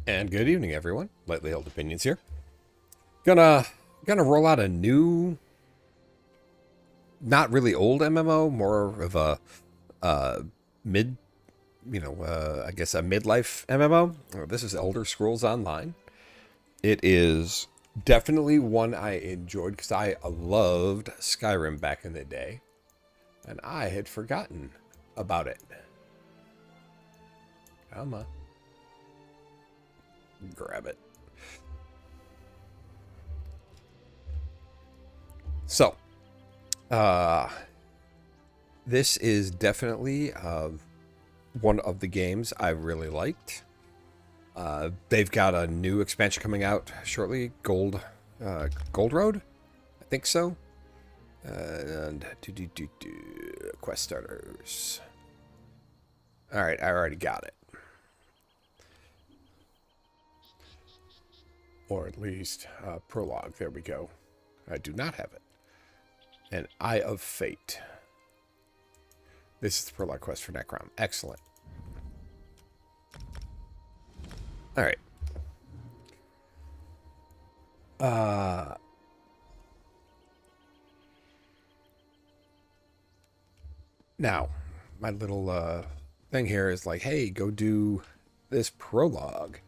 And good evening, everyone. Lightly held opinions here. Gonna roll out a new, not really old MMO, more of a mid, I guess a midlife MMO. This is Elder Scrolls Online. It is definitely one I enjoyed because I loved Skyrim back in the day, and I had forgotten about it. Come on, grab it. So, this is definitely one of the games I really liked. They've got a new expansion coming out shortly, Gold Road, I think so. And quest starters. All right, I already got it, or at least prologue. There we go. I do not have it. An Eye of Fate. This is the prologue quest for Necrom. Excellent. All right. Now, my little thing here is like, hey, go do this prologue.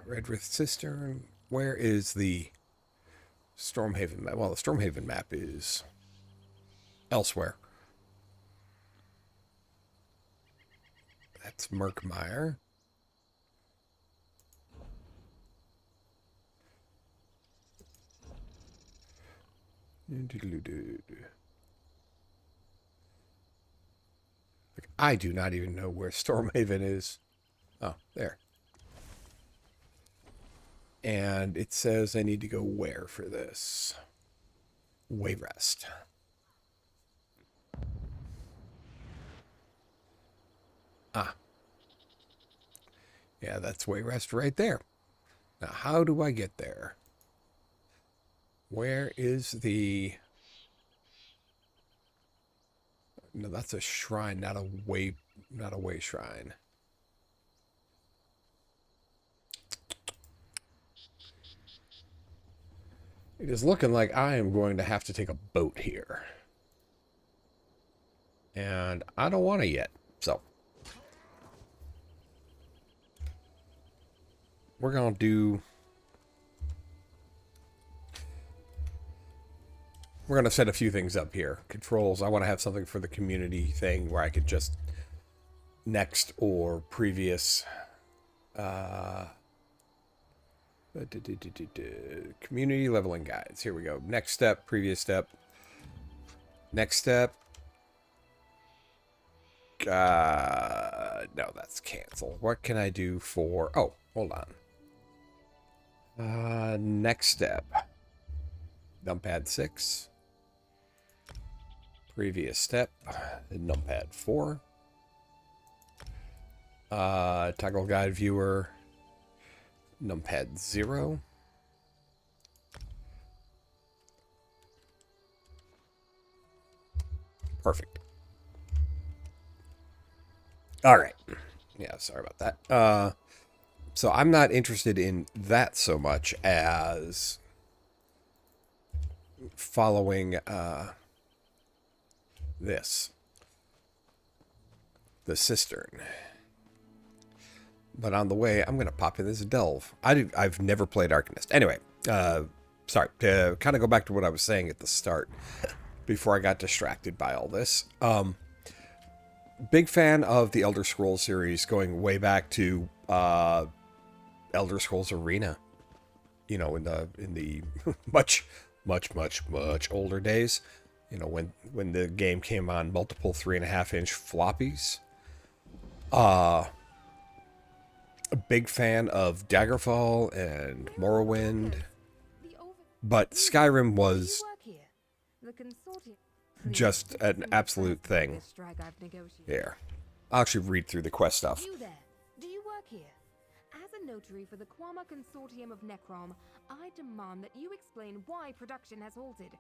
Redrith Cistern. Where is the Stormhaven map? Well, the Stormhaven map is elsewhere. That's Murkmire. I do not even know where Stormhaven is. Oh, there. And it says I need to go where for this? Wayrest. Ah. Yeah, that's Wayrest right there. Now, how do I get there? Where is the... No, that's a shrine, not a way shrine. It is looking like I am going to have to take a boat here. And I don't want to yet, so. We're going to do... We're going to set a few things up here. Controls, I want to have something for the community thing where I could just next or previous community leveling guides. Here we go. Next step, previous step. Next step. No, that's cancel. What can I do for... Oh, hold on. Next step. Numpad 6. Previous step, numpad 4. Toggle guide viewer, numpad 0. Perfect. All right. Yeah, sorry about that. So I'm not interested in that so much as following this. The cistern. But on the way, I'm going to pop in this delve. I've never played Arcanist. Anyway, sorry, to kind of go back to what I was saying at the start, before I got distracted by all this. Big fan of the Elder Scrolls series, going way back to Elder Scrolls Arena. You know, in the much older days. You know, when the game came on multiple 3.5-inch floppies. A big fan of Daggerfall and Morrowind. But Skyrim was just an absolute thing. Here. I'll actually read through the quest stuff. You there, do you work here? As a notary for the Quama Consortium of Necrom, I demand that you explain why production has halted.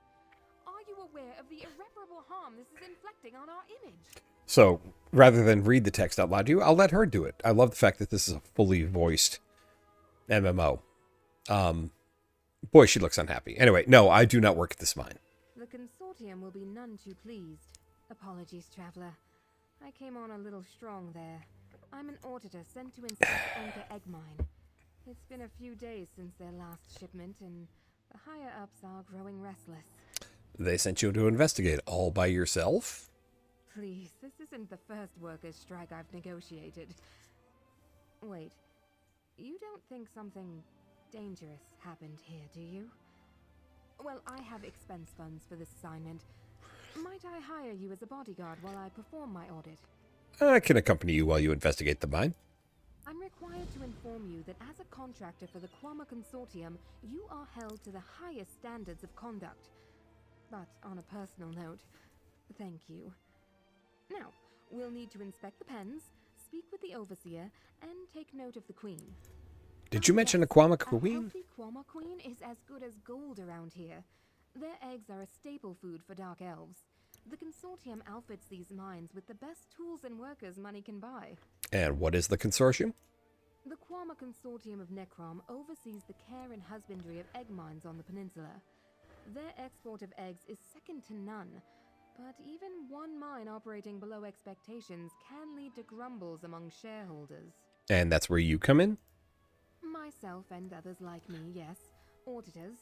Are you aware of the irreparable harm this is inflicting on our image? So rather than read the text out loud to you, I'll let her do it. I love the fact that this is a fully voiced MMO. Boy, she looks unhappy. Anyway, no, I do not work at this mine. The consortium will be none too pleased. Apologies, traveler. I came on a little strong there. I'm an auditor sent to inspect Anchor Egg Mine. It's been a few days since their last shipment, and the higher-ups are growing restless. They sent you to investigate all by yourself? Please, this isn't the first workers' strike I've negotiated. Wait, you don't think something dangerous happened here, do you? Well, I have expense funds for this assignment. Might I hire you as a bodyguard while I perform my audit? I can accompany you while you investigate the mine. I'm required to inform you that as a contractor for the Quama Consortium, you are held to the highest standards of conduct. But on a personal note, thank you. Now, we'll need to inspect the pens, speak with the overseer, and take note of the queen. Did you mention a Quama A Queen? healthy Quama queen is as good as gold around here. Their eggs are a staple food for dark elves. The consortium outfits these mines with the best tools and workers money can buy. And what is the consortium? The Quama Consortium of Necrom oversees the care and husbandry of egg mines on the peninsula. Their export of eggs is second to none, but even one mine operating below expectations can lead to grumbles among shareholders. And that's where you come in? Myself and others like me, yes. Auditors,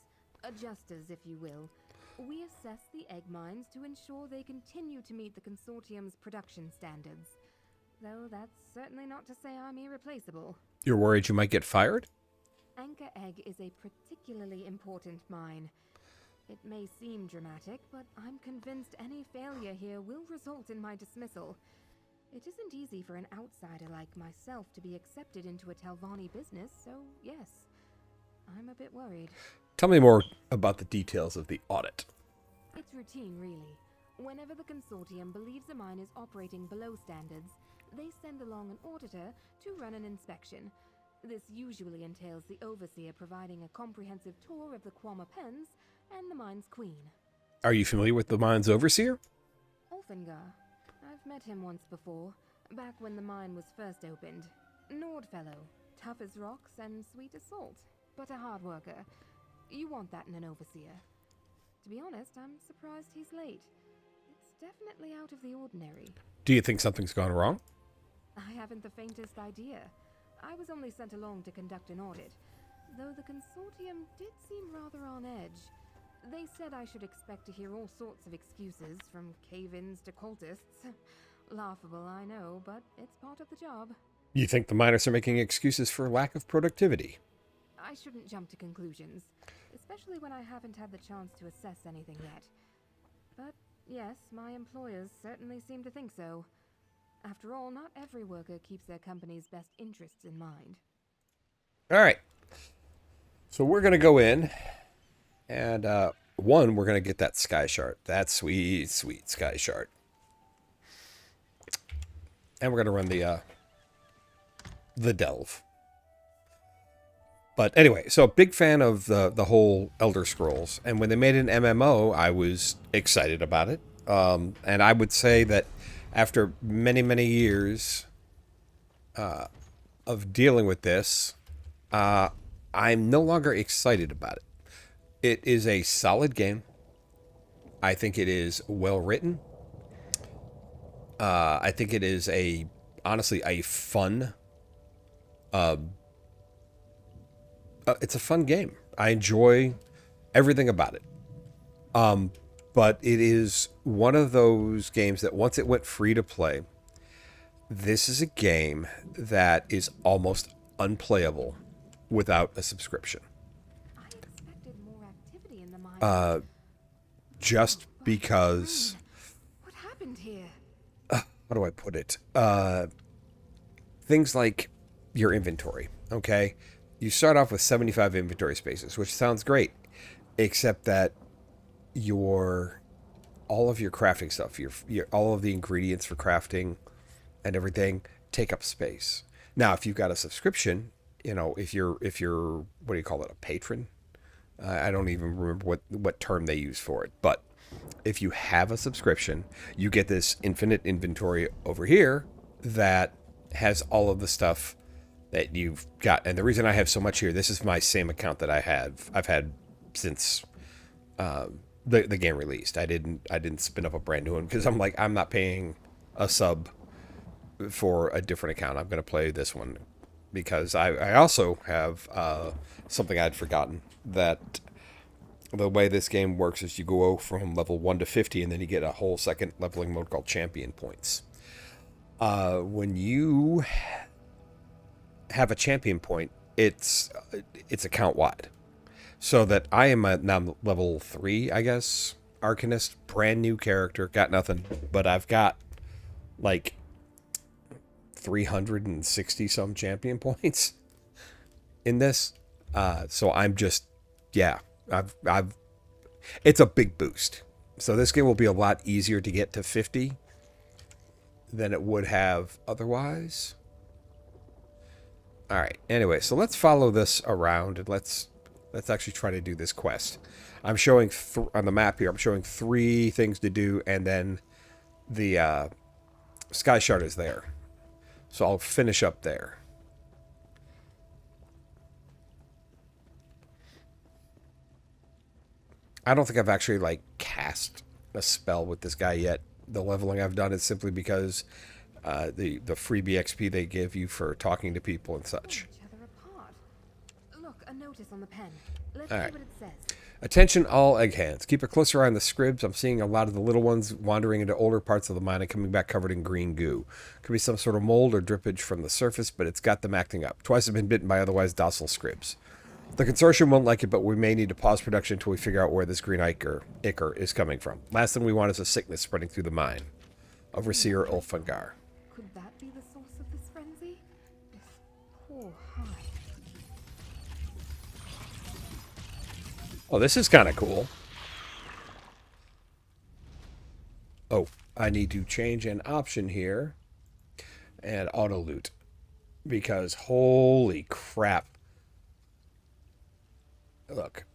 adjusters if you will. We assess the egg mines to ensure they continue to meet the consortium's production standards. Though that's certainly not to say I'm irreplaceable. You're worried you might get fired? Anchor Egg is a particularly important mine. It may seem dramatic, but I'm convinced any failure here will result in my dismissal. It isn't easy for an outsider like myself to be accepted into a Telvanni business, so yes, I'm a bit worried. Tell me more about the details of the audit. It's routine, really. Whenever the consortium believes a mine is operating below standards, they send along an auditor to run an inspection. This usually entails the overseer providing a comprehensive tour of the Quama pens and the mine's queen. Are you familiar with the mine's overseer? Olfingar. I've met him once before, back when the mine was first opened. Nordfellow, tough as rocks and sweet as salt, but a hard worker. You want that in an overseer. To be honest, I'm surprised he's late. It's definitely out of the ordinary. Do you think something's gone wrong? I haven't the faintest idea. I was only sent along to conduct an audit, though the consortium did seem rather on edge. They said I should expect to hear all sorts of excuses, from cave-ins to cultists. Laughable, I know, but it's part of the job. You think the miners are making excuses for lack of productivity? I shouldn't jump to conclusions, especially when I haven't had the chance to assess anything yet. But yes, my employers certainly seem to think so. After all, not every worker keeps their company's best interests in mind. All right. So we're going to go in, and we're going to get that sky shard. That sweet, sweet sky shard. And we're going to run the delve. But anyway, so big fan of the whole Elder Scrolls. And when they made an MMO, I was excited about it. And I would say that after many, many years of dealing with this, I'm no longer excited about it. It is a solid game. I think it is well written. I think it is honestly a fun. It's a fun game. I enjoy everything about it. But it is one of those games that once it went free to play, this is a game that is almost unplayable without a subscription. I expected more activity in the mine. Just because, What happened here? how do I put it? Things like your inventory, okay? You start off with 75 inventory spaces, which sounds great, except that all of your crafting stuff, all of the ingredients for crafting and everything take up space. Now, if you've got a subscription, if you're what do you call it, a patron? I don't even remember what term they use for it, but If you have a subscription, you get this infinite inventory over here that has all of the stuff that you've got. And the reason I have so much here, this is my same account that I've had since the game released. I didn't spin up a brand new one because I'm like, I'm not paying a sub for a different account. I'm going to play this one because I also have something I'd forgotten, that the way this game works is you go from level 1 to 50 and then you get a whole second leveling mode called champion points. When you have a champion point, it's account wide. So that I am now level 3, I guess, Arcanist, brand new character, got nothing, but I've got like 360 some champion points in this. So I'm just, yeah, I've it's a big boost. So this game will be a lot easier to get to 50 than it would have otherwise. All right. Anyway, so let's follow this around and let's actually try to do this quest. I'm showing on the map here. I'm showing 3 things to do, and then the Sky Shard is there. So I'll finish up there. I don't think I've actually like cast a spell with this guy yet. The leveling I've done is simply because the freebie XP they give you for talking to people and such. Each other apart. Look, a notice on the pen. Let's All see right. what it says. Attention all egg hands. Keep a closer eye on the scribs. I'm seeing a lot of the little ones wandering into older parts of the mine and coming back covered in green goo. Could be some sort of mold or drippage from the surface, but it's got them acting up. Twice have been bitten by otherwise docile scribs. The consortium won't like it, but we may need to pause production until we figure out where this green ichor is coming from. Last thing we want is a sickness spreading through the mine. Overseer Ulfangar. Could that be the source of this frenzy? This poor hive. Oh, this is kind of cool. Oh, I need to change an option here and auto loot, because holy crap. Look,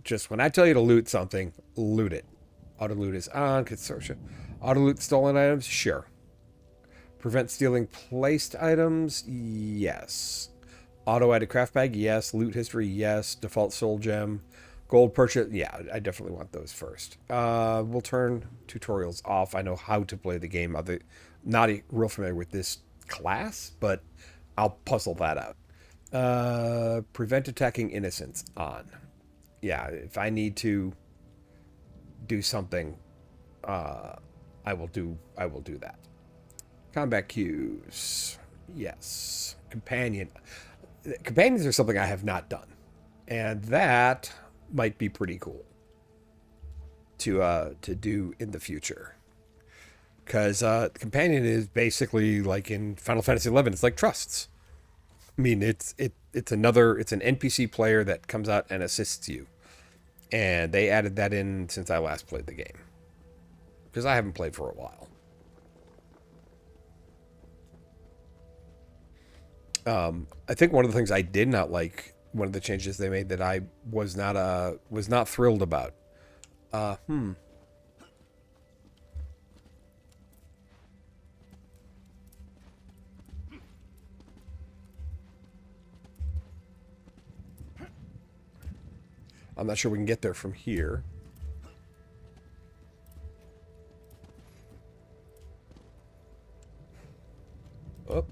just when I tell you to loot something, loot it. Auto loot is on. Consortium. Auto loot stolen items? Sure. Prevent stealing placed items? Yes. Auto added craft bag? Yes. Loot history? Yes. Default soul gem? Gold purchase? Yeah, I definitely want those first. We'll turn tutorials off. I know how to play the game. I'm not real familiar with this class, but I'll puzzle that out. Prevent attacking innocents on. Yeah, if I need to do something, I will do that. Combat cues. Yes. Companions are something I have not done. And that might be pretty cool to do in the future. Because companion is basically like in Final Fantasy XI, it's like trusts. I mean, it's an NPC player that comes out and assists you. And they added that in since I last played the game. Because I haven't played for a while. I think one of the things I did not like, one of the changes they made that I was not thrilled about. I'm not sure we can get there from here. Oh.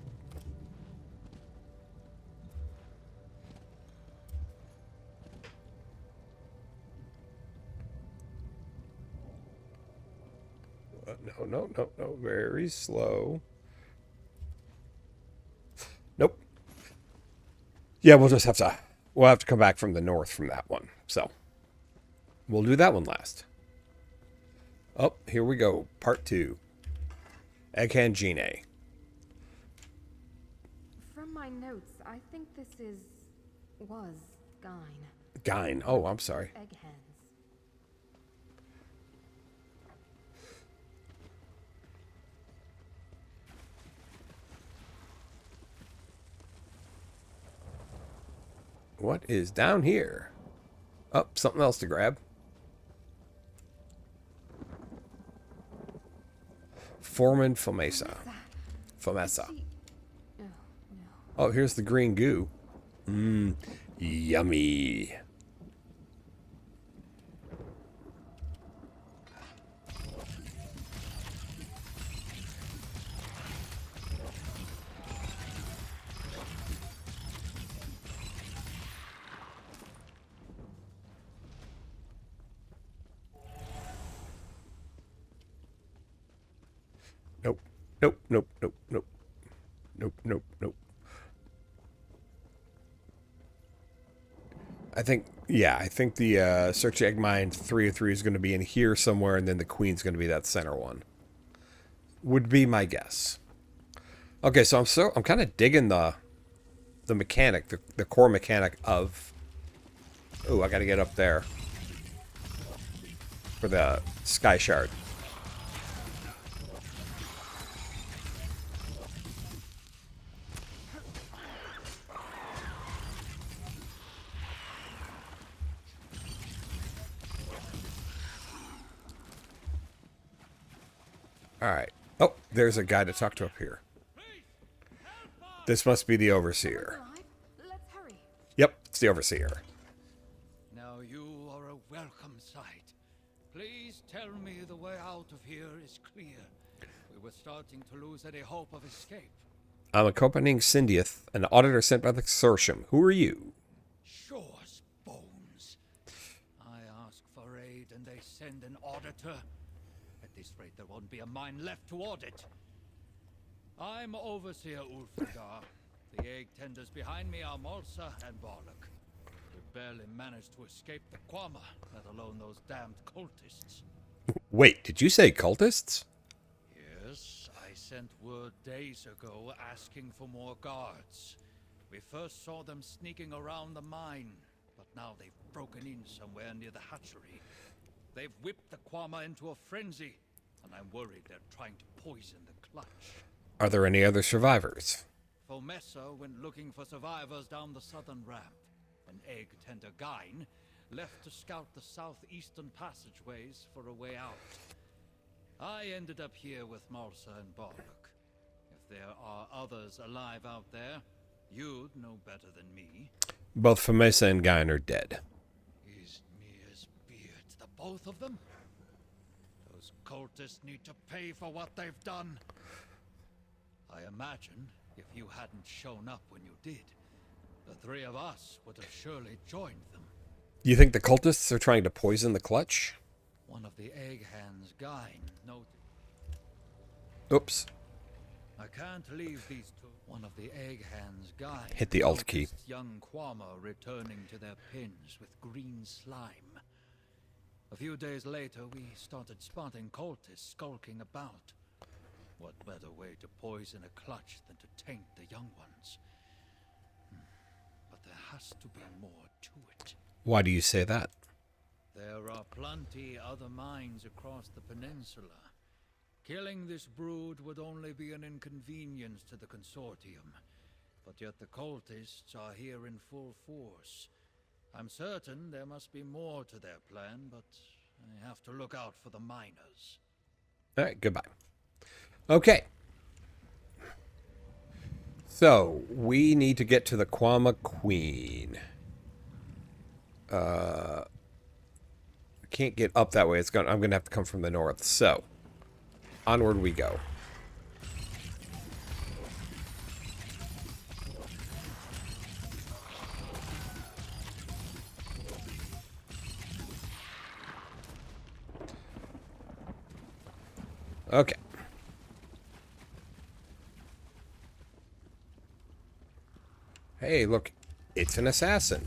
No. Very slow. Nope. Yeah, we'll have to come back from the north from that one. So we'll do that one last. Oh, here we go. Part 2. Egghand Gene. From my notes, I think this was Gyne. Gyne. Oh, I'm sorry. Egg hens. What is down here? Oh, something else to grab. Foreman Fomesa. Fomesa. Oh, no. Oh, here's the green goo. Mmm, yummy. Nope. Nope. Nope. Nope. Nope. Nope. Nope. Nope. I think the Search Egg Mine 3 of 3 is going to be in here somewhere, and then the Queen's going to be that center one. Would be my guess. Okay, so I'm kind of digging the mechanic, the core mechanic of. Oh, I got to get up there for the Sky Shard. Alright. Oh, there's a guy to talk to up here. This must be the Overseer. Let's hurry. Yep, it's the Overseer. Now you are a welcome sight. Please tell me the way out of here is clear. We were starting to lose any hope of escape. I'm accompanying Cindiath, an auditor sent by the Consortium. Who are you? Shore's bones. I ask for aid and they send an auditor. At this rate, there won't be a mine left to audit. I'm Overseer Ulfgar. The egg tenders behind me are Malsa and Barlock. We barely managed to escape the Quama, let alone those damned cultists. Wait, did you say cultists? Yes, I sent word days ago asking for more guards. We first saw them sneaking around the mine, but now they've broken in somewhere near the hatchery. They've whipped the Quama into a frenzy, and I'm worried they're trying to poison the clutch. Are there any other survivors? Fomesa went looking for survivors down the southern ramp. An egg tender Gain left to scout the southeastern passageways for a way out. I ended up here with Malsa and Barlock. If there are others alive out there, you'd know better than me. Both Fomesa and Gain are dead. Is Mia's beard the both of them? Those cultists need to pay for what they've done. I imagine if you hadn't shown up when you did, the three of us would have surely joined them. You think the cultists are trying to poison the clutch? One of the egg hands, Gain, noted. Oops. I can't leave these two. One of the egg hands, Gain, Hit the Alt key. noticed young Quama returning to their pens with green slime. A few days later, we started spotting cultists skulking about. What better way to poison a clutch than to taint the young ones? But there has to be more to it. Why do you say that? There are plenty other mines across the peninsula. Killing this brood would only be an inconvenience to the Consortium. But yet the cultists are here in full force. I'm certain there must be more to their plan, but I have to look out for the miners. All right, goodbye. Okay. So, we need to get to the Quama Queen. I can't get up that way. I'm going to have to come from the north. So, onward we go. Okay. Hey, look. It's an assassin.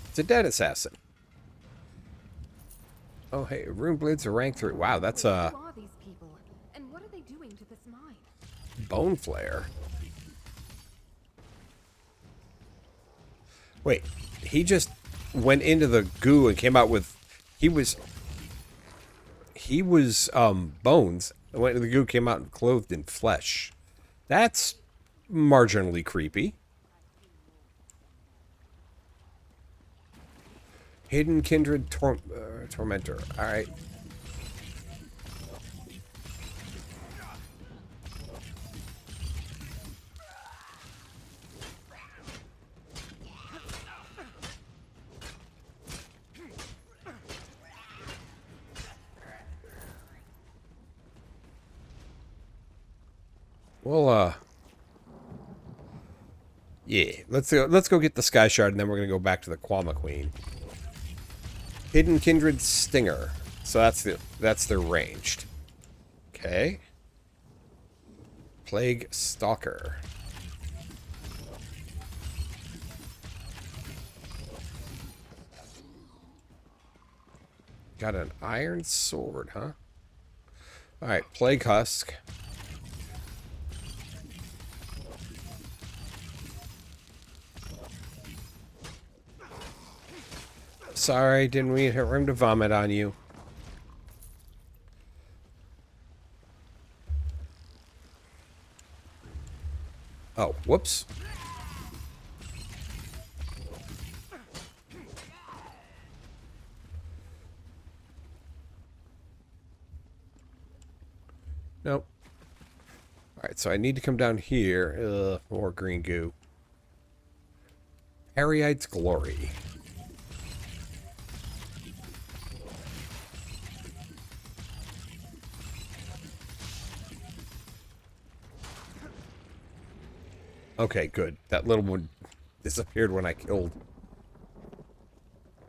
It's a dead assassin. Oh, hey, rune blades are rank 3. Wow, that's Who are these people, and what are they doing to this mine? bone flare. Wait, he just went into the goo and came out with... He was bones. Went into the goo, came out clothed in flesh. That's marginally creepy. Hidden Kindred Tormentor. Alright. Well, yeah, let's go get the Sky Shard, and then we're gonna go back to the Quama Queen. Hidden Kindred Stinger. So that's their ranged. Okay. Plague Stalker. Got an iron sword, huh? Alright, Plague Husk. Sorry, didn't mean for him to vomit on you. Oh, whoops. Nope. Alright, so I need to come down here. Ugh, more green goo. Ariite's Glory. Okay, good. That little one disappeared when I killed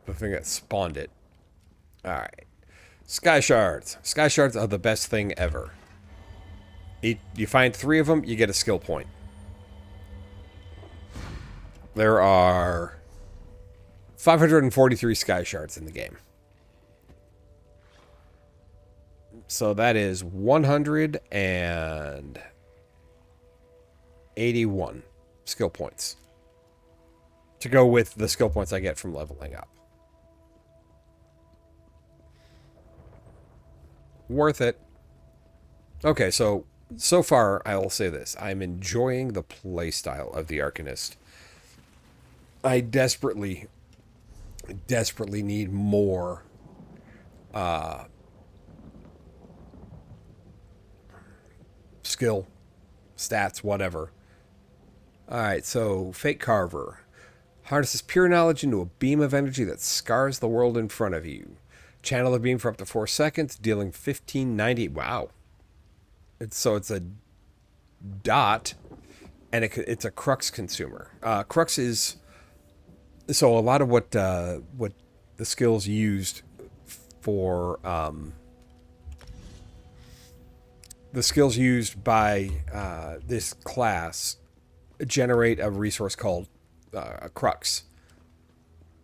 the thing that spawned it. Alright. Sky Shards. Sky Shards are the best thing ever. You find 3 of them, you get a skill point. There are 543 Sky Shards in the game. So that is 181 skill points. To go with the skill points I get from leveling up. Worth it. Okay, so far I will say this. I'm enjoying the playstyle of the Arcanist. I desperately need more skill, stats, whatever. Alright, so Fate Carver. Harnesses pure knowledge into a beam of energy that scars the world in front of you. Channel the beam for up to 4 seconds, dealing 1590. Wow. So it's a dot, and it's a crux consumer. Crux is... So a lot of what the skills used for... the skills used by this class generate a resource called a crux.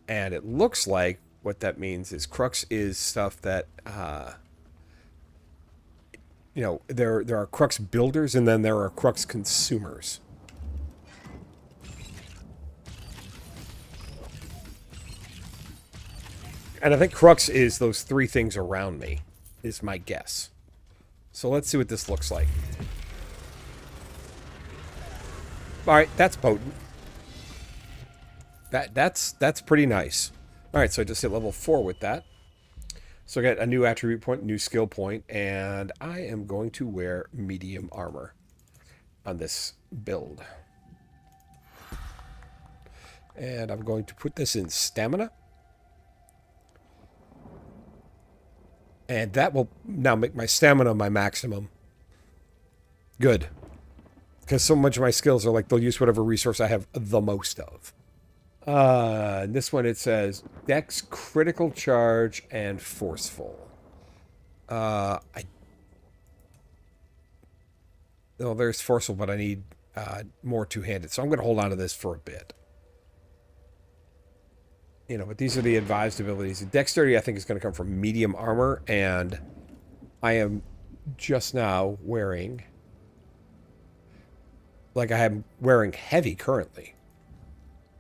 And it looks like what that means is crux is stuff that... you know, there are crux builders, and then there are crux consumers. And I think crux is those 3 things around me, is my guess. So let's see what this looks like. Alright, that's potent. That's pretty nice. Alright, so I just hit level 4 with that. So I got a new attribute point, new skill point, and I am going to wear medium armor on this build. And I'm going to put this in stamina. And that will now make my stamina my maximum. Good. Because so much of my skills are like, they'll use whatever resource I have the most of. This one it says Dex, critical charge, and forceful. Oh, there's forceful, but I need more two-handed. So I'm going to hold on to this for a bit. You know, but these are the advised abilities. Dexterity, I think, is going to come from medium armor, and I am just now wearing... Like, I am wearing heavy currently.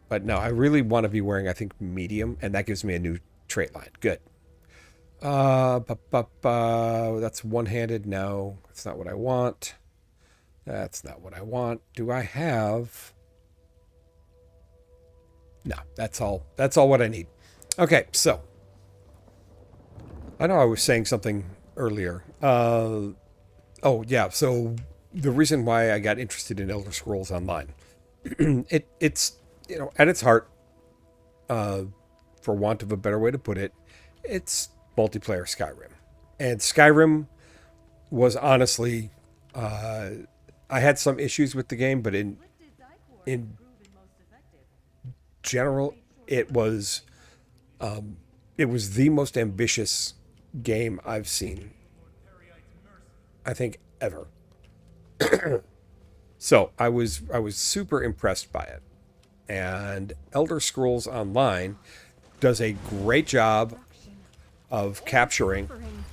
But no, I really want to be wearing, I think, medium, and that gives me a new trait line. Good. That's one-handed. No, that's not what I want. That's not what I want. Do I have... No, that's all. That's all what I need. Okay, so. I know I was saying something earlier. Oh, yeah, so the reason why I got interested in Elder Scrolls Online. It's... You know, at its heart, for want of a better way to put it, it's multiplayer Skyrim. And Skyrim was honestly I had some issues with the game, but in general, it was the most ambitious game I've seen, I think, ever. So I was super impressed by it. And Elder Scrolls Online does a great job of capturing Suffering.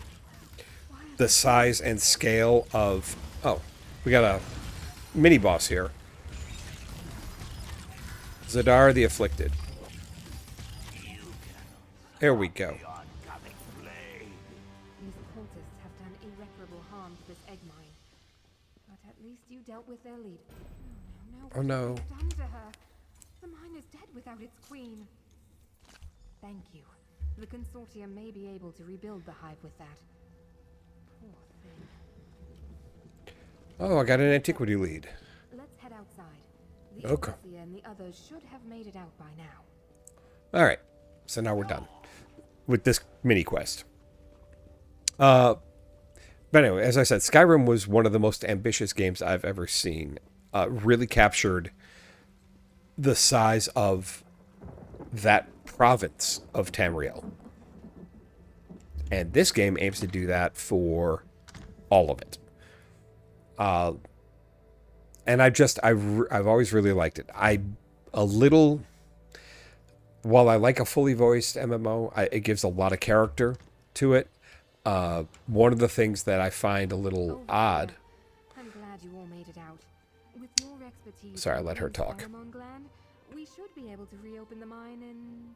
Why are the size and scale of. Oh, we got a mini boss here. Zadar the Afflicted. There we go. these cultists have done irreparable harm to this egg mine? But at least you dealt with their lead. No, Oh no. What have you done to her? The mine is dead without its queen. Thank you. The consortium may be able to rebuild the hive with that. Poor thing. Oh, I got an antiquity lead. Let's head outside. The Okay. Overseer and the others should have made it out by now. All right. So now we're done with this mini quest. But anyway, as I said, Skyrim was one of the most ambitious games I've ever seen. Really captured the size of that province of Tamriel. And this game aims to do that for all of it. And I've always really liked it. While I like a fully voiced MMO, it gives a lot of character to it. One of the things that I find a little odd. I'm glad you all made it out. With your expertise, Sorry, I let her in talk. pheromone gland, we should be able to reopen the mine in.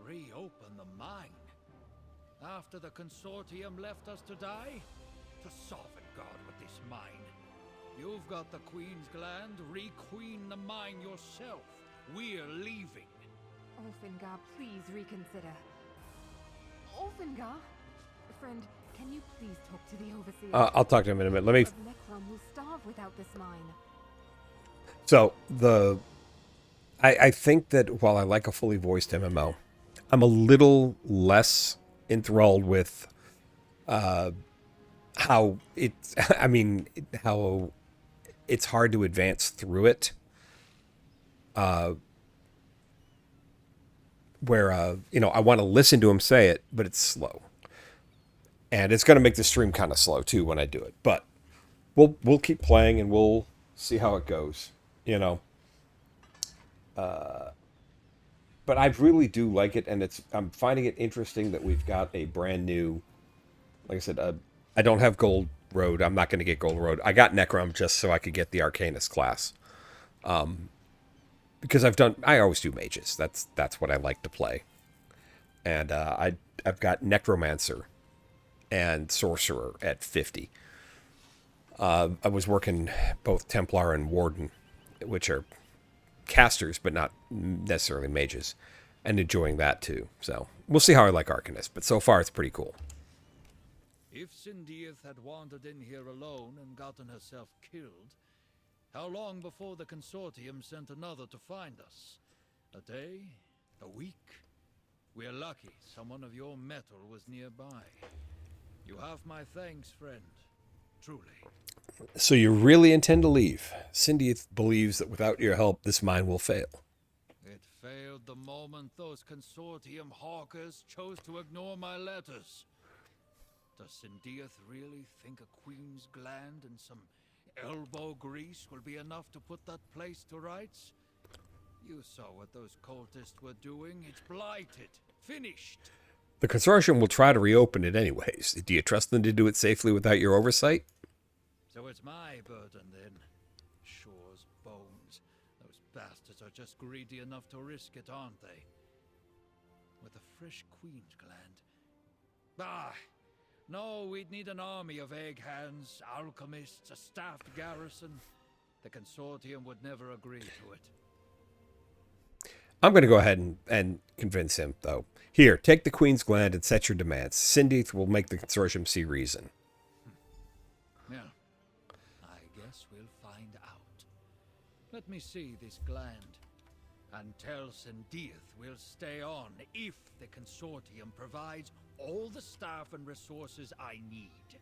Reopen the mine? After the consortium left us to die? To sovereign God with this mine. You've got the Queen's gland, re-queen the mine yourself. We're leaving. Ulfingar, please reconsider. Ulfingar? Friend, can you please talk to the Overseer? I'll talk to him in a minute. Let me. Of Necrom will starve without this mine. So I think that while I like a fully voiced MMO, I'm a little less enthralled with how it's. I mean, how it's hard to advance through it. Where I want to listen to him say it, but it's slow, and it's going to make the stream kind of slow too when I do it. But we'll keep playing and we'll see how it goes. But I really do like it, and I'm finding it interesting that we've got a brand new. Like I said, I don't have Gold Road. I'm not going to get Gold Road. I got Necrom just so I could get the Arcanist class. Because I always do mages. That's what I like to play. And I've got Necromancer and Sorcerer at 50. I was working both Templar and Warden, which are casters, but not necessarily mages, and enjoying that too. So we'll see how I like Arcanist, but so far it's pretty cool. If Sindiath had wandered in here alone and gotten herself killed, how long before the consortium sent another to find us? A day? A week? We're lucky someone of your mettle was nearby. You have my thanks, friend. Truly. So you really intend to leave? Cindy believes that without your help, this mine will fail. It failed the moment those consortium hawkers chose to ignore my letters. Does Sindiath really think a queen's gland and some elbow grease will be enough to put that place to rights? You saw what those cultists were doing. It's blighted. Finished. The consortium will try to reopen it anyways. Do you trust them to do it safely without your oversight? So it's my burden then. Shore's bones. Those bastards are just greedy enough to risk it, aren't they? With a fresh queen's gland. Ah! No, we'd need an army of egg hands, alchemists, a staffed garrison. The consortium would never agree to it. I'm going to go ahead and convince him, though. Here, take the Queen's Gland and set your demands. Sindiath will make the consortium see reason. Yeah. I guess we'll find out. Let me see this gland. And tell Sindiath we'll stay on if the consortium provides all the staff and resources I need.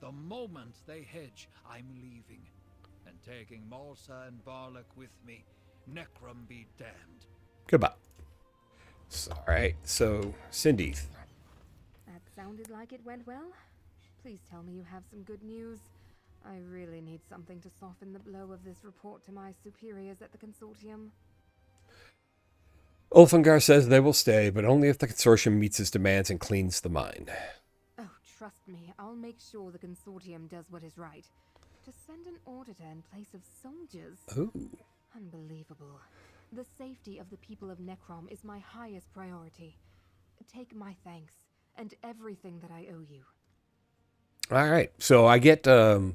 The moment they hedge, I'm leaving. and taking Malsa and Barlek with me. Necrom be damned. Goodbye. All right, so Cindy. That sounded like it went well. Please tell me you have some good news. I really need something to soften the blow of this report to my superiors at the consortium. Ulfangar says they will stay, but only if the consortium meets his demands and cleans the mine. Oh, trust me, I'll make sure the consortium does what is right. To send an auditor in place of soldiers? Ooh. Unbelievable. The safety of the people of Necrom is my highest priority. Take my thanks, and everything that I owe you. All right, so I get a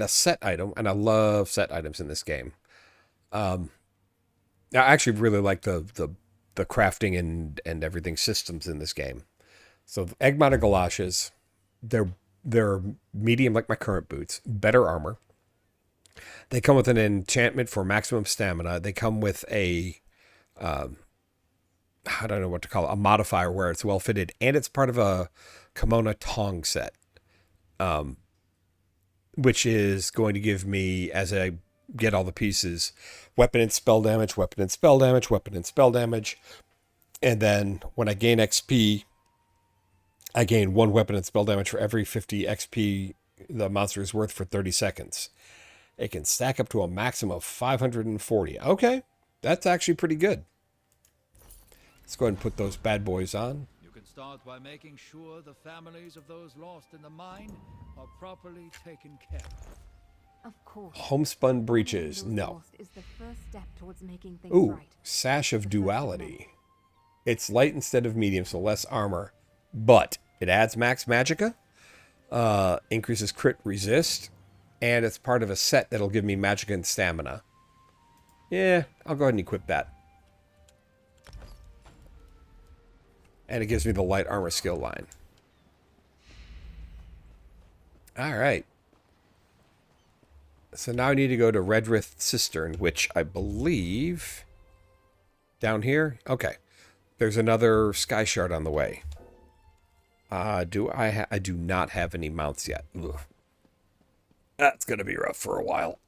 set item, and I love set items in this game. I actually really like the crafting and everything systems in this game. So Eggmata galoshes, they're medium like my current boots, better armor. They come with an enchantment for maximum stamina. They come with a I don't know what to call it, a modifier where it's well fitted, and it's part of a Kimono Tong set. Which is going to give me, as I get all the pieces, weapon and spell damage, weapon and spell damage, weapon and spell damage. And then when I gain XP, I gain 1 weapon and spell damage for every 50 XP the monster is worth for 30 seconds. It can stack up to a maximum of 540. Okay, that's actually pretty good. Let's go ahead and put those bad boys on. You can start by making sure the families of those lost in the mine are properly taken care of. Of course. Homespun breeches. Finding those No. lost is the first step towards making things Ooh, right. Sash of Duality. It's light instead of medium, so less armor. But it adds max magicka, increases crit resist, and it's part of a set that'll give me magicka and stamina. Yeah, I'll go ahead and equip that. And it gives me the light armor skill line. All right. So now I need to go to Redrith Cistern, which I believe down here. Okay. There's another Sky Shard on the way. I do not have any mounts yet. Ugh. That's going to be rough for a while.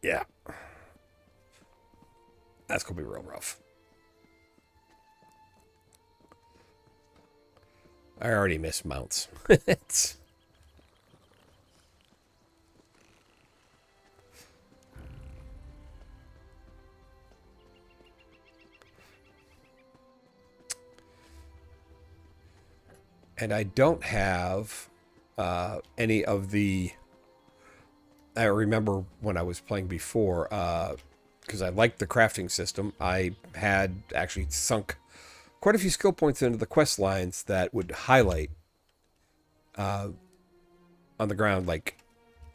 Yeah. That's going to be real rough. I already missed mounts. And I don't have any of the... I remember when I was playing before, because I liked the crafting system, I had actually sunk quite a few skill points into the quest lines that would highlight on the ground, like,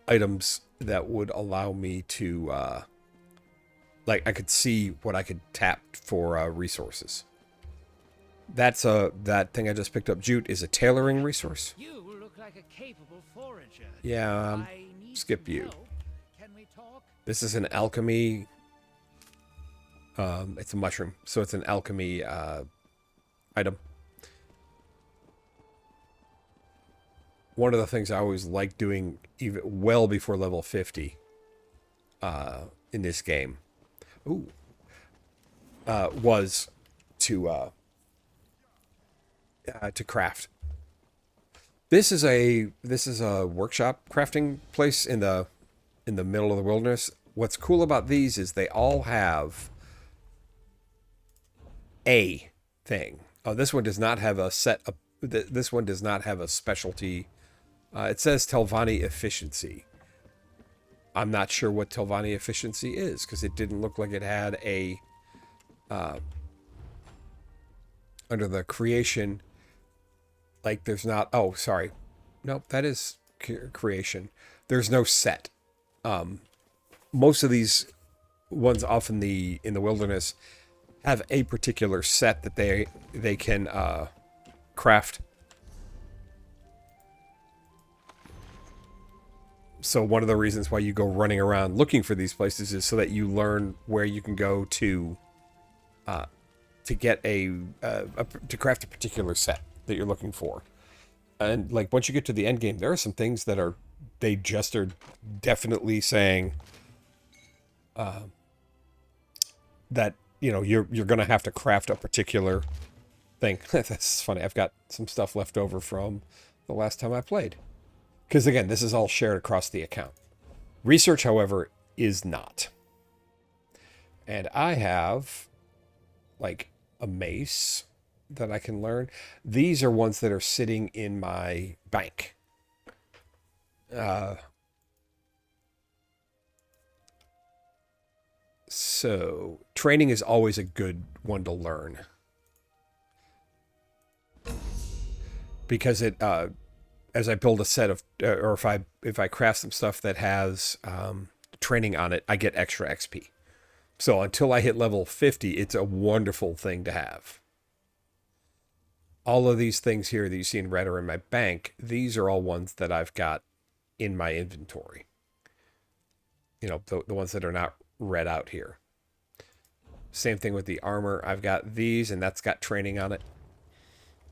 items that would allow me to, like, I could see what I could tap for resources. That's that thing I just picked up, Jute, is a tailoring resource. You look like a capable forager. Yeah, I need skip some you. help. Can we talk? This is an alchemy. It's a mushroom, so it's an alchemy item. One of the things I always like doing, even well before level 50, in this game, was to craft. This is a workshop crafting place in the middle of the wilderness. What's cool about these is they all have a thing. This one does not have a set. This one does not have a specialty. It says Telvanni efficiency. I'm not sure what Telvanni efficiency is because it didn't look like it had a under the creation. Like there's not. Oh, sorry. Nope, that is creation. There's no set. Most of these ones off in the wilderness have a particular set that they can craft. So one of the reasons why you go running around looking for these places is so that you learn where you can go to get to craft a particular set that you're looking for. And like once you get to the end game, there are some things that they just are definitely saying that, you know, you're going to have to craft a particular thing. That's funny. I've got some stuff left over from the last time I played. Because again, this is all shared across the account. Research, however, is not. And I have like a mace that I can learn. These are ones that are sitting in my bank. So training is always a good one to learn. Because it, as I build a set of, or if I craft some stuff that has training on it, I get extra XP. So until I hit level 50, it's a wonderful thing to have. All of these things here that you see in red are in my bank. These are all ones that I've got in my inventory. You know, the ones that are not read out here. Same thing with the armor. I've got these, and that's got training on it.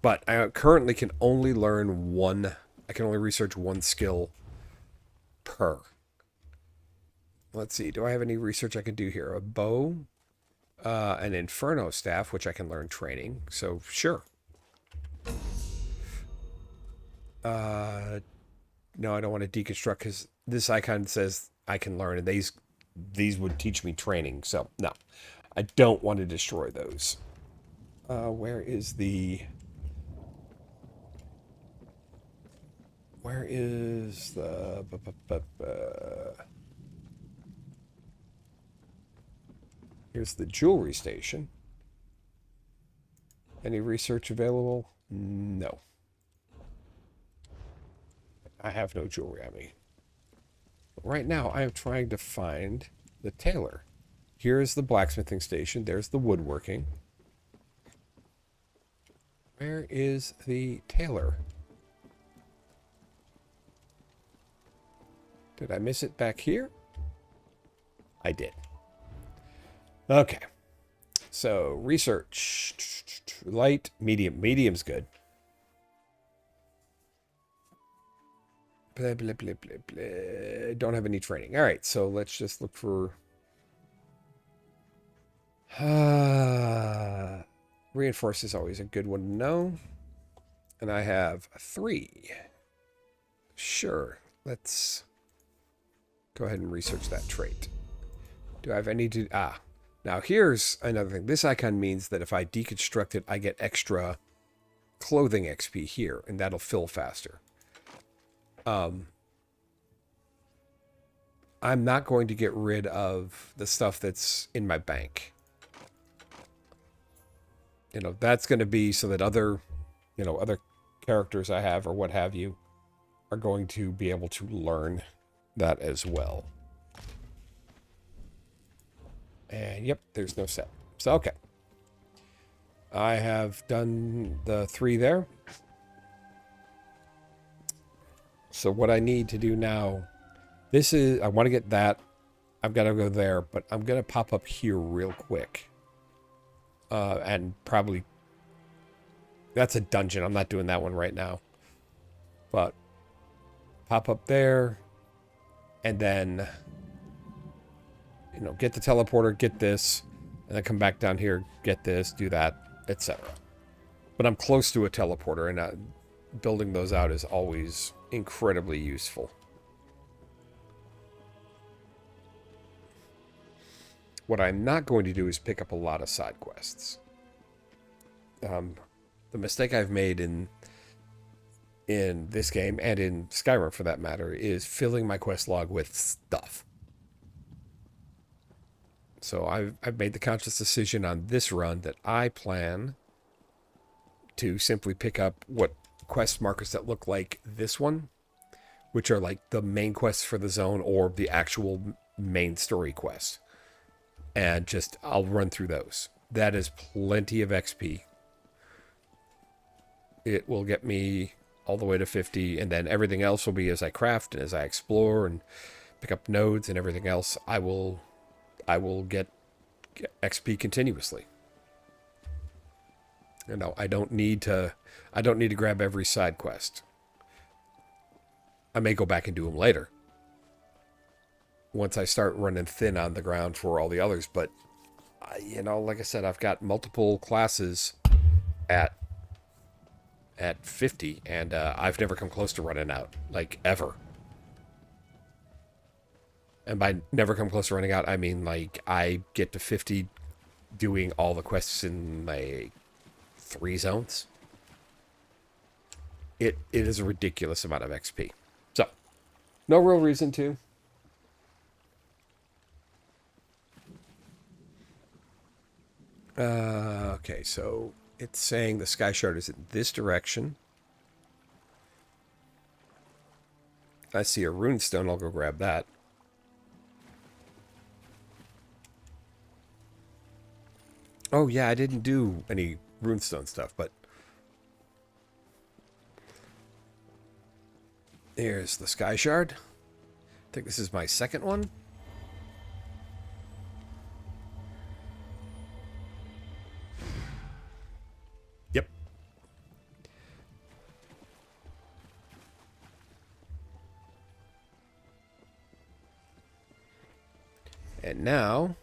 But I currently can only learn one. I can only research one skill per. Let's see. Do I have any research I can do here? A bow, an inferno staff, which I can learn training. So sure. No, I don't want to deconstruct because this icon says I can learn, and these would teach me training. So no, I don't want to destroy those. Where is the? Where is the? Here's the jewelry station. Any research available? No. I have no jewelry on me. Right now, I am trying to find the tailor. Here's the blacksmithing station. There's the woodworking. Where is the tailor? Did I miss it back here? I did. Okay. So, research. Light, medium. Medium's good. Blah, blah, blah, blah, blah. Don't have any training. All right, so let's just look for... Reinforce is always a good one to know. And I have 3. Sure, let's go ahead and research that trait. Do I have any to... Now here's another thing. This icon means that if I deconstruct it, I get extra clothing XP here, and that'll fill faster. I'm not going to get rid of the stuff that's in my bank. You know, that's going to be so that other characters I have or what have you are going to be able to learn that as well. And yep, there's no set. So, okay. I have done the 3 there. So what I need to do now, I want to get that. I've got to go there, but I'm going to pop up here real quick. And probably, that's a dungeon. I'm not doing that one right now. But pop up there, and then, get the teleporter, get this, and then come back down here, get this, do that, etc. But I'm close to a teleporter, and building those out is always incredibly useful. What I'm not going to do is pick up a lot of side quests. The mistake I've made in this game, and in Skyrim for that matter, is filling my quest log with stuff. So I've made the conscious decision on this run that I plan to simply pick up what quest markers that look like this one, which are like the main quests for the zone or the actual main story quest. And I'll run through those. That is plenty of XP. It will get me all the way to 50, and then everything else will be as I craft and as I explore and pick up nodes and everything else. I will get XP continuously. I don't need to grab every side quest. I may go back and do them later. once I start running thin on the ground for all the others. But, you know, like I said, I've got multiple classes at 50, and I've never come close to running out, like, ever. And by never come close to running out, I mean, like, I get to 50 doing all the quests in, like, 3 zones. It is a ridiculous amount of XP. So, no real reason to. Okay, so it's saying the Sky Shard is in this direction. I see a runestone, I'll go grab that. Oh yeah, I didn't do any runestone stuff, but there's the Sky Shard. I think this is my second one. Yep. And now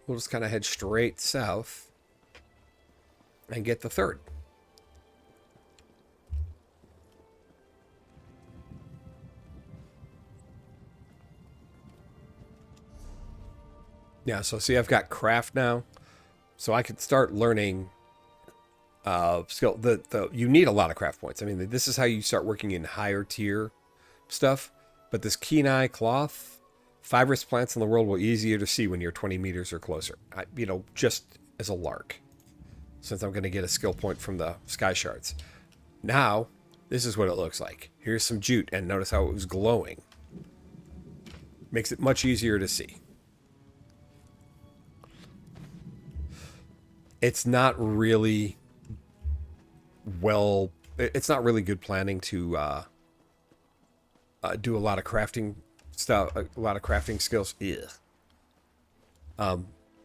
we'll just kind of head straight south and get the third. Yeah, so see, I've got craft now, so I could start learning skill. You need a lot of craft points. I mean, this is how you start working in higher tier stuff. But this Kenai cloth, fibrous plants in the world will easier to see when you're 20 meters or closer. You know, just as a lark, since I'm going to get a skill point from the Sky Shards. Now, this is what it looks like. Here's some jute, and notice how it was glowing. Makes it much easier to see. It's not really it's not really good planning to do a lot of crafting stuff, a lot of crafting skills.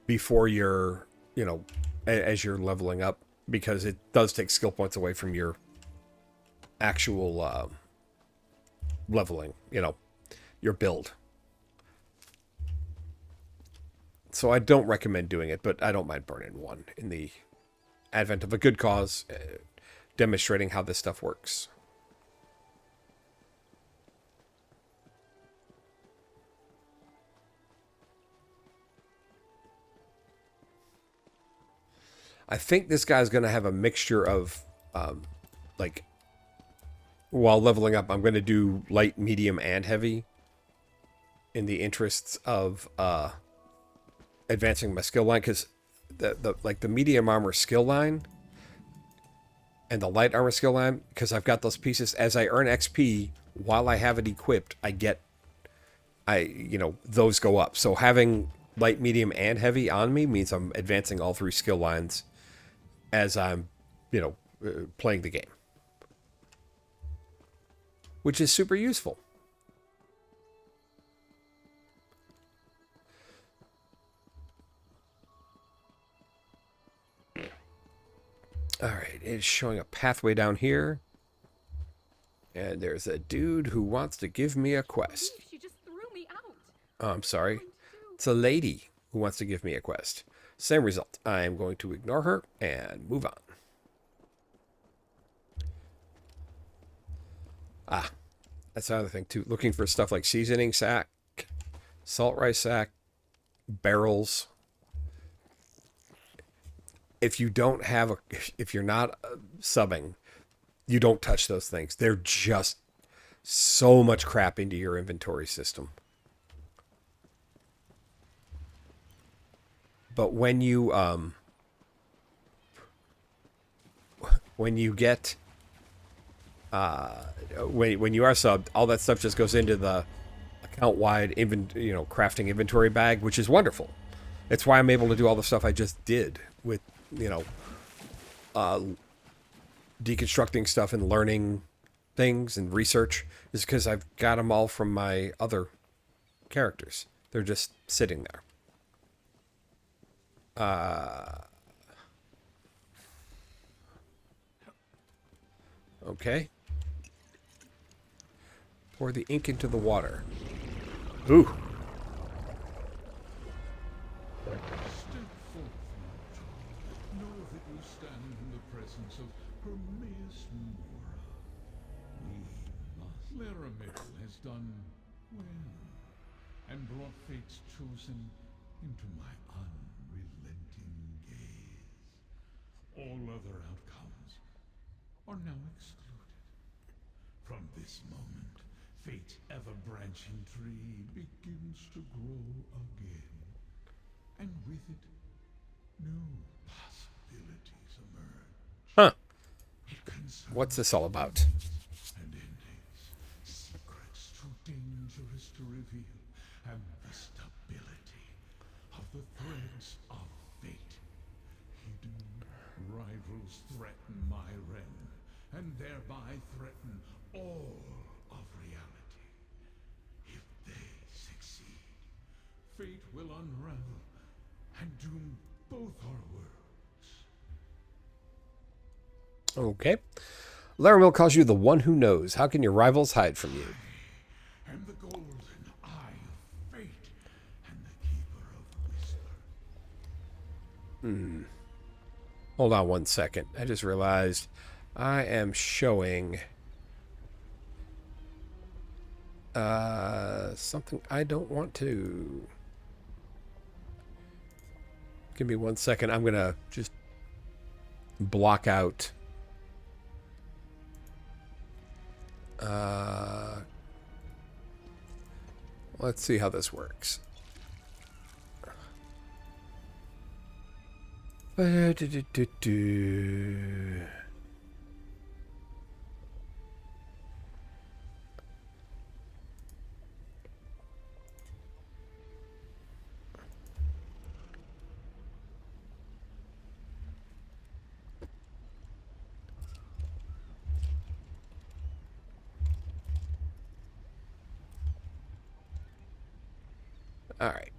Before you're, you know, as you're leveling up, because it does take skill points away from your actual leveling, you know, your build. So I don't recommend doing it, but I don't mind burning one in the advent of a good cause, demonstrating how this stuff works. I think this guy's going to have a mixture of, like, while leveling up, I'm going to do light, medium, and heavy in the interests of advancing my skill line, because the medium armor skill line and the light armor skill line, because I've got those pieces, as I earn XP while I have it equipped, you know, those go up. So having light, medium, and heavy on me means I'm advancing all 3 skill lines as I'm, you know, playing the game, which is super useful. All right, it's showing a pathway down here. And there's a dude who wants to give me a quest. She just threw me out. Oh, I'm sorry. It's a lady who wants to give me a quest. Same result. I'm going to ignore her and move on. Ah, that's another thing too. Looking for stuff like seasoning sack, salt rice sack, barrels. If you don't have if you're not subbing, you don't touch those things. They're just so much crap into your inventory system. But when you get when you are subbed, all that stuff just goes into the account-wide crafting inventory bag, which is wonderful. It's why I'm able to do all the stuff I just did with, you know, deconstructing stuff and learning things and research, is because I've got them all from my other characters. They're just sitting there. Okay. Pour the ink into the water. Ooh. Step forth, mortal. Know that you stand in the presence of Hermaeus Mora. We must. Laramil has done well, and brought fate's chosen into my unrelenting gaze. All other outcomes are now excluded. From this moment, fate's ever-branching tree begins to grow again. And with it, new possibilities emerge. Huh. It concerns What's this all about? and endings, secrets too dangerous to reveal, and the stability of the threads of fate. Hidden rivals threaten my realm, and thereby threaten all of reality. If they succeed, fate will unravel and doom both our worlds. Okay. Laramil calls you the one who knows. How can your rivals hide from you? And the golden eye of fate, and the keeper of whisper. Hold on one second. I just realized I am showing something I don't want to. Give me 1 second. I'm going to just block out let's see how this works. All right.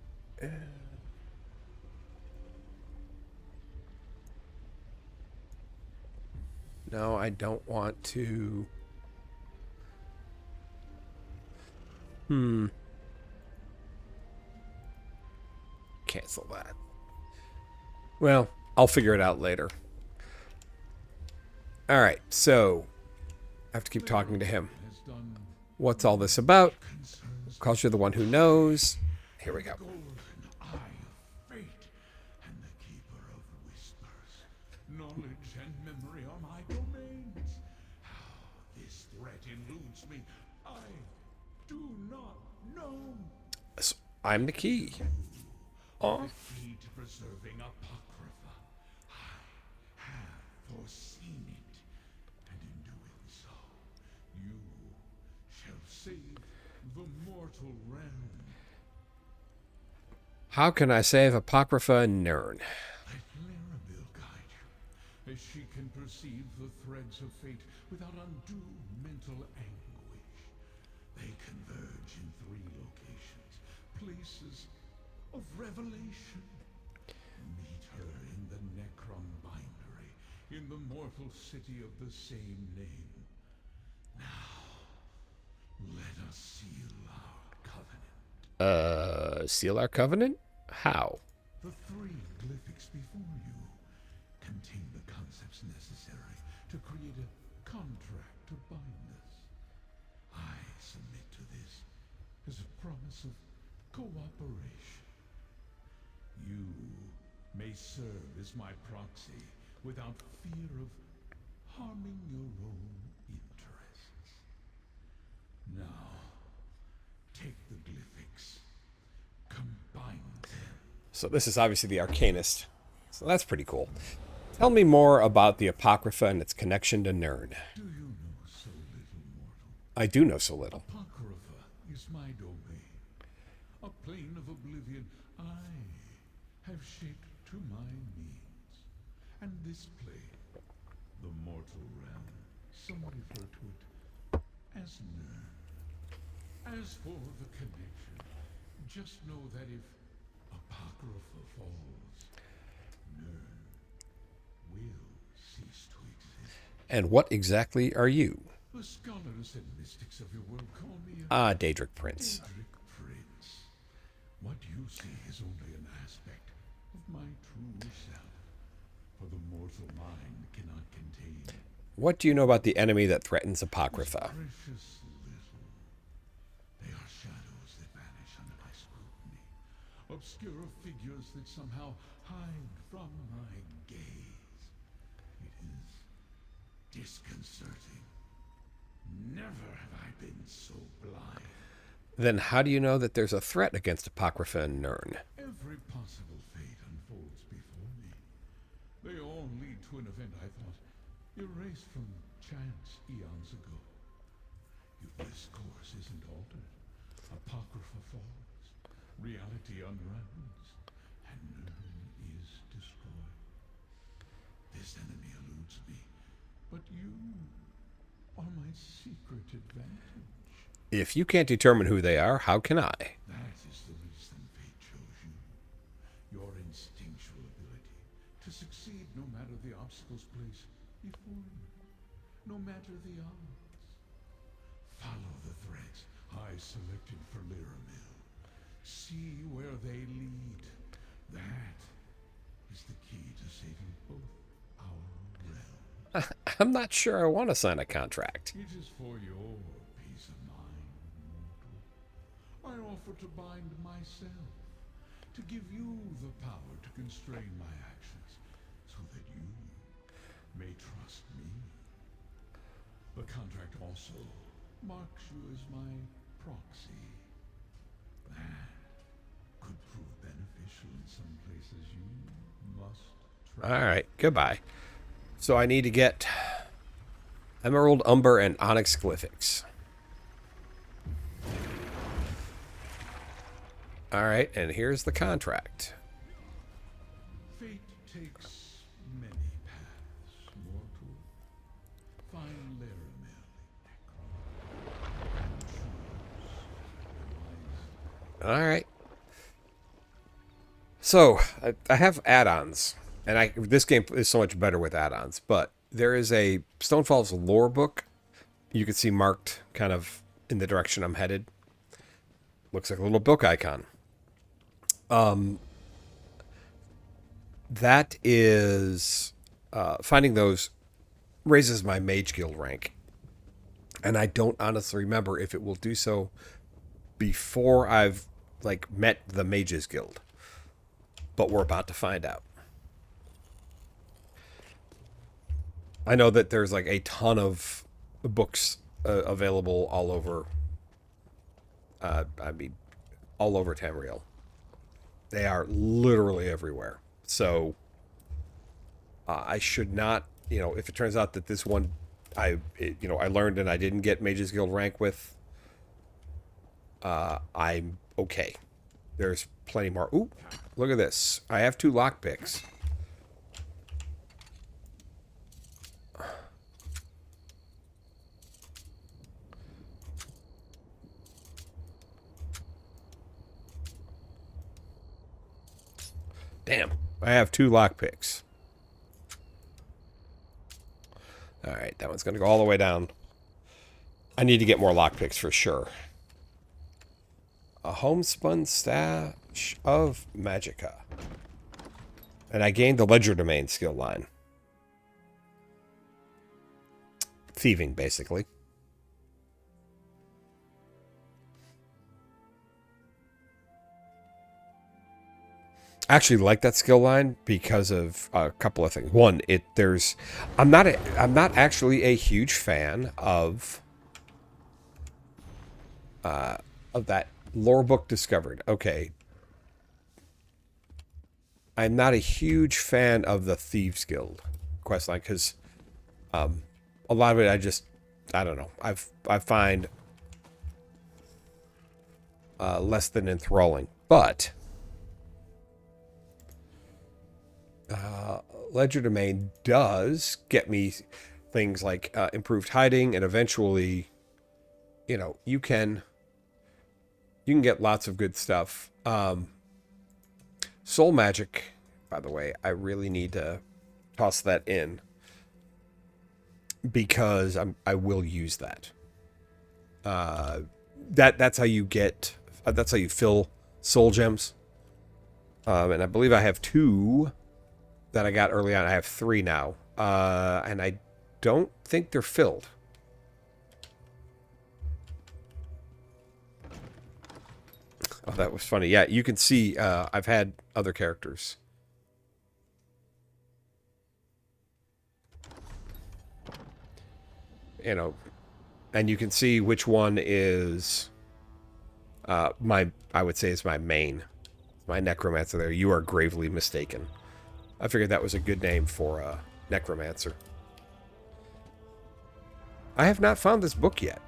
No, I don't want to. Cancel that. Well, I'll figure it out later. All right, so I have to keep talking to him. Has done What's all this about? concerns Calls you the one who knows. Here we go. golden eye of fate, and the keeper of whispers. Knowledge and memory are my domains. How this threat eludes me, I do not know. So, I'm the key. Oh, The key to preserving Apocrypha. I have foreseen it, and in doing so, you shall save the mortal realm. how can I save Apocrypha and Nern? Let Laramil guide you, as she can perceive the threads of fate without undue mental anguish. They converge in 3 locations, places of revelation. Meet her in the Necron Bindery, in the mortal city of the same name. Now, let us seal our covenant. Seal our covenant? How? The 3 glyphics before you contain the concepts necessary to create a contract to bind us. I submit to this as a promise of cooperation. You may serve as my proxy without fear of harming your own interests. Now, take the glyphics, combine them. So this is obviously the Arcanist. So that's pretty cool. Tell me more about the Apocrypha and its connection to Nern. Do you know so little, mortal? I do know so little. Apocrypha is my domain, a plane of oblivion I have shaped to my means. And this plane, the mortal realm, some refer to it as Nern. As for the connection, just know that if Apocrypha falls, Nern will cease to exist. And what exactly are you? The scholars and mystics of your world call me a Ah, Daedric Prince. Daedric Prince. What you see is only an aspect of my true self, for the mortal mind cannot contain What do you know about the enemy that threatens Apocrypha? precious little. They are shadows that vanish under my scrutiny, obscure figures that somehow hide from my gaze. It is disconcerting. Never have I been so blind. Then how do you know that there's a threat against Apocrypha and Nirn? Every possible fate unfolds before me. They all lead to an event I thought erased from chance eons ago. If this course isn't altered, Apocrypha falls, reality unravels, and Nirn is destroyed. This enemy eludes me, but you are my secret advantage. If you can't determine who they are, how can I? That is the reason fate chose you. Your instinctual ability to succeed no matter the obstacles placed before you, no matter the odds. Follow the threads I selected for Lyramil. See where they lead. That is the key to saving both our realms. I'm not sure I want to sign a contract. It is for your peace of mind, mortal. I offer to bind myself, to give you the power to constrain my actions, so that you may trust me. The contract also marks you as my proxy. That could prove beneficial in some places you must try. All right, goodbye. So I need to get Emerald, Umber, and Onyx Glyphics. All right, and here's the contract. Fate takes many paths, mortal. Find Lyramil and choose wisely. All right. So I have add-ons, and this game is so much better with add-ons. But there is a Stonefall's lore book. You can see marked kind of in the direction I'm headed. Looks like a little book icon. That is finding those raises my Mage Guild rank, and I don't honestly remember if it will do so before I've met the Mages Guild. But we're about to find out. I know that there's a ton of books available all over. All over Tamriel. They are literally everywhere. So I should not, if it turns out that this one, I learned and I didn't get Mages Guild rank with, I'm okay. There's plenty more. Ooh, look at this. I have 2 lockpicks. Damn, I have 2 lockpicks. All right, that one's going to go all the way down. I need to get more lockpicks for sure. A homespun stash of magicka. And I gained the ledger domain skill line. Thieving, basically. I actually like that skill line because of a couple of things. One, I'm not actually a huge fan of that lore book discovered. Okay. I'm not a huge fan of the Thieves Guild questline because a lot of it I don't know. I find less than enthralling. But Ledger Domain does get me things like improved hiding, and eventually, you can get lots of good stuff. Soul Magic, by the way, I really need to toss that in because I will use that. That's how you get. That's how you fill soul gems. And I believe I have 2 that I got early on. I have 3 now. And I don't think they're filled. Oh, that was funny. Yeah, you can see I've had other characters. You know, and you can see which one is I would say is my main. My necromancer there. You are gravely mistaken. I figured that was a good name for a necromancer. I have not found this book yet.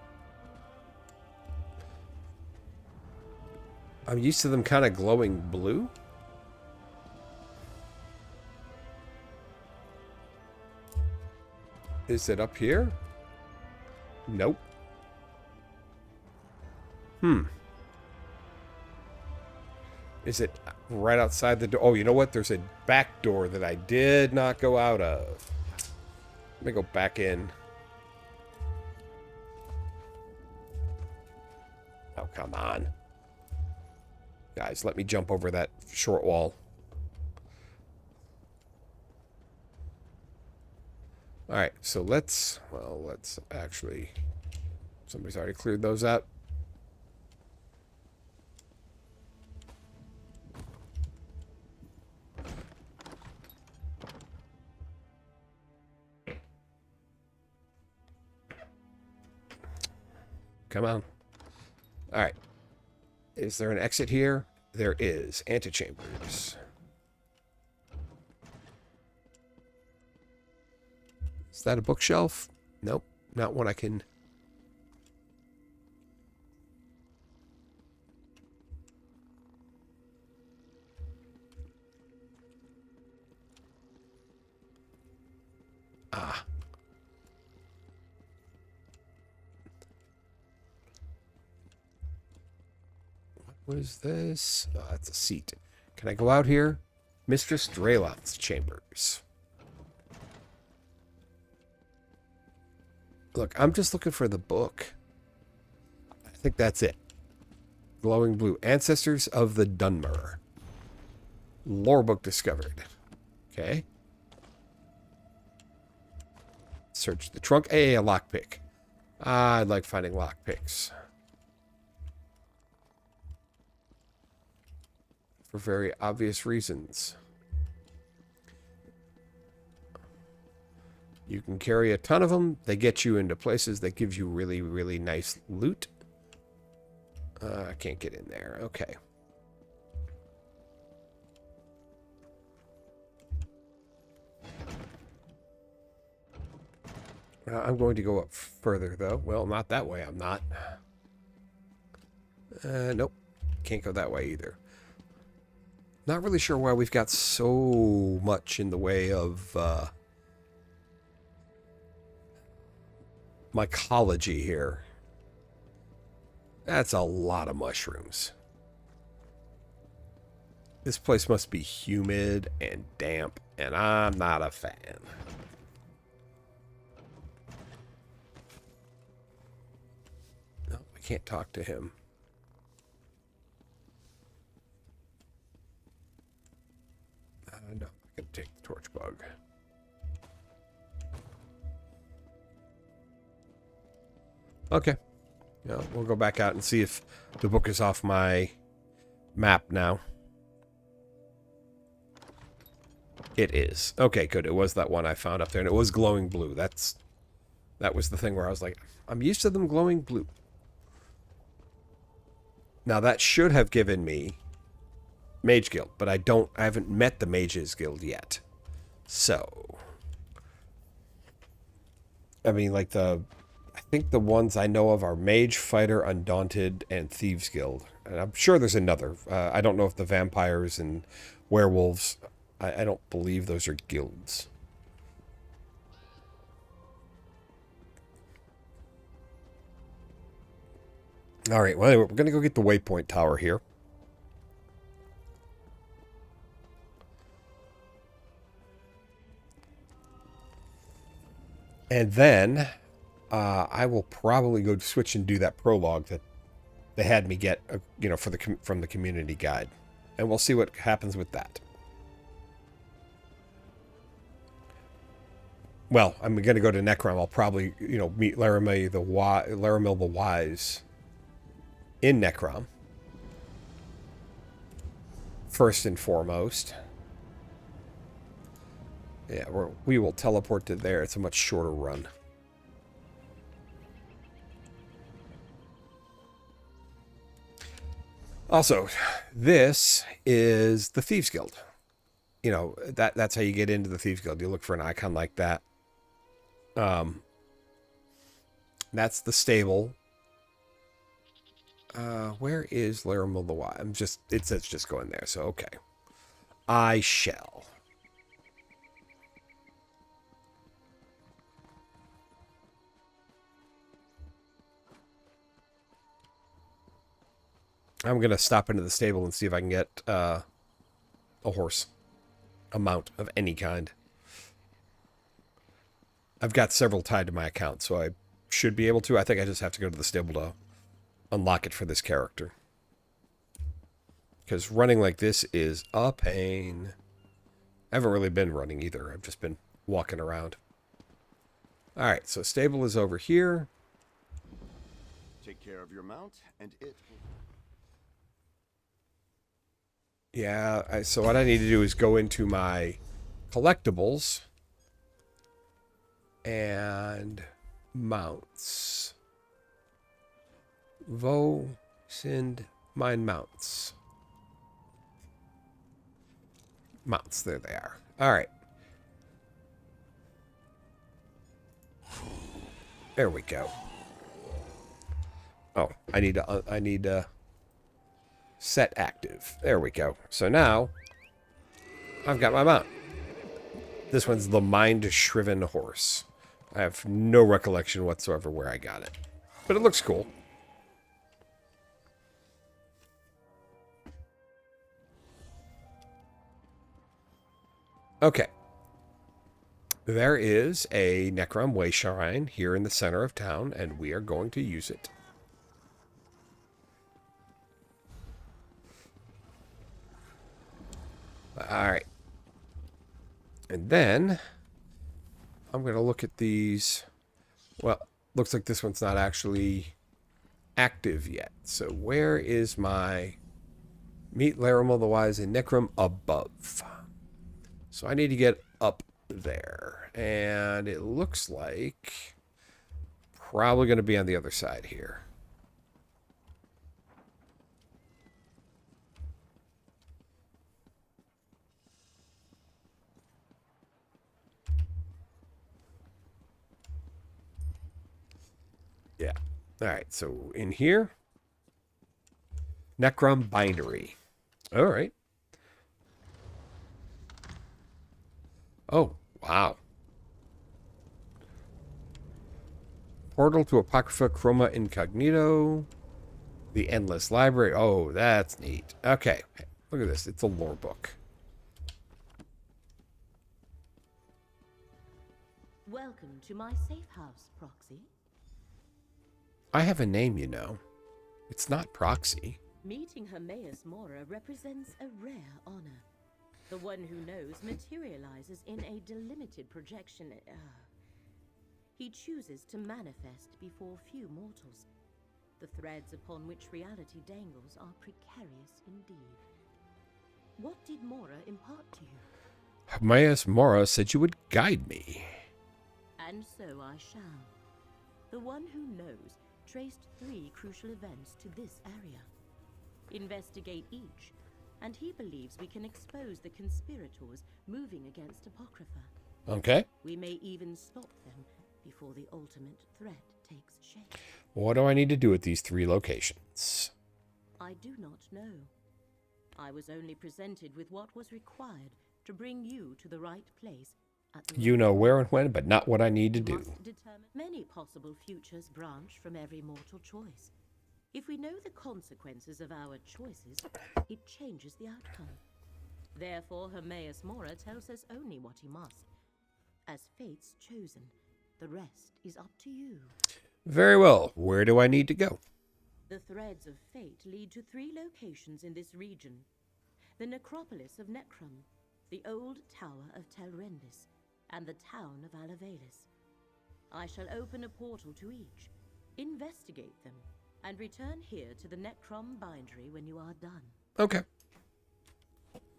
I'm used to them kind of glowing blue. Is it up here? Nope. Is it right outside the door? Oh, you know what? There's a back door that I did not go out of. Let me go back in. Oh, come on. Guys, let me jump over that short wall. Alright, so let's actually... Somebody's already cleared those out. Come on. Alright. Is there an exit here? There is. Antechambers. Is that a bookshelf? Nope. Not one I can... Ah. What is this? Oh, that's a seat. Can I go out here? Mistress Drayloth's chambers. Look, I'm just looking for the book. I think that's it. Glowing blue. Ancestors of the Dunmer. Lore book discovered. Okay. Search the trunk. Hey, a lockpick. I like finding lockpicks. For very obvious reasons. You can carry a ton of them. They get you into places that gives you really, really nice loot. I can't get in there. Okay. I'm going to go up further, though. Well, not that way. I'm not. Nope. Can't go that way either. Not really sure why we've got so much in the way of mycology here. That's a lot of mushrooms. This place must be humid and damp, and I'm not a fan. No, I can't talk to him. No, I can take the torch bug. Okay. Yeah, we'll go back out and see if the book is off my map now. It is. Okay, good. It was that one I found up there, and it was glowing blue. That was the thing where I was like, I'm used to them glowing blue. Now, that should have given me Mage Guild, but I haven't met the Mages Guild yet. So, I mean, like I think the ones I know of are Mage, Fighter, Undaunted, and Thieves Guild. And I'm sure there's another. I don't know if the vampires and werewolves, I don't believe those are guilds. All right, well, anyway, we're going to go get the waypoint tower here. And then I will probably go switch and do that prologue that they had me get, for from the community guide. And we'll see what happens with that. Well, I'm going to go to Necrom. I'll probably, meet Laramil the Wise in Necrom. First and foremost. Yeah, we will teleport to there. It's a much shorter run. Also, this is the Thieves Guild. That's how you get into the Thieves Guild. You look for an icon like that. That's the stable. Where is Laramil the Wise? It says just go in there, so okay. I shall. I'm going to stop into the stable and see if I can get a horse. A mount of any kind. I've got several tied to my account, so I should be able to. I think I just have to go to the stable to unlock it for this character. Because running like this is a pain. I haven't really been running either. I've just been walking around. Alright, so stable is over here. Take care of your mount, and it will... Yeah, so what I need to do is go into my collectibles and mounts. Send mine mounts. Mounts, there they are. All right. There we go. Oh, I need to set active. There we go. So now I've got my mount. This one's the Mind-Shriven Horse. I have no recollection whatsoever where I got it, but it looks cool. Okay. There is a Necrom Way Shrine here in the center of town, and we are going to use it. Alright. And then I'm going to look at these. Well, looks like this one's not actually active yet. So where is my Meet Laramil the Wise in Necrom? Above. So I need to get up there. And it looks like probably going to be on the other side here. Yeah. All right. So in here, Necrom binary. All right. Oh, wow. Portal to Apocrypha Chroma Incognito. The Endless Library. Oh, that's neat. Okay. Look at this. It's a lore book. Welcome to my safe house, Proxy. I have a name, you know. It's not Proxy. Meeting Hermaeus Mora represents a rare honor. The one who knows materializes in a delimited projection. He chooses to manifest before few mortals. The threads upon which reality dangles are precarious indeed. What did Mora impart to you? Hermaeus Mora said you would guide me. And so I shall. The one who knows traced 3 crucial events to this area. Investigate each, and he believes we can expose the conspirators moving against Apocrypha. Okay. We may even stop them before the ultimate threat takes shape. What do I need to do at these 3 locations? I do not know. I was only presented with what was required to bring you to the right place at the You know where and when, but not what I need to do. must determine many possible futures branch from every mortal choice. If we know the consequences of our choices, it changes the outcome. Therefore, Hermaeus Mora tells us only what he must. As fate's chosen, the rest is up to you. Very well. Where do I need to go? The threads of fate lead to 3 locations in this region. The necropolis of Necrom, the old tower of Telrendis, and the town of Alavelis. I shall open a portal to each, investigate them, and return here to the Necrom bindery when you are done. Okay.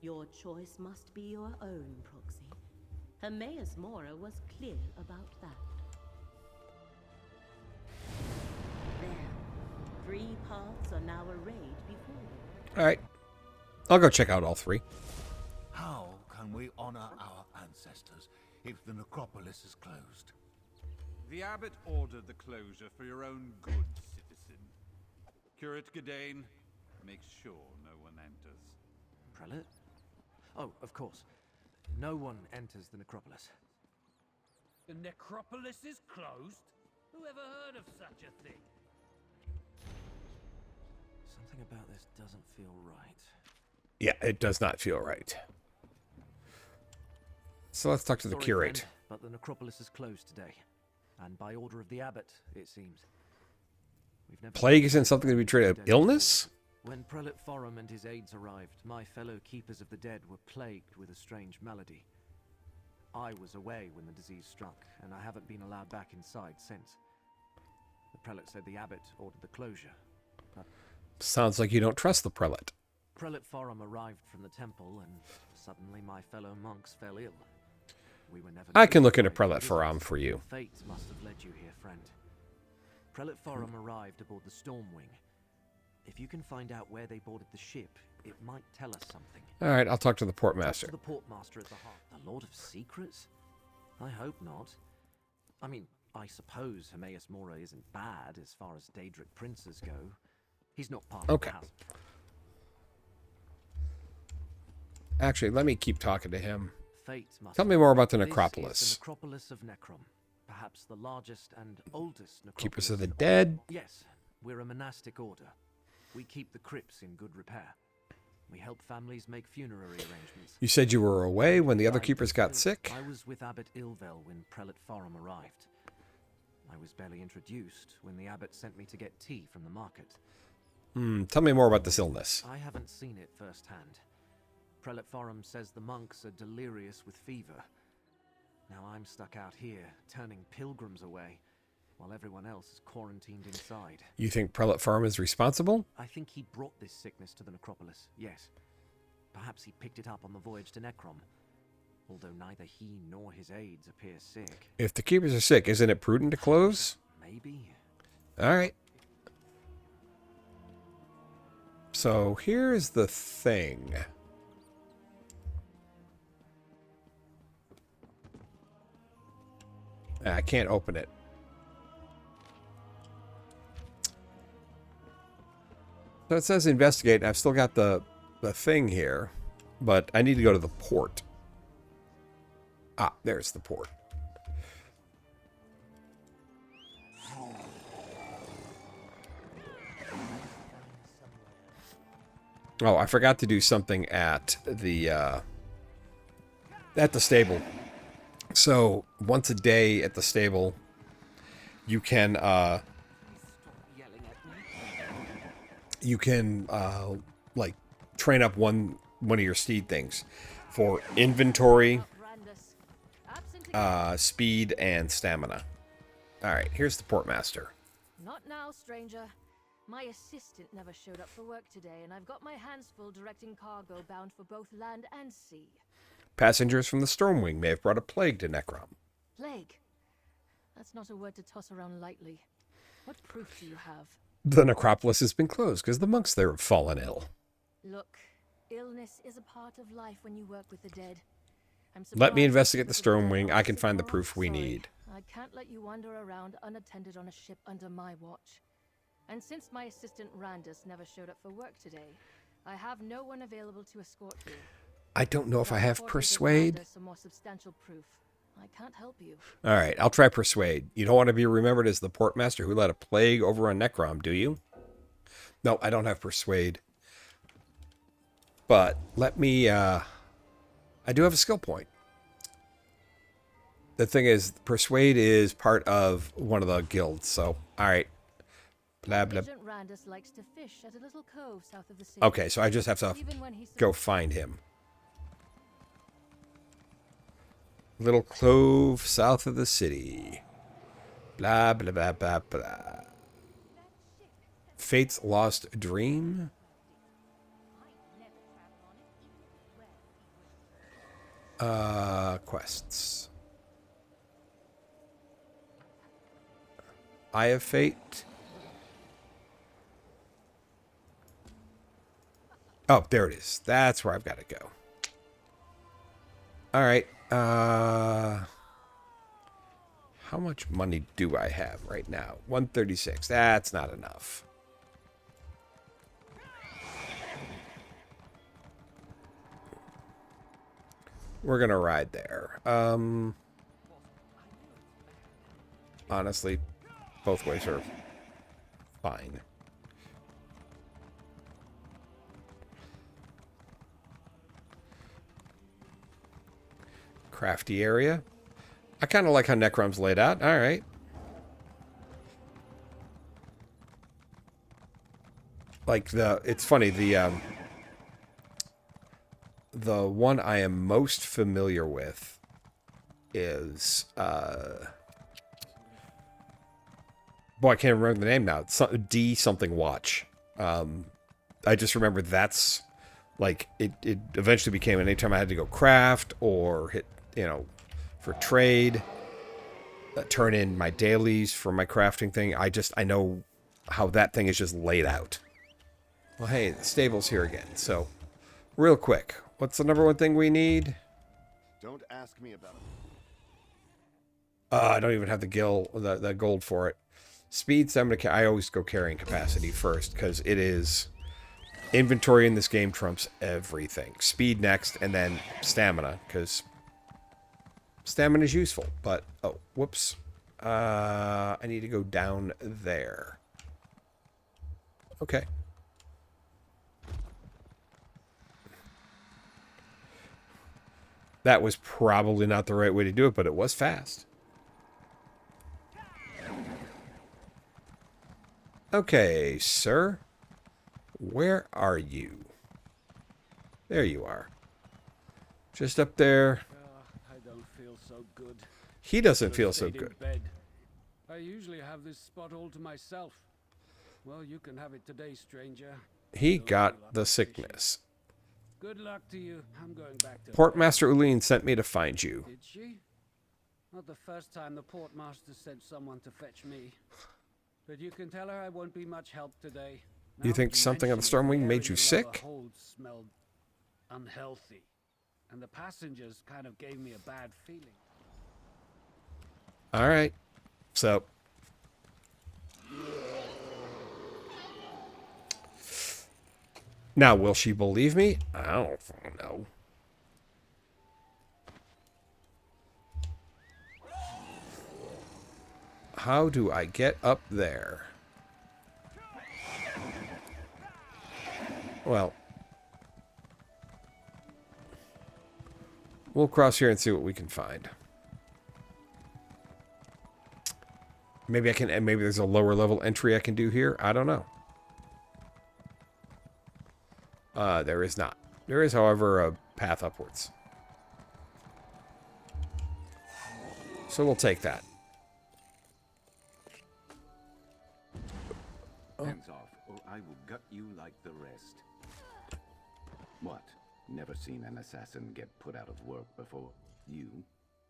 Your choice must be your own, Proxy. Hermaeus Mora was clear about that. There. 3 paths are now arrayed before you. All right. I'll go check out all 3. How can we honor our ancestors if the necropolis is closed? The abbot ordered the closure for your own good, citizen. Curate Gadain, make sure no one enters. Prelate? Oh, of course. No one enters the necropolis. The necropolis is closed? Who ever heard of such a thing? Something about this doesn't feel right. Yeah, it does not feel right. So let's talk to the Sorry, curate. friend, but the necropolis is closed today. And by order of the abbot, it seems. We've never Plague isn't something to be treated of illness? When Prelate Forum and his aides arrived, my fellow keepers of the dead were plagued with a strange malady. I was away when the disease struck, and I haven't been allowed back inside since. The prelate said the abbot ordered the closure. But Sounds like you don't trust the prelate. Prelate Forum arrived from the temple, and suddenly my fellow monks fell ill. We were never I can look into notified Prelate by Forum wizards. for you. Fate must have led you here, friend. Prelate Forum arrived aboard the Stormwing. If you can find out where they boarded the ship, it might tell us something. All right, I'll talk to the Talk portmaster. to the portmaster at the heart. The Lord of Secrets? I hope not. I mean, I suppose Hermaeus Mora isn't bad as far as Daedric princes go. He's not part Okay. of the house. Actually, let me keep talking to him. Fate must Tell me more about the This necropolis. is the necropolis of Necrom, perhaps the largest and oldest necropolis. Keepers of the in all. dead. Yes, we're a monastic order. We keep the crypts in good repair. We help families make funerary arrangements. You said you were away when the other Right, keepers got so sick? I was with Abbot Ilvel when Prelate Forum arrived. I was barely introduced when the abbot sent me to get tea from the market. Tell me more about this illness. I haven't seen it firsthand. Prelate Forum says the monks are delirious with fever. Now I'm stuck out here, turning pilgrims away, while everyone else is quarantined inside. You think Prelate Forum is responsible? I think he brought this sickness to the necropolis, yes. Perhaps he picked it up on the voyage to Necrom, although neither he nor his aides appear sick. If the keepers are sick, isn't it prudent to close? Maybe. All right. So here's the thing. I can't open it. So it says investigate, and I've still got the thing here, but I need to go to the port. Ah, there's the port. Oh, I forgot to do something at the stable. So once a day at the stable, you can like train up one of your steed things for inventory, speed, and stamina. All right, here's the portmaster. Not now, stranger. My assistant never showed up for work today, and I've got my hands full directing cargo bound for both land and sea. Passengers from the Stormwing may have brought a plague to Necrom. Plague? That's not a word to toss around lightly. What proof do you have? The necropolis has been closed because the monks there have fallen ill. Look, illness is a part of life when you work with the dead. Let me investigate the With dead Stormwing. I can officers find the are proof we sorry. need. I can't let you wander around unattended on a ship under my watch. And since my assistant Randus never showed up for work today, I have no one available to escort you. I don't know if I have Reported that Persuade. Randus some more substantial proof. I can't help you. All right, I'll try Persuade. You don't want to be remembered as the portmaster who led a plague over on Necrom, do you? No, I don't have Persuade. But let me... I do have a skill point. The thing is, Persuade is part of one of the guilds, so... All right. Blah, blah. Agent Randus likes to fish at a little cove south of the city. Okay, so I just have to Even when he's go find him. Little cove south of the city. Blah, blah, blah, blah, blah. Fate's Lost Dream? Quests. Eye of Fate. Oh, there it is. That's where I've got to go. All right. How much money do I have right now? 136. That's not enough. We're going to ride there. Honestly, both ways are fine. Crafty area. I kind of like how Necrom's laid out. All right. Like it's funny, the one I am most familiar with is, boy, I can't remember the name now. It's D something watch. I just remember that's, like, it eventually became anytime I had to go craft or hit, for trade, turn in my dailies for my crafting thing. I know how that thing is just laid out. Well, hey, the stable's here again. So, real quick, what's the number one thing we need? Don't ask me about it. I don't even have the gold for it. Speed, stamina, I always go carrying capacity first because it is inventory in this game trumps everything. Speed next, and then stamina because stamina is useful. But oh, whoops! I need to go down there. Okay. That was probably not the right way to do it, but it was fast. Okay, sir. Where are you? There you are. Just up there. I don't feel so good. He doesn't feel so good. Bed. I usually have this spot all to myself. Well, you can have it today, stranger. He got the sickness. Good luck to you. I'm going back to Portmaster Uline sent me to find you. Did she? Not the first time the Portmaster sent someone to fetch me. But you can tell her I won't be much help today. You think something on the Stormwing made you sick? The hold smelled unhealthy, and the passengers kind of gave me a bad feeling. All right. So now, will she believe me? I don't know. How do I get up there? Well, we'll cross here and see what we can find. Maybe I can, and maybe there's a lower level entry I can do here. I don't know. There is not. There is, however, a path upwards. So we'll take that. Hands off, or I will gut you like the rest. What? Never seen an assassin get put out of work before?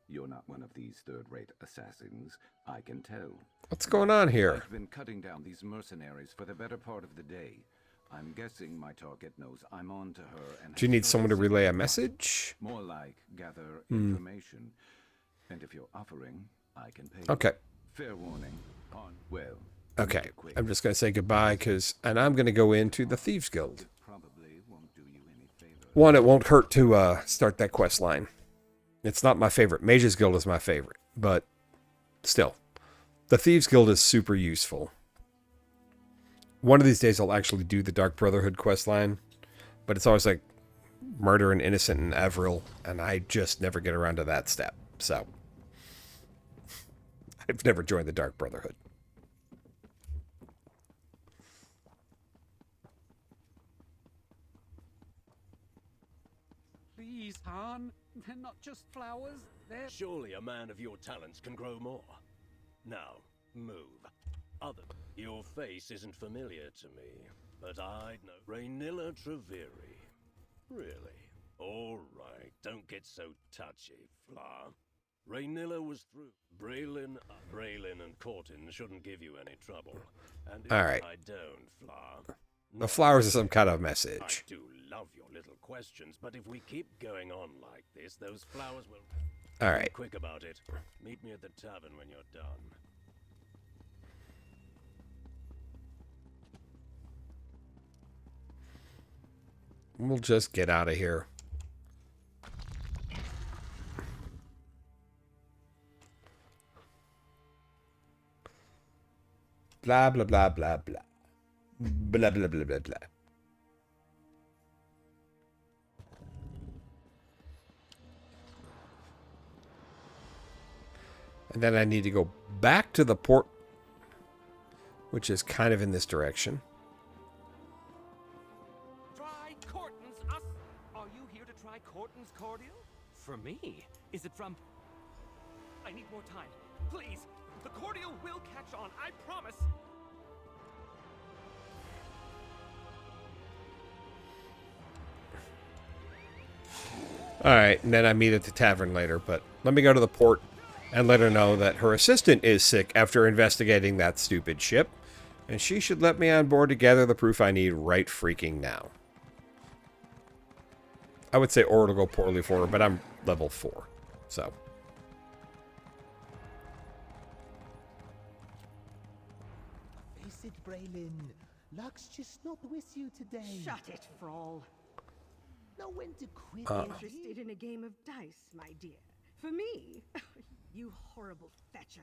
You're not one of these third-rate assassins, I can tell. What's going on here? I've been cutting down these mercenaries for the better part of the day. I'm guessing my target knows I'm on to her and... Do you need someone to relay a message? More like gather information. And if you're offering, I can pay. Okay. Fair warning. On well. Okay. I'm just going to say goodbye and I'm going to go into the Thieves Guild. Probably won't do you any favor. One, it won't hurt to start that quest line. It's not my favorite. Mage's Guild is my favorite, but still. The Thieves Guild is super useful. One of these days I'll actually do the Dark Brotherhood quest line, but it's always like murder an innocent in Avril, and I just never get around to that step. So I've never joined the Dark Brotherhood. trees, Han. They're not just flowers. They're... Surely a man of your talents can grow more. Now, move. Your face isn't familiar to me, but I know Raynilla Treviri. Really? All right, don't get so touchy, Fla. Raynilla was through. Braylon and Cortin shouldn't give you any trouble. And All right. I don't, Fla. The flowers are some kind of message. I do love your little questions, but if we keep going on like this, those flowers will... All right. Be quick about it. Meet me at the tavern when you're done. We'll just get out of here. Blah, blah, blah, blah, blah. Blah, blah, blah, blah, blah. And then I need to go back to the port, which is kind of in this direction. Try Corton's us. Are you here to try Corton's cordial? For me? Is it from... I need more time. Please. The cordial will catch on. I promise. Alright, and then I meet at the tavern later, but let me go to the port and let her know that her assistant is sick after investigating that stupid ship, and she should let me on board to gather the proof I need right freaking now. I would say or it'll go poorly for her, but I'm level 4, so... Face it, Braylon. Luck's just not with you today. Shut it, Frawl. Know when to quit. Interested in a game of dice, my dear? For me? You horrible fetcher.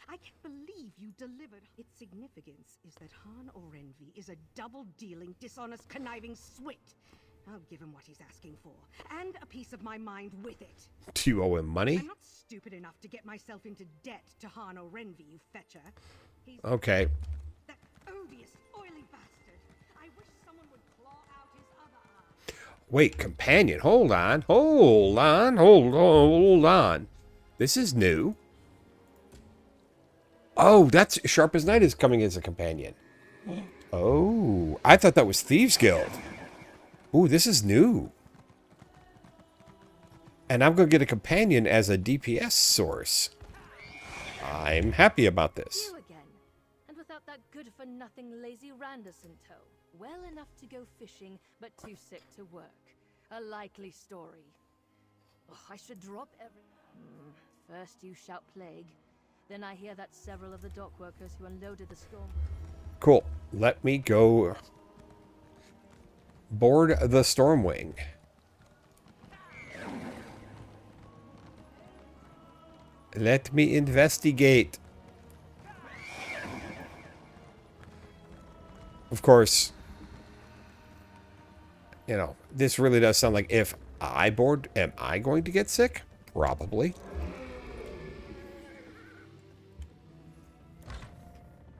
I can't believe you delivered. Its significance is that Han Orenvi is a double-dealing, dishonest, conniving swit. I'll give him what he's asking for, and a piece of my mind with it. Do you owe him money? I'm not stupid enough to get myself into debt to Han Orenvi, you fetcher. He's okay. that odious, oily bastard. I wish someone would claw out his other eye. Wait, companion. Hold on. Hold on. Hold on. This is new. Oh, that's Sharp as Night is coming as a companion. Oh, I thought that was Thieves Guild. Ooh, this is new. And I'm going to get a companion as a DPS source. I'm happy about this. You again. And without that good-for-nothing lazy Randus in tow. Well enough to go fishing, but too sick to work. A likely story. Ugh, I should drop every... First you shout plague. Then I hear that several of the dock workers who unloaded the storm... Cool. Let me go... board the Stormwing. Let me investigate. Of course, you know, this really does sound like if I board, am I going to get sick? Probably.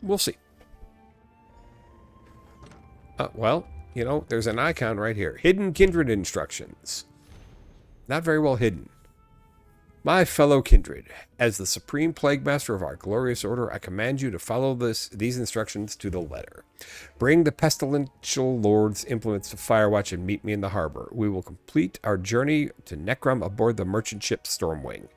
We'll see. Well, you know, there's an icon right here. Hidden Kindred instructions. Not very well hidden. My fellow kindred, as the supreme plague master of our glorious order, I command you to follow these instructions to the letter. Bring the pestilential lord's implements to Firewatch and meet me in the harbor. We will complete our journey to Necrom aboard the merchant ship Stormwing.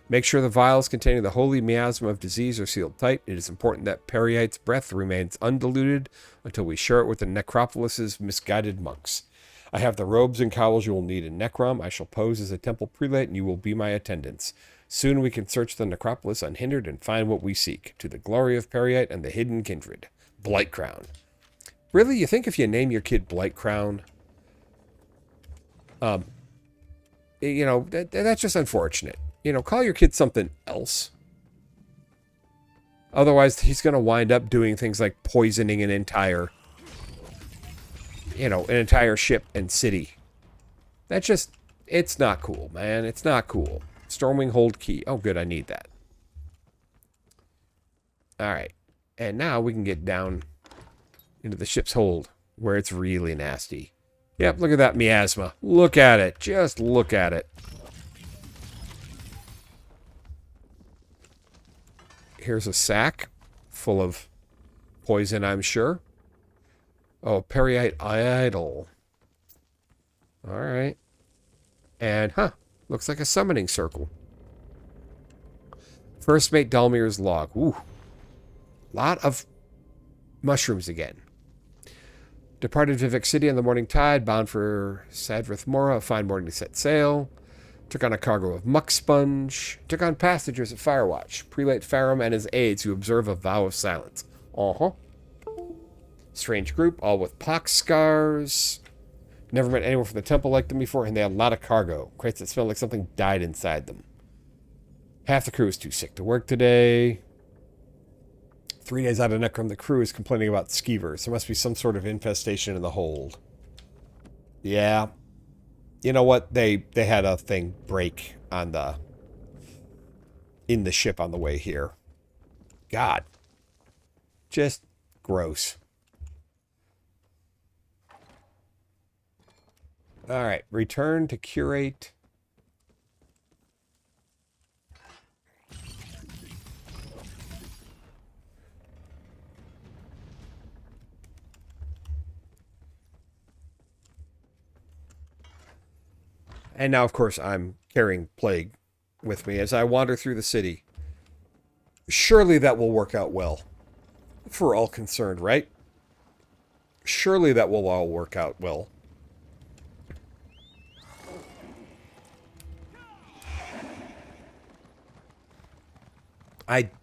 Make sure the vials containing the holy miasma of disease are sealed tight. It is important that Periite's breath remains undiluted until we share it with the Necropolis's misguided monks. I have the robes and cowls you will need in Necrom. I shall pose as a temple prelate, and you will be my attendants. Soon we can search the necropolis unhindered and find what we seek, to the glory of Periite and the hidden kindred. Blightcrown. Really? You think if you name your kid Blightcrown? You know, that's just unfortunate. You know, call your kid something else. Otherwise, he's going to wind up doing things like poisoning an entire... you know, an entire ship and city. That just, it's not cool, man. It's not cool. Stormwing hold key. Oh, good, I need that. Alright. And now we can get down into the ship's hold, where it's really nasty. Yep, look at that miasma. Look at it. Just look at it. Here's a sack full of poison, I'm sure. Oh, Periite Idol. Alright. And, looks like a summoning circle. First mate Dalmir's log. Ooh. Lot of mushrooms again. Departed Vivek City on the morning tide, bound for Sadrith Mora, a fine morning to set sail. Took on a cargo of muck sponge. Took on passengers at Firewatch. Prelate Farum and his aides who observe a vow of silence. Strange group, all with pox scars. Never met anyone from the temple like them before, and they had a lot of cargo. Crates that smelled like something died inside them. Half the crew is too sick to work today. 3 days out of Necrom, the crew is complaining about skeevers. There must be some sort of infestation in the hold. Yeah. You know what? They had a thing break on in the ship on the way here. God. Just gross. Alright, return to curate. And now, of course, I'm carrying Plague with me as I wander through the city. Surely that will work out well for all concerned, right? Surely that will all work out well.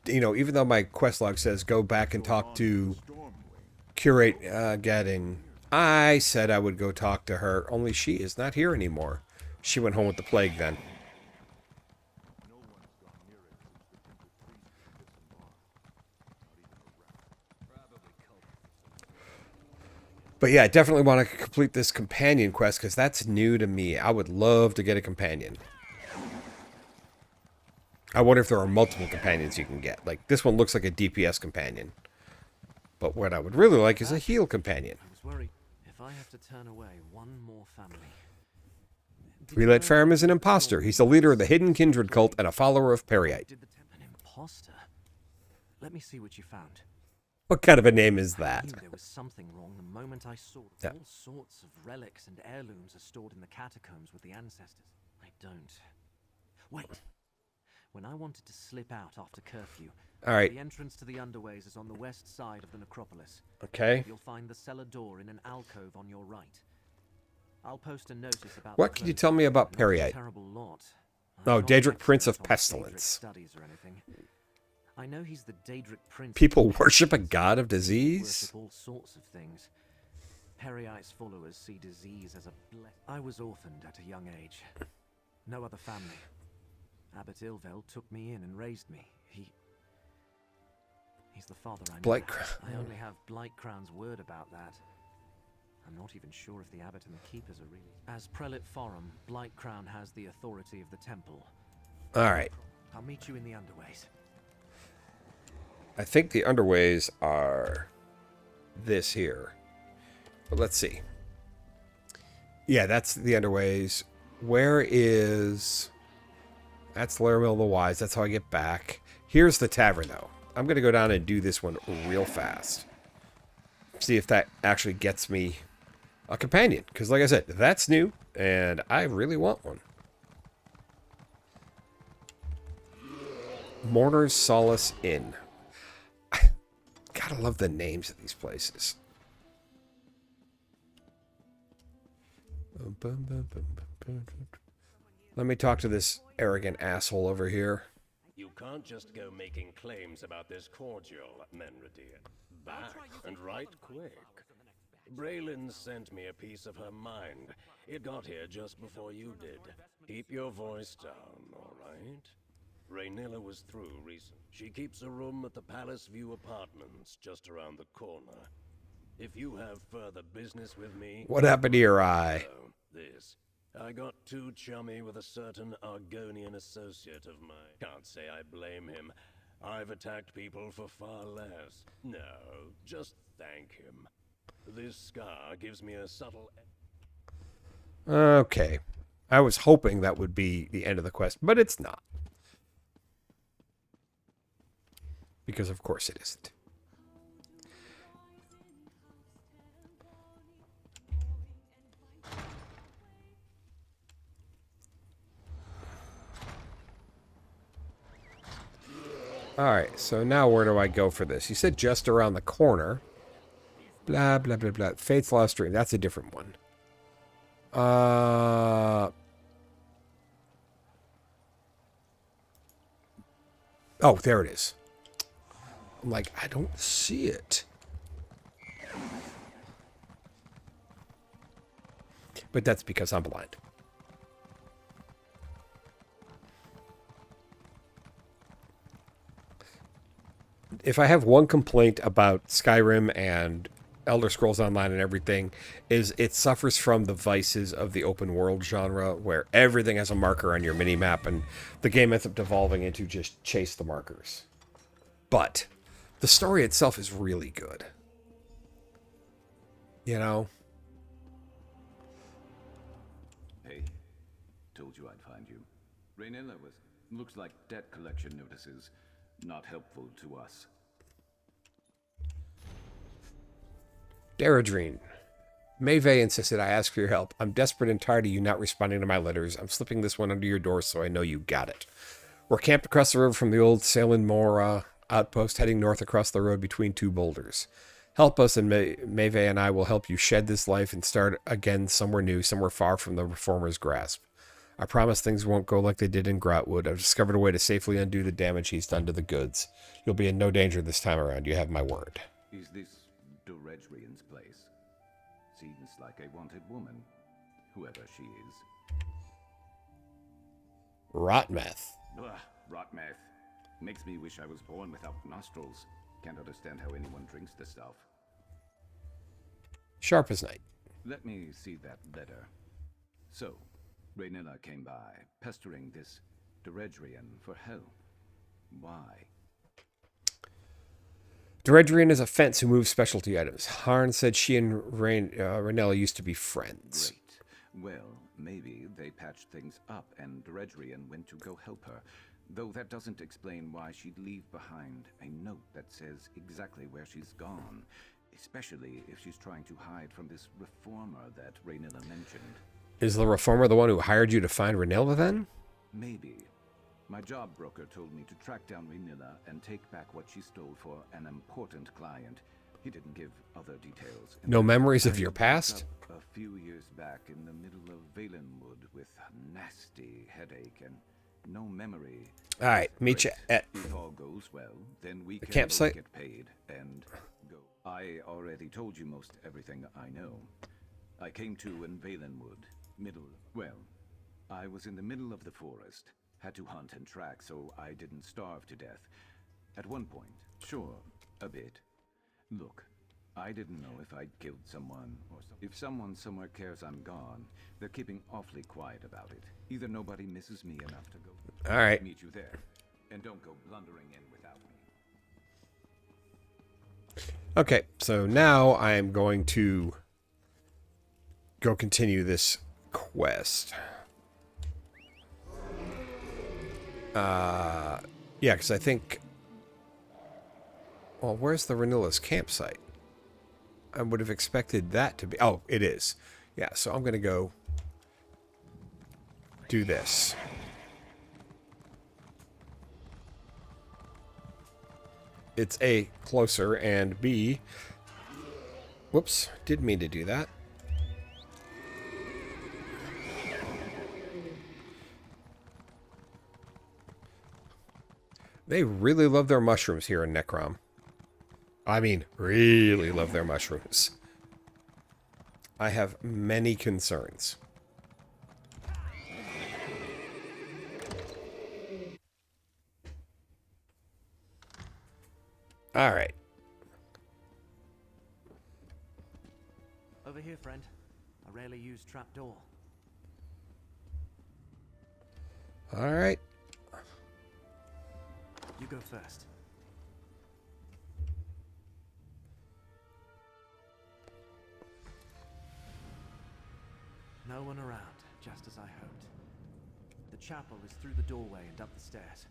Even though my quest log says go back and talk to Curate Gadding, I said I would go talk to her, only she is not here anymore. She went home with the Plague then. But yeah, I definitely want to complete this companion quest because that's new to me. I would love to get a companion. I wonder if there are multiple companions you can get. Like, this one looks like a DPS companion. But what I would really like is a heal companion. I was worried if I have to turn away one more family. Prelate Farum is an imposter. He's the leader of the Hidden Kindred cult and a follower of Periite. An imposter? Let me see what you found. What kind of a name is that? I knew there was something wrong the moment I saw Yeah. all sorts of relics and heirlooms are stored in the catacombs with the ancestors. I don't. Wait. When I wanted to slip out after curfew, all right. The entrance to the underways is on the west side of the necropolis. Okay. You'll find the cellar door in an alcove on your right. I'll post a notice about what can you tell me about Periite? Oh, Daedric Prince of Pestilence. I know he's the Daedric Prince. People worship a god of disease? Worship all sorts of things. Periite's followers see disease as a I was orphaned at a young age. No other family. Abbot Ilvel took me in and raised me. He's the father I know. I only have Blightcrown's word about that. I'm not even sure if the abbot and the keepers are really... As Prelate Forum, Blightcrown has the authority of the temple. Alright. I'll meet you in the underways. I think the underways are this here. But let's see. Yeah, that's the underways. Where is... That's Laramil the Wise. That's how I get back. Here's the tavern, though. I'm going to go down and do this one real fast. See if that actually gets me a companion. Because, like I said, that's new, and I really want one. Mourner's Solace Inn. Gotta love the names of these places. Let me talk to this arrogant asshole over here. You can't just go making claims about this cordial, Menradir. Back, and right quick. Braylon sent me a piece of her mind. It got here just before you did. Keep your voice down, all right? Raynilla was through recently. She keeps a room at the Palace View Apartments just around the corner. If you have further business with me... What happened to your eye? This. I got too chummy with a certain Argonian associate of mine. Can't say I blame him. I've attacked people for far less. No, just thank him. This scar gives me a subtle... Okay. I was hoping that would be the end of the quest, but it's not. Because of course it isn't. Alright, so now where do I go for this? You said just around the corner. Blah, blah, blah, blah. Fate's Lost Dream. That's a different one. Oh, there it is. I'm like, I don't see it. But that's because I'm blind. If I have one complaint about Skyrim and Elder Scrolls Online and everything, is it suffers from the vices of the open world genre, where everything has a marker on your mini-map, and the game ends up devolving into just chase the markers. But the story itself is really good. You know? Hey, told you I'd find you. Raynilla looks like debt collection notices. Not helpful to us. Daradreen. Maeve insisted I ask for your help. I'm desperate and tired of you not responding to my letters. I'm slipping this one under your door so I know you got it. We're camped across the river from the old Salem Mora outpost, heading north across the road between two boulders. Help us, and Maeve and I will help you shed this life and start again somewhere new, somewhere far from the Reformer's grasp. I promise things won't go like they did in Grotwood. I've discovered a way to safely undo the damage he's done to the goods. You'll be in no danger this time around. You have my word. Is this Doredrian's place? Seems like a wanted woman, whoever she is. Rotmeth. Ugh, rotmeth. Makes me wish I was born without nostrils. Can't understand how anyone drinks the stuff. Sharp as night. Let me see that letter. So, Raynilla came by, pestering this Doredrian for help. Why? Doredrian is a fence who moves specialty items. Harn said she and Raynilla used to be friends. Great. Well, maybe they patched things up and Doredrian went to go help her. Though that doesn't explain why she'd leave behind a note that says exactly where she's gone. Especially if she's trying to hide from this reformer that Raynilla mentioned. Is the reformer the one who hired you to find Raynilla then? Maybe. My job broker told me to track down Raynilla and take back what she stole for an important client. He didn't give other details. No memories of your past? A few years back in the middle of Valenwood with a nasty headache and no memory. All right, meet you at if all goes well, then we the can campsite. Get paid and go. I already told you most everything I know. I came to in Valenwood. I was in the middle of the forest. Had to hunt and track so I didn't starve to death. At one point, sure, a bit. Look, I didn't know if I'd killed someone or if someone somewhere cares I'm gone. They're keeping awfully quiet about it. Either nobody misses me enough to go. All right. Meet you there. And don't go blundering in without me. Okay, so now I am going to go continue this quest. Yeah, because I think... Well, where's the Raynilla's campsite? I would have expected that to be... Oh, it is. Yeah, so I'm going to go do this. It's A, closer, and B... Whoops, didn't mean to do that. They really love their mushrooms here in Necrom. I mean, really love their mushrooms. I have many concerns. All right. Over here, friend. I rarely use trapdoor. All right. You go first. No one around, just as I hoped. The chapel is through the doorway and up the stairs.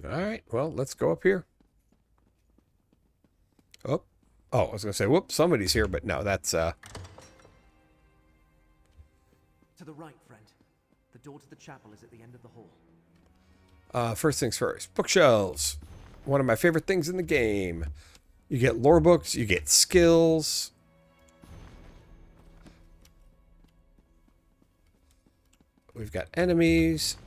Alright, well, let's go up here. Oh, I was going to say, whoops, somebody's here, but no, that's, To the right, friend. The door to the chapel is at the end of the hall. First things first. Bookshelves. One of my favorite things in the game. You get lore books, you get skills. We've got enemies.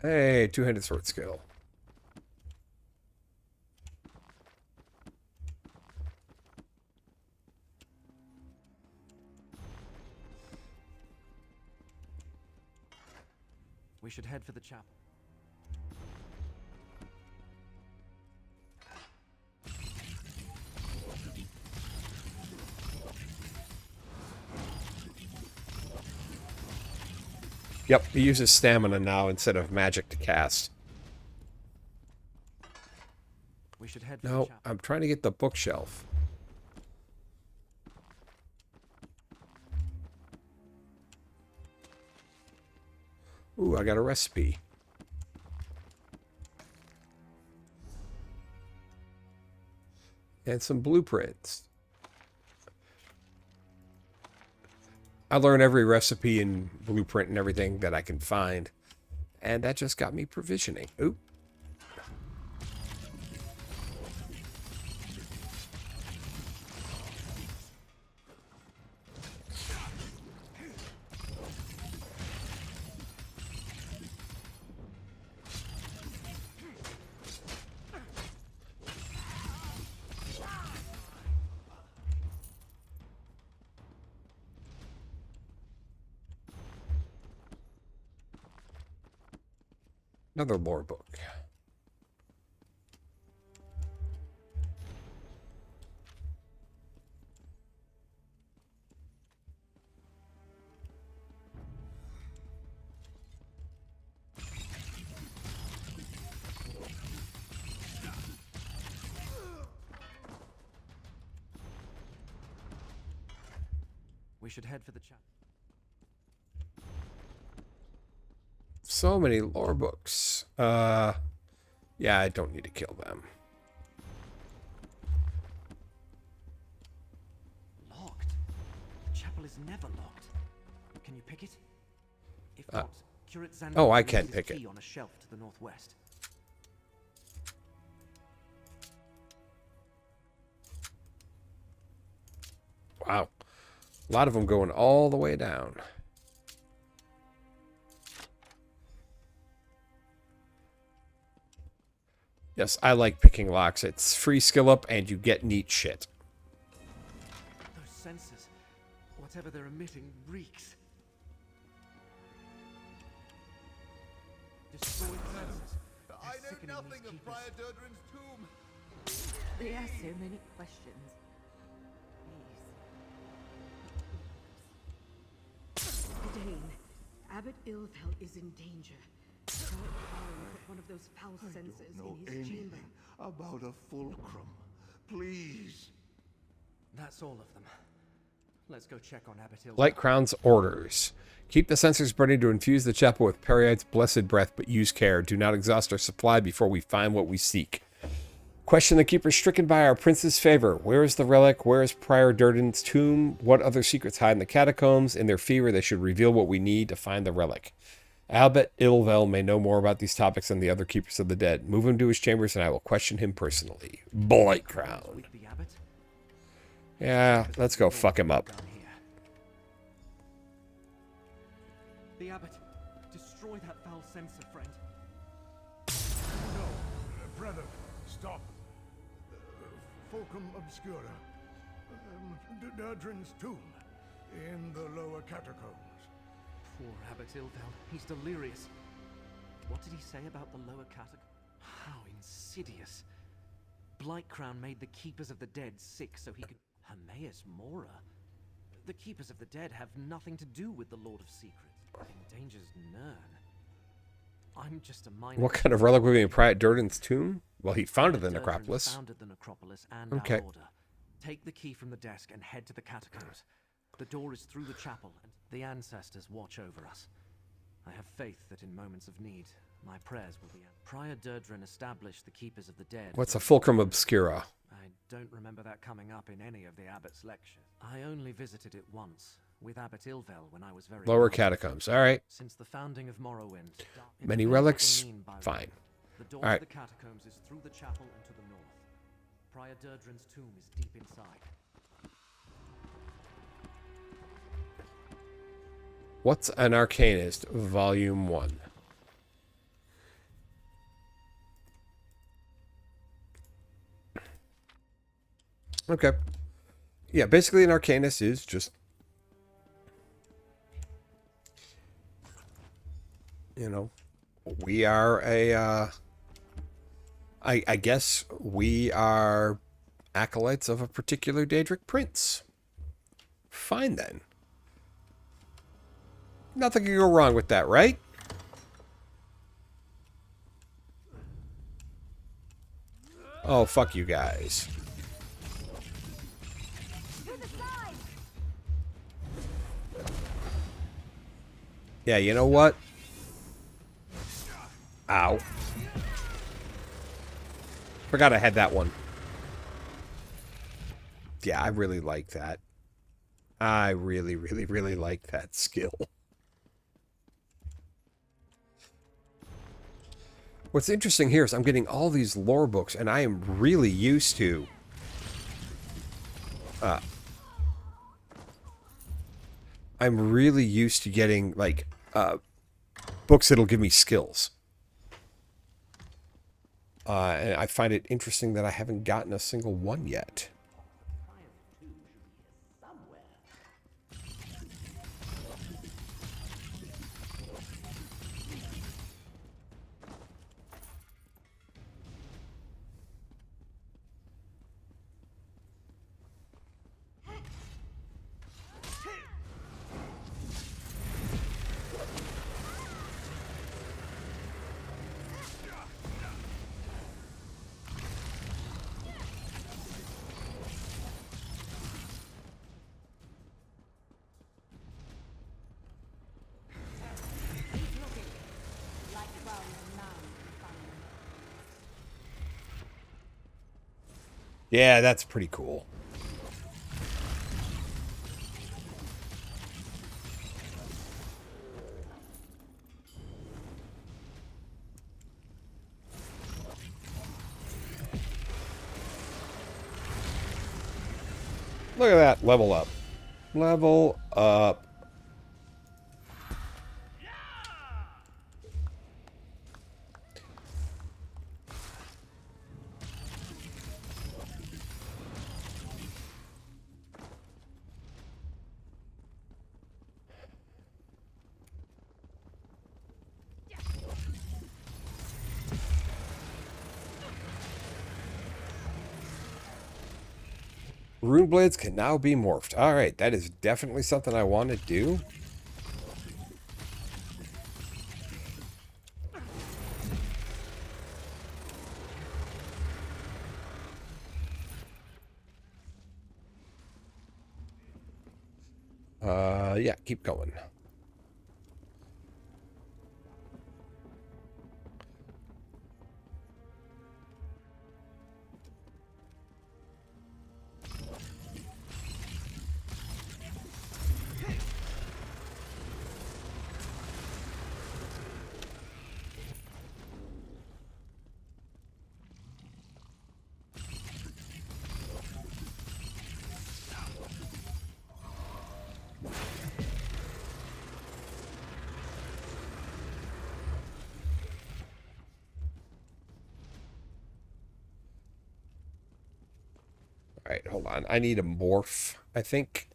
Hey, two-handed sword skill. We should head for the chapel. Yep, he uses stamina now instead of magic to cast. We should head for No, I'm trying to get the bookshelf. Ooh, I got a recipe. And some blueprints. I learn every recipe and blueprint and everything that I can find. And that just got me provisioning. Oop. Another lore book. We should head for the chapel. So many lore books. Yeah, I don't need to kill them. Locked? The chapel is never locked. Can you pick it? If not, Curate Xander oh, I leaves can his pick key it. on a shelf to the northwest. Wow. A lot of them going all the way down. Yes, I like picking locks. It's free skill up and you get neat shit. Those sensors, whatever they're emitting, reeks. Destroy the sensors. I know nothing of Prior Durdrin's tomb. They ask so many questions. Dane, Abbot Ilfel is in danger. Lord Karen put one of those foul sensors in his chamber. About a fulcrum. Please. That's all of them. Let's go check on Abbot Ilfel. Light Crown's orders. Keep the sensors burning to infuse the chapel with Periite's blessed breath, but use care. Do not exhaust our supply before we find what we seek. Question the keeper stricken by our prince's favor. Where is the relic? Where is Prior Durden's tomb? What other secrets hide in the catacombs? In their fever, they should reveal what we need to find the relic. Abbot Ilfel may know more about these topics than the other keepers of the dead. Move him to his chambers and I will question him personally. Blight Crown. Yeah, let's go fuck him up. The Abbot, destroy that foul sensor, friend. No, brother, stop. Fulcrum Obscura. Durdrin's tomb in the lower catacombs. Poor Abbot Ilfel. He's delirious. What did he say about the lower catacomb? How insidious. Blight Crown made the Keepers of the Dead sick so he could... Hermaeus Mora? The Keepers of the Dead have nothing to do with the Lord of Secrets. Endangers Nirn. I'm just a minor... What kind of relic would be in Prior Durden's tomb? Well, he founded the Prior Durden necropolis. Founded the necropolis and Okay. our order. Take the key from the desk and head to the catacombs. The door is through the chapel, and the ancestors watch over us. I have faith that in moments of need, my prayers will be answered. Prior Durdren established the Keepers of the Dead. What's a Fulcrum Obscura? I don't remember that coming up in any of the abbot's lectures. I only visited it once, with Abbot Ilvel when I was very Lower young. catacombs. All right. Since the founding of Morrowind. It Many depends what relics? you mean by Fine. the door All right. to the catacombs is through the chapel and to the north. Prior Durdren's tomb is deep inside. What's an Arcanist? Volume 1. Okay. Yeah, basically an Arcanist is just... You know, we are a... I guess we are acolytes of a particular Daedric prince. Fine then. Nothing can go wrong with that, right? Oh, fuck you guys. Yeah, you know what? Ow. Forgot I had that one. Yeah, I really like that. I really, really, really like that skill. What's interesting here is I'm getting all these lore books, and I am really used to... I'm really used to getting, like, books that'll give me skills. And I find it interesting that I haven't gotten a single one yet. Yeah, that's pretty cool. Look at that. Level up. Level up. Rune blades can now be morphed. All right, that is definitely something I want to do. Yeah, keep going. All right, hold on. I need a morph, I think.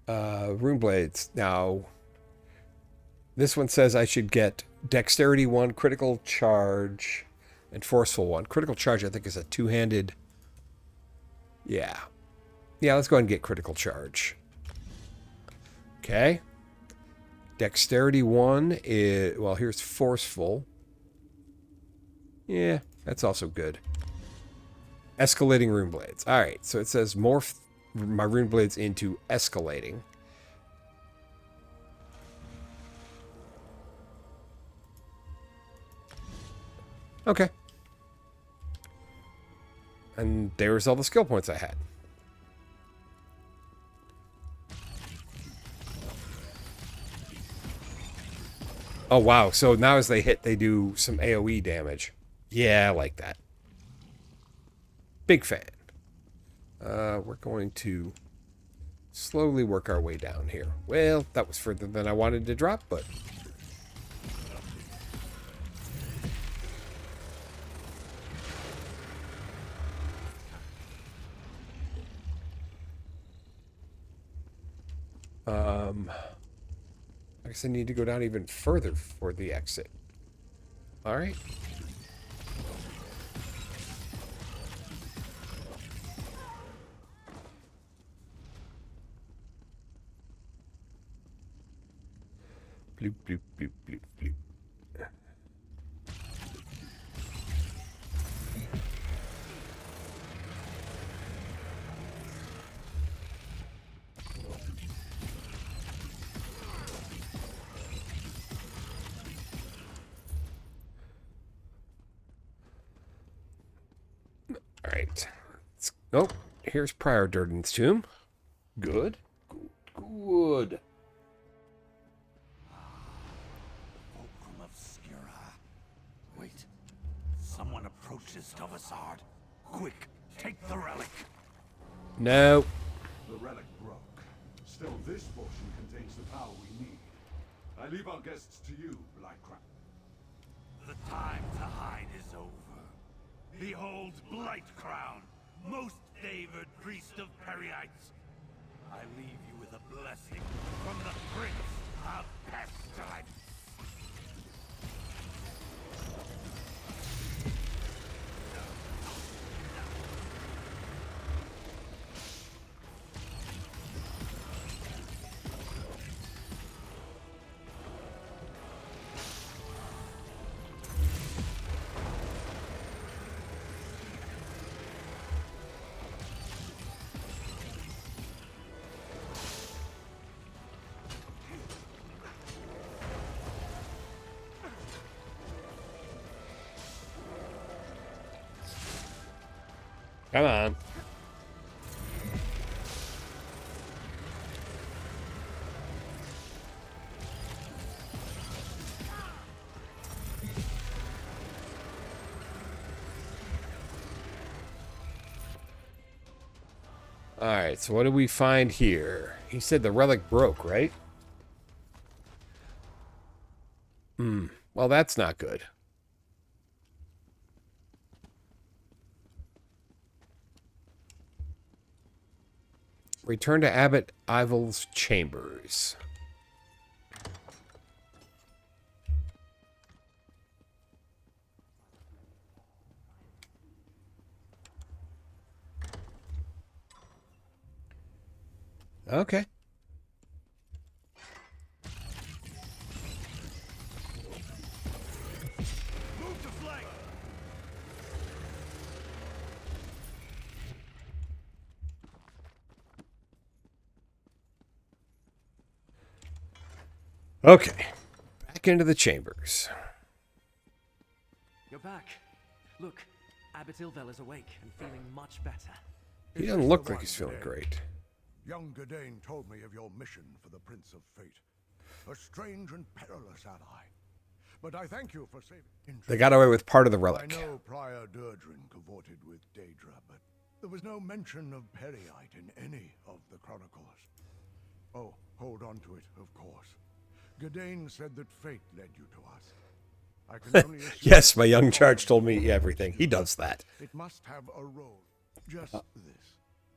Rune blades. Now, this one says I should get Dexterity 1, Critical Charge, and forceful one. Critical charge, I think, is a two-handed. Yeah. Yeah, let's go ahead and get critical charge. Okay. Dexterity 1 is, well, here's forceful. Yeah, that's also good. Escalating rune blades. All right, so it says morph my rune blades into escalating. Okay. And there's all the skill points I had. Oh, wow. So now as they hit, they do some AoE damage. Yeah, I like that. Big fan. We're going to slowly work our way down here. Well, that was further than I wanted to drop, but... I guess I need to go down even further for the exit. All right. Bloop, bloop, bloop, bloop, bloop. All right. Nope. Here's Prior Durden's tomb. Good. Good. Good. Fulcrum Obscura. Wait. Someone approaches Tovasard. Quick, take the relic. No. The relic broke. Still, this portion contains the power we need. I leave our guests to you, Blightcrown. The time to hide is over. Behold Blightcrown, most favored priest of Perryites. I leave you with a blessing from the Prince of Pestilence. Come on. Alright, so what do we find here? He said the relic broke, right? Well, that's not good. Return to Abbot Ival's chambers. Okay. Move to flank. Okay. Back into the chambers. You're back. Look, Abbot Ilvel is awake and feeling much better. He doesn't look like he's feeling great. Young Gadain told me of your mission for the Prince of Fate. A strange and perilous ally. But I thank you for saving... They got away with part of the relic. I know Prior Durdrin cavorted with Daedra, but there was no mention of Perryites in any of the chronicles. Oh, hold on to it, of course. Gadain said that fate led you to us. I can only assume Yes, my young charge told me everything. He does that. it must have a role. Just this.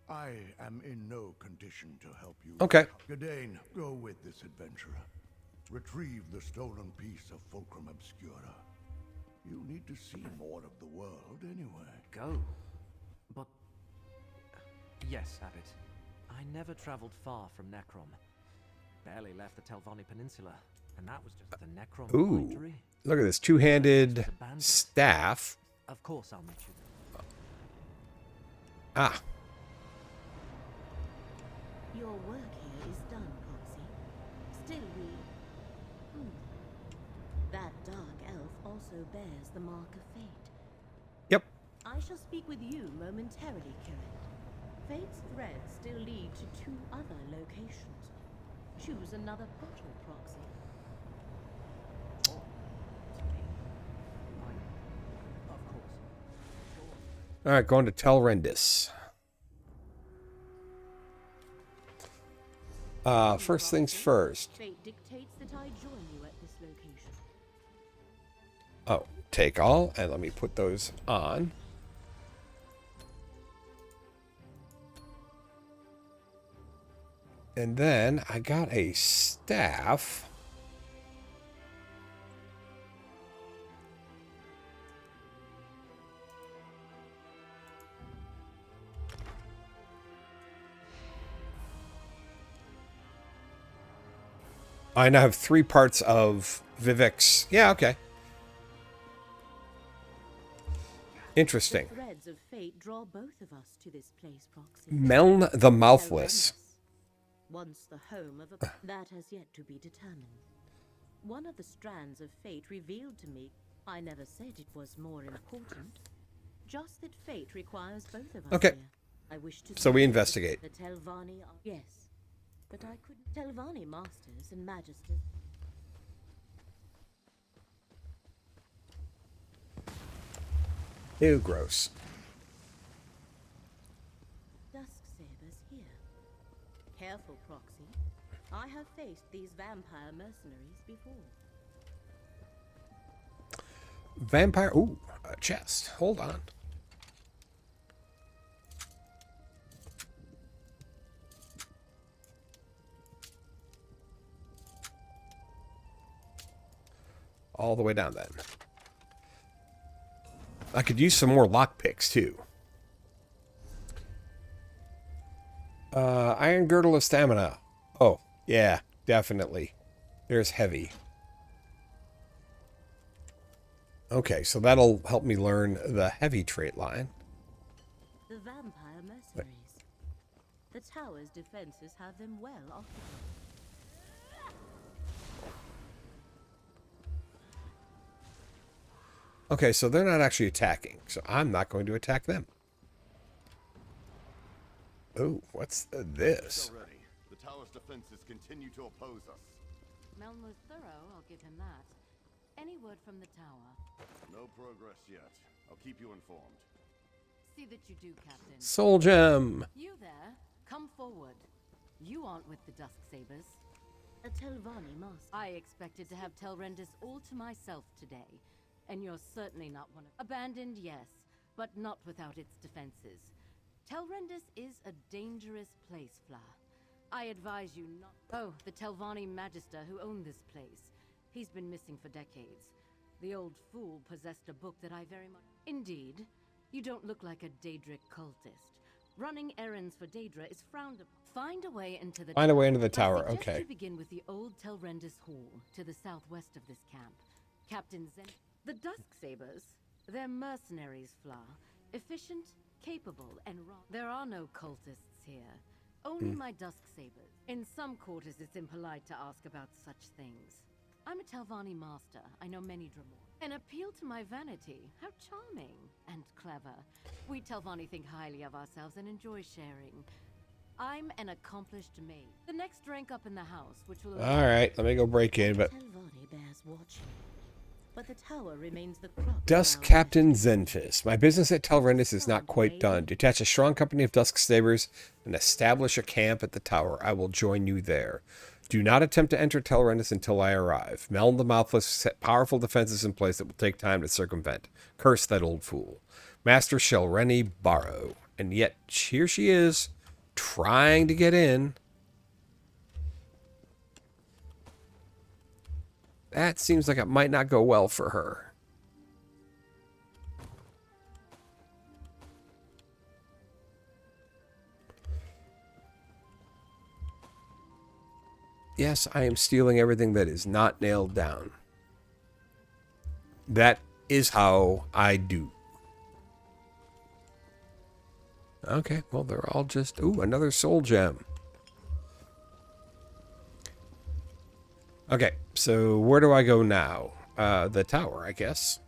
I am in no condition to help you. Okay. Gadain, go with this adventurer. Retrieve the stolen piece of Fulcrum Obscura. You need to see more of the world anyway. Go? But... Yes, Abbot. I never traveled far from Necrom. Barely left the Telvanni Peninsula, and that was just the Necrom Ooh, bindery. look at this two-handed staff. Of course I'll meet you. Ah. Your work here is done, Proxy. Still that dark elf also bears the mark of fate. Yep. I shall speak with you momentarily, Kiret. Fate's threads still lead to 2 other locations. Choose another portal, Proxy. All right, going to Telrendis. First things first. Fate dictates that I join you at this location. Oh, take all, and let me put those on. And then I got a staff. I now have 3 parts of Vivek's. Yeah, okay. Interesting. The threads of fate draw both of us to this place, Proxy. Meln the Mouthless. Once the home of a... that has yet to be determined. One of the strands of fate revealed to me, I never said it was more important. Just that fate requires both of us Okay. here. I wish to So we investigate. The Telvanni are... Yes. But I couldn't... Telvanni masters and magisters... Ew, gross. Dusk sabers here. Careful, Proxy. I have faced these vampire mercenaries before. Vampire. Ooh, a chest. Hold on. All the way down then. I could use some more lockpicks too. Iron Girdle of Stamina. Oh, yeah, definitely. There's heavy. Okay, so that'll help me learn the heavy trait line. The vampire mercenaries. The tower's defenses have them well occupied. Okay, so they're not actually attacking, so I'm not going to attack them. Oh, what's this? Already, the tower's defenses continue to oppose us. Meln was thorough, I'll give him that. Any word from the tower? No progress yet. I'll keep you informed. See that you do, Captain. Soul Gem. You there? Come forward. You aren't with the Dusk Sabers. A Telvanni master. I expected to have Telrendis all to myself today. And you're certainly not one of... Abandoned, yes, but not without its defenses. Telrendis is a dangerous place, Fla. I advise you not... Oh, the Telvanni Magister who owned this place. He's been missing for decades. The old fool possessed a book that I very much... Indeed. You don't look like a Daedric cultist. Running errands for Daedra is frowned upon. Find a way into the... Find a way into the tower, I suggest okay. you begin with the old Telrendis Hall, to the southwest of this camp. Captain Zen... The Dusk Sabers, they're mercenaries, Fla. Efficient, capable, and raw. There are no cultists here. Only my Dusk Sabers. In some quarters, it's impolite to ask about such things. I'm a Telvanni master. I know many Dramor. An appeal to my vanity. How charming and clever. We Telvanni think highly of ourselves and enjoy sharing. I'm an accomplished maid. The next rank up in the house, which will... All right, let me go break in, but... Telvanni bears watching. But the tower remains the crux. Dusk Captain Zenfis. My business at Telrendis is not quite done. Detach a strong company of Dusk Sabers and establish a camp at the tower. I will join you there. Do not attempt to enter Telrendis until I arrive. Meln the Mouthless set powerful defenses in place that will take time to circumvent. Curse that old fool. Master Shelreni Barrow. And yet, here she is, trying to get in. That seems like it might not go well for her. Yes, I am stealing everything that is not nailed down. That is how I do. Okay, well, they're all just... Ooh, another soul gem. Okay, so where do I go now? The tower, I guess.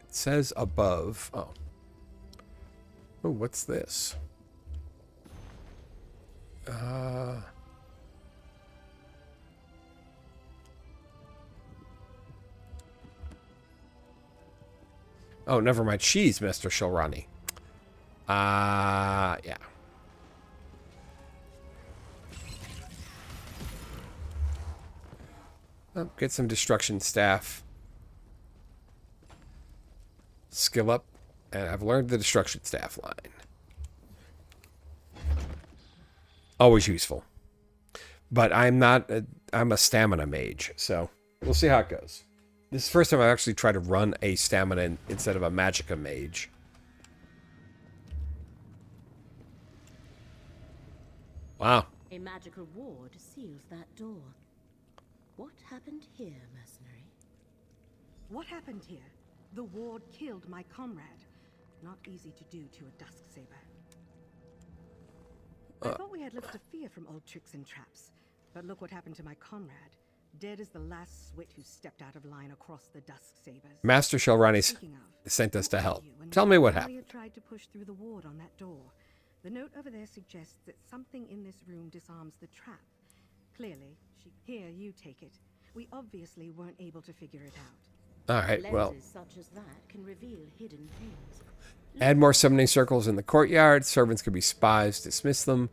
It says above. Oh. Oh, what's this? Oh, never mind. She's Mr. Shilrani. Yeah. Oh, get some destruction staff. Skill up. And I've learned the destruction staff line. Always useful. But I'm not... I'm a stamina mage, so we'll see how it goes. This is the first time I've actually tried to run a stamina instead of a magicka mage. Wow. A magical ward seals that door. What happened here, mercenary? What happened here? The ward killed my comrade. Not easy to do to a Dusksaber. I thought we had little to fear from old tricks and traps. But look what happened to my comrade. Dead as the last swit who stepped out of line across the Dusksabers. Master Shilrani sent us to help. Tell me what happened. Had tried to push through the ward on that door. The note over there suggests that something in this room disarms the trap. Clearly, here, you take it. We obviously weren't able to figure it out. All right, well. Lenses such as that can reveal hidden things. Add more summoning circles in the courtyard. Servants can be spies. Dismiss them.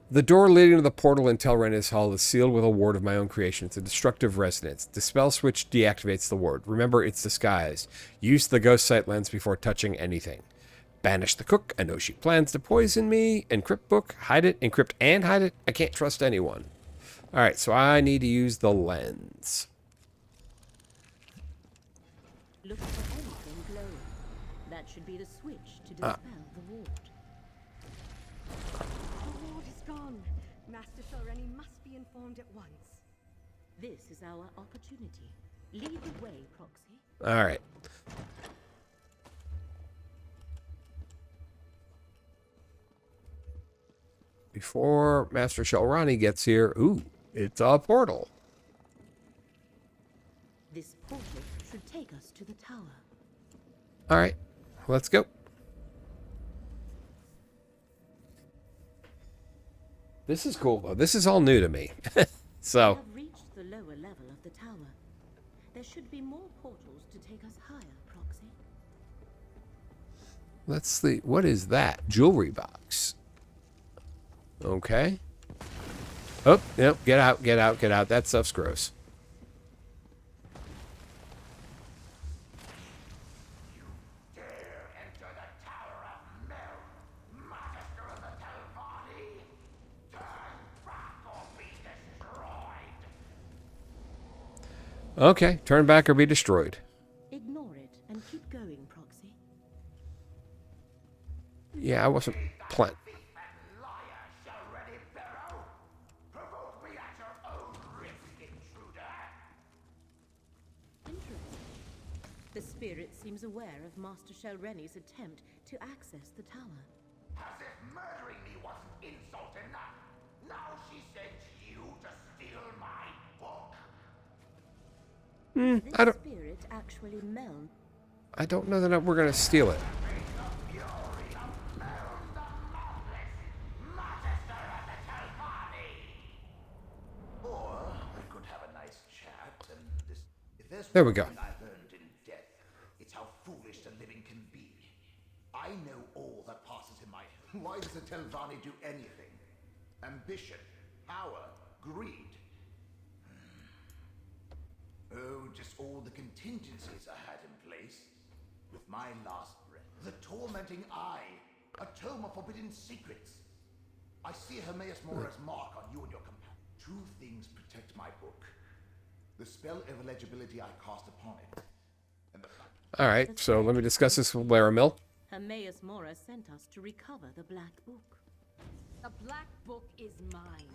The door leading to the portal in Tel'Rennis Hall is sealed with a ward of my own creation. It's a destructive resonance. The spell switch deactivates the ward. Remember, it's disguised. Use the ghost sight lens before touching anything. Banish the cook. I know she plans to poison me. Encrypt book. Hide it. Encrypt and hide it. I can't trust anyone. All right, so I need to use the lens. Look for anything glowing. That should be the switch to dispel the ward. The ward is gone. Master Shilrani must be informed at once. This is our opportunity. Lead the way, Proxy. All right. Before Master Shilrani gets here, ooh, it's a portal. This portal should take us to the tower. All right, let's go. This is cool, though. This is all new to me. So. We have reached the lower level of the tower. There should be more portals to take us higher, Proxy. Let's see. What is that? Jewelry box. Okay. Oh, yep. Get out, get out, get out. That stuff's gross. Okay, turn back or be destroyed. Ignore it and keep going, Proxy. Yeah, I wasn't planning. The spirit seems aware of Master Shilrani's attempt to access the tower. As if murdering me wasn't insult enough. Now she sends you to steal my book. Spirit actually Meln. I don't know that we're gonna steal it. Or we could have a nice chat and this. If there's There we go. one thing I've learned in death, it's how foolish the living can be. I know all that passes in my. Why does a Telvanni do anything? Ambition, power, greed. Oh, just all the contingencies I had in place. With my last breath. The tormenting eye. A tome of forbidden secrets. I see Hermaeus Mora's mark on you and your companion. Two things protect my book. the spell of illegibility I cast upon it. And the All right, so let me discuss this with Laramil. Hermaeus Mora sent us to recover the Black Book. The Black Book is mine.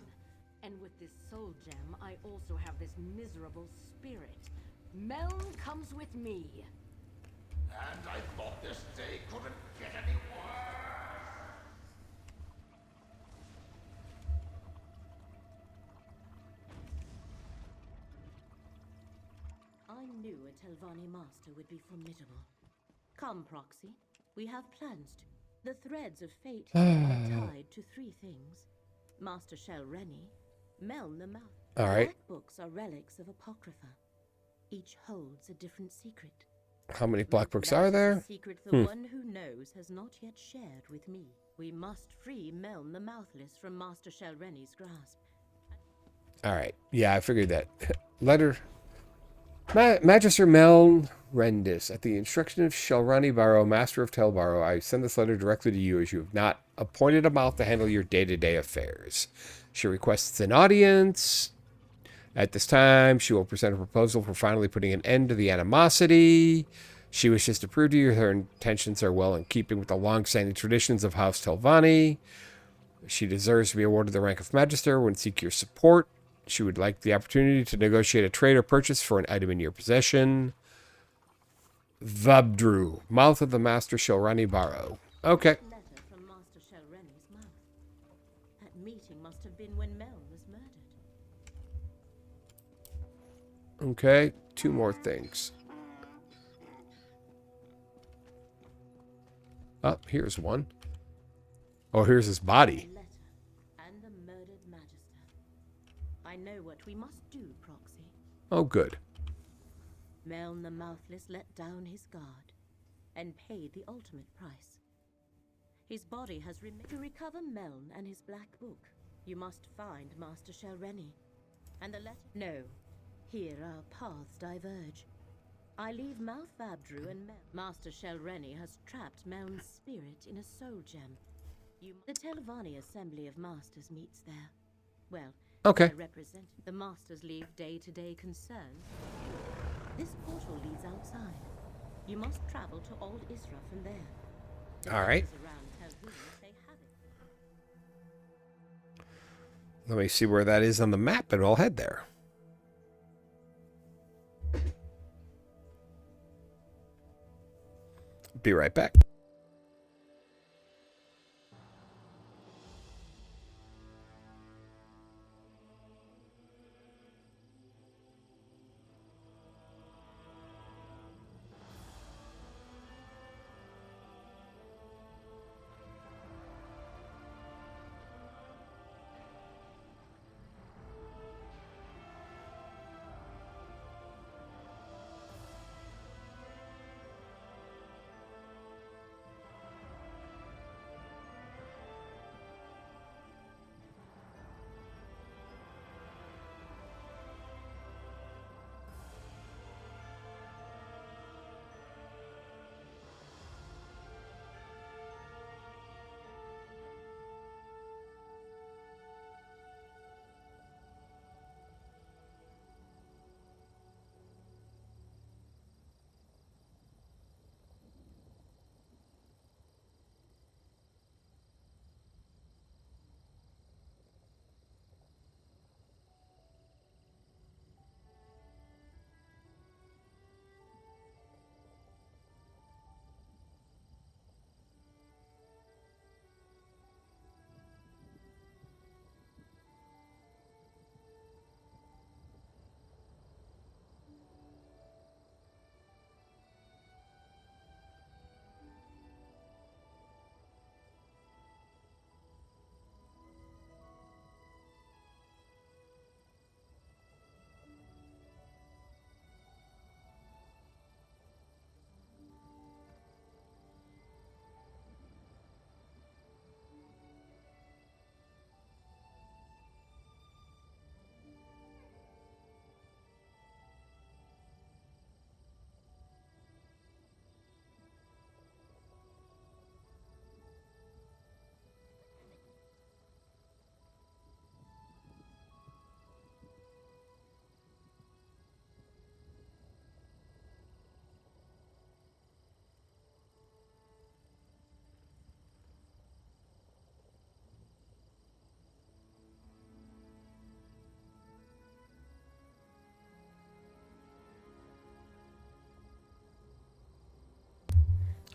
And with this soul gem, I also have this miserable spirit. Meln comes with me. And I thought this day couldn't get any worse. I knew a Telvanni master would be formidable. Come, Proxy. We have plans to. The threads of fate here are tied to 3 things. Master Shel Rennie, Meln the Mouth. All right. Black books are relics of Apocrypha. Each holds a different secret. How many black books are there? A secret the one who knows has not yet shared with me. We must free Meln the Mouthless from Master Shel Rennie's grasp. All right. Yeah, I figured that. Letter. Magister Meln Rendis, at the instruction of Shelrani Barrow, Master of Tel Barrow, I send this letter directly to you as you have not appointed a mouth to handle your day-to-day affairs. She requests an audience. At this time, she will present a proposal for finally putting an end to the animosity. She wishes to prove to you her intentions are well in keeping with the long-standing traditions of House Telvanni. She deserves to be awarded the rank of Magister and seek your support. She would like the opportunity to negotiate a trade or purchase for an item in your possession. Vabdru, mouth of the Master Shelrani Barrow. Okay. Letter from Master Shel Rennie's mouth. That meeting must have been when Meln was murdered. Okay, 2 more things. Oh, here's one. Oh, here's his body. A letter and the murdered Magister. I know what we must do, Proxy. Oh, good. Meln the Mouthless let down his guard and paid the ultimate price. His body has remained. To recover Meln and his Black Book, you must find Master Shel Rennie. And the letter. No. Here our paths diverge. I leave Mouth Vabdru and Master Shel Rennie has trapped Meln's spirit in a soul gem. The Telvanni Assembly of Masters meets there. Well, okay. I represent the Masters leave day-to-day concerns. This portal leads outside. You must travel to Old Isra from there. All right. Around Telvanni, they have it. Let me see where that is on the map, and I'll head there. Be right back.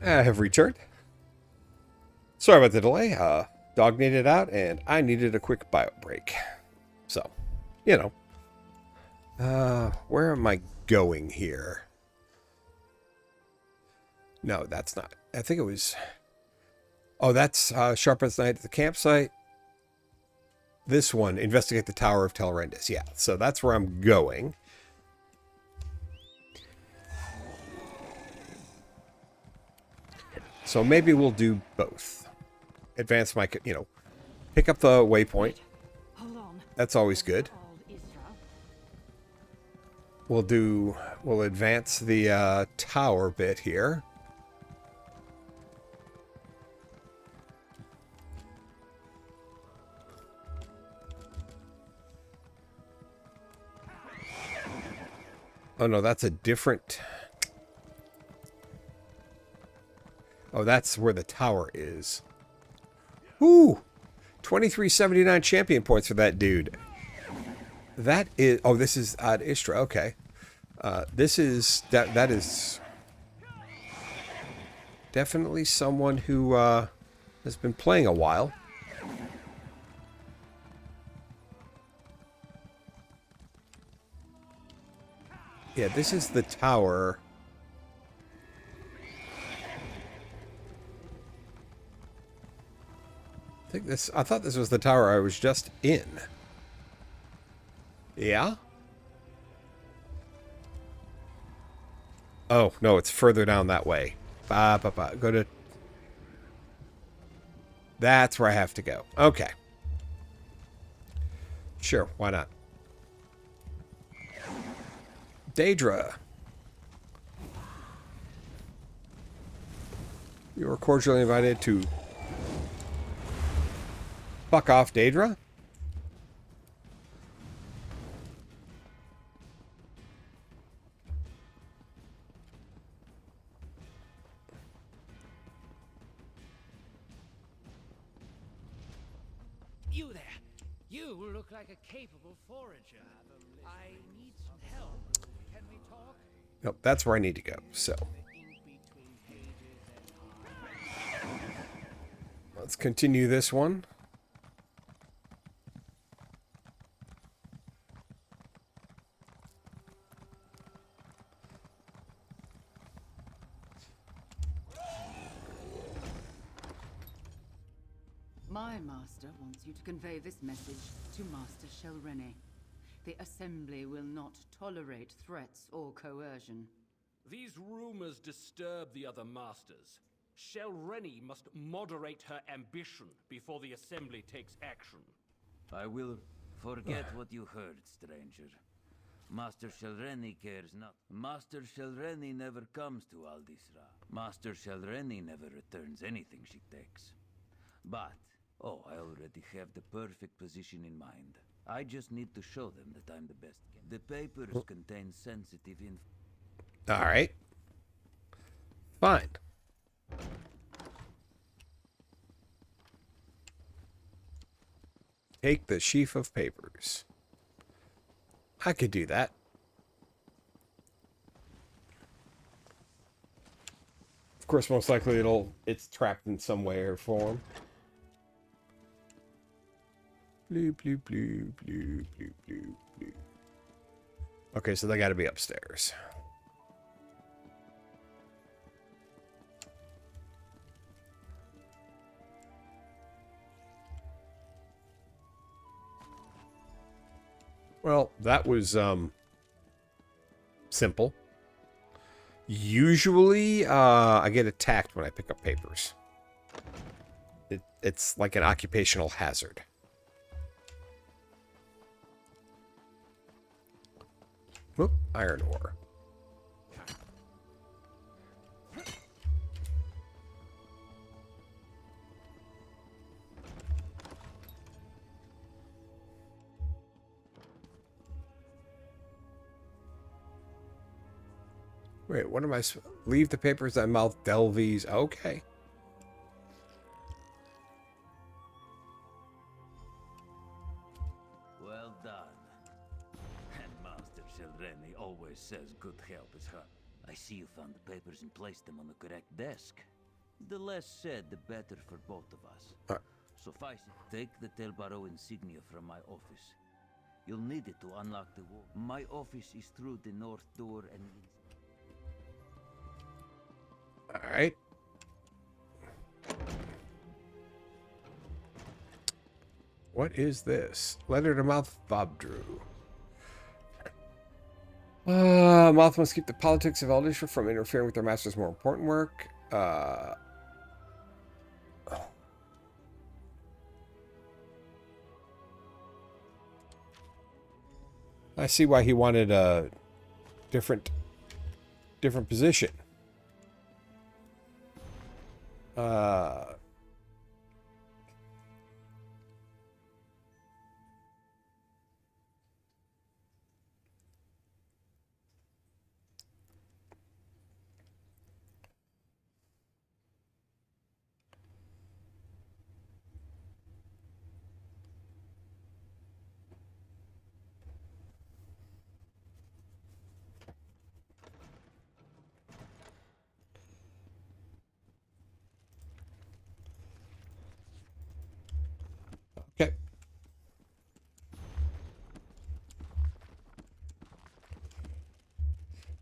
I have returned. Sorry about the delay. Dog needed out, and I needed a quick bio break. So, you know. Where am I going here? No, that's not. I think it was... Oh, that's Sharpen's Night at the campsite. This one, investigate the Tower of Telrendis. Yeah, so that's where I'm going. So maybe we'll do both. Advance my, you know, pick up the waypoint. That's always good. We'll advance the tower bit here. Oh no, that's a different... Oh, that's where the tower is. Woo! 2379 champion points for that dude. That is... Oh, this is Ad Istra. Okay. This is... That is... definitely someone who has been playing a while. Yeah, this is the tower... I thought this was the tower I was just in. Yeah? Oh, no, it's further down that way. Go to... That's where I have to go. Okay. Sure, why not? Daedra. You are cordially invited to... Fuck off, Daedra. You there! You look like a capable forager. I need some help. Can we talk? Nope, that's where I need to go, so... Let's continue this one. My master wants you to convey this message to Master Shelrene. The Assembly will not tolerate threats or coercion. These rumors disturb the other masters. Shelrene must moderate her ambition before the Assembly takes action. I will forget what you heard, stranger. Master Shelrene cares not. Master Shelrene never comes to Aldisra. Master Shelrene never returns anything she takes. But, oh, I already have the perfect position in mind. I just need to show them that I'm the best. The papers contain sensitive info. Alright. Fine. Take the sheaf of papers. I could do that. Of course, most likely it's trapped in some way or form. Blue, blue, blue, blue, blue, blue, blue. Okay, so they gotta be upstairs. Well, that was simple. Usually, I get attacked when I pick up papers. It's like an occupational hazard. Whoop, iron ore. Wait, what am I... Leave the papers that mouth Delvies. Okay. Well done. And Master Shelrene always says good help is her. I see you found the papers and placed them on the correct desk. The less said, the better for both of us. Suffice it, take the Telbaro insignia from my office. You'll need it to unlock the wall. My office is through the north door and... Alright. What is this? Letter to Mouth Bobdrew. Moth must keep the politics of Eldisha from interfering with their master's more important work. I see why he wanted a different position. Okay.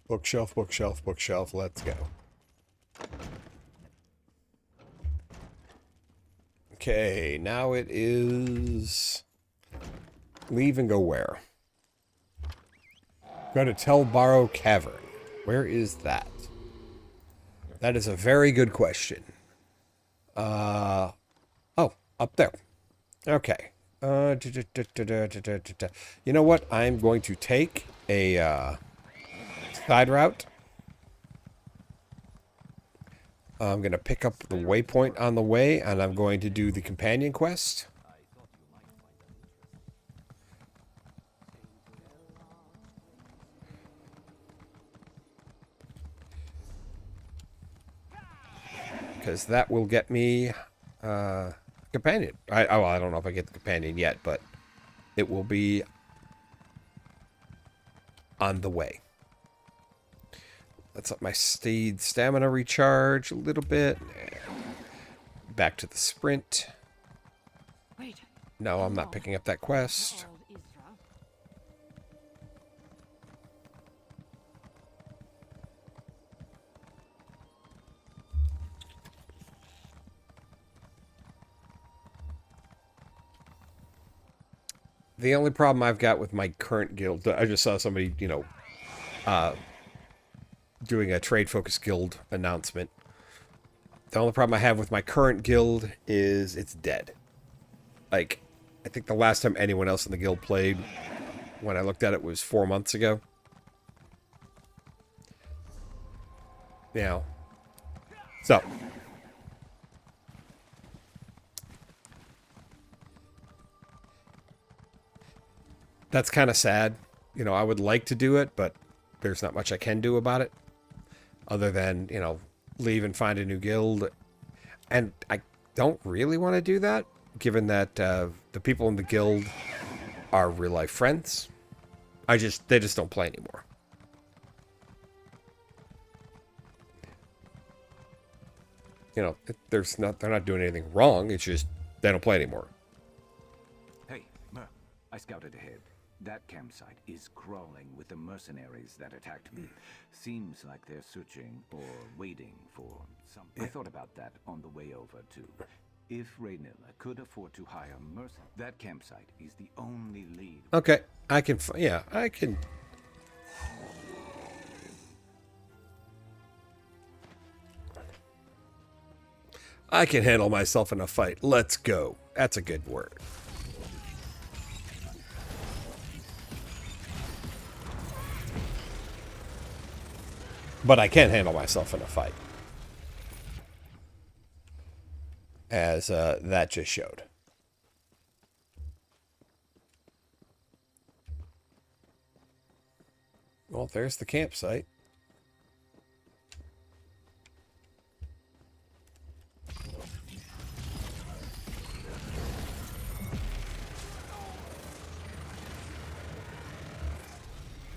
Bookshelf, bookshelf, bookshelf. Let's go. Okay, now it is... Leave and go where? Go to Telbaro Cavern. Where is that? That is a very good question. Oh, up there. Okay. You know what? I'm going to take a side route. I'm going to pick up the waypoint on the way, and I'm going to do the companion quest. Because that will get me companion. I don't know if I get the companion yet, but it will be on the way. Let's let my steed stamina recharge a little bit. Back to the sprint. No, I'm not picking up that quest. The only problem I've got with my current guild, I just saw somebody, you know, doing a trade focus guild announcement. The only problem I have with my current guild is it's dead. Like, I think the last time anyone else in the guild played, when I looked at it, was 4 months ago. Yeah. So. That's kind of sad. You know, I would like to do it, but there's not much I can do about it. Other than, you know, leave and find a new guild. And I don't really want to do that, given that the people in the guild are real-life friends. They just don't play anymore. You know, they're not doing anything wrong. It's just they don't play anymore. Hey, Mer, I scouted ahead. That campsite is crawling with the mercenaries that attacked me. Seems like they're searching or waiting for something. I thought about that on the way over, too. If Raynilla could afford to hire mercenaries, that campsite is the only lead. Okay, I can... Yeah, I can... I can handle myself in a fight. Let's go. That's a good word. But I can handle myself in a fight. As that just showed. Well, there's the campsite.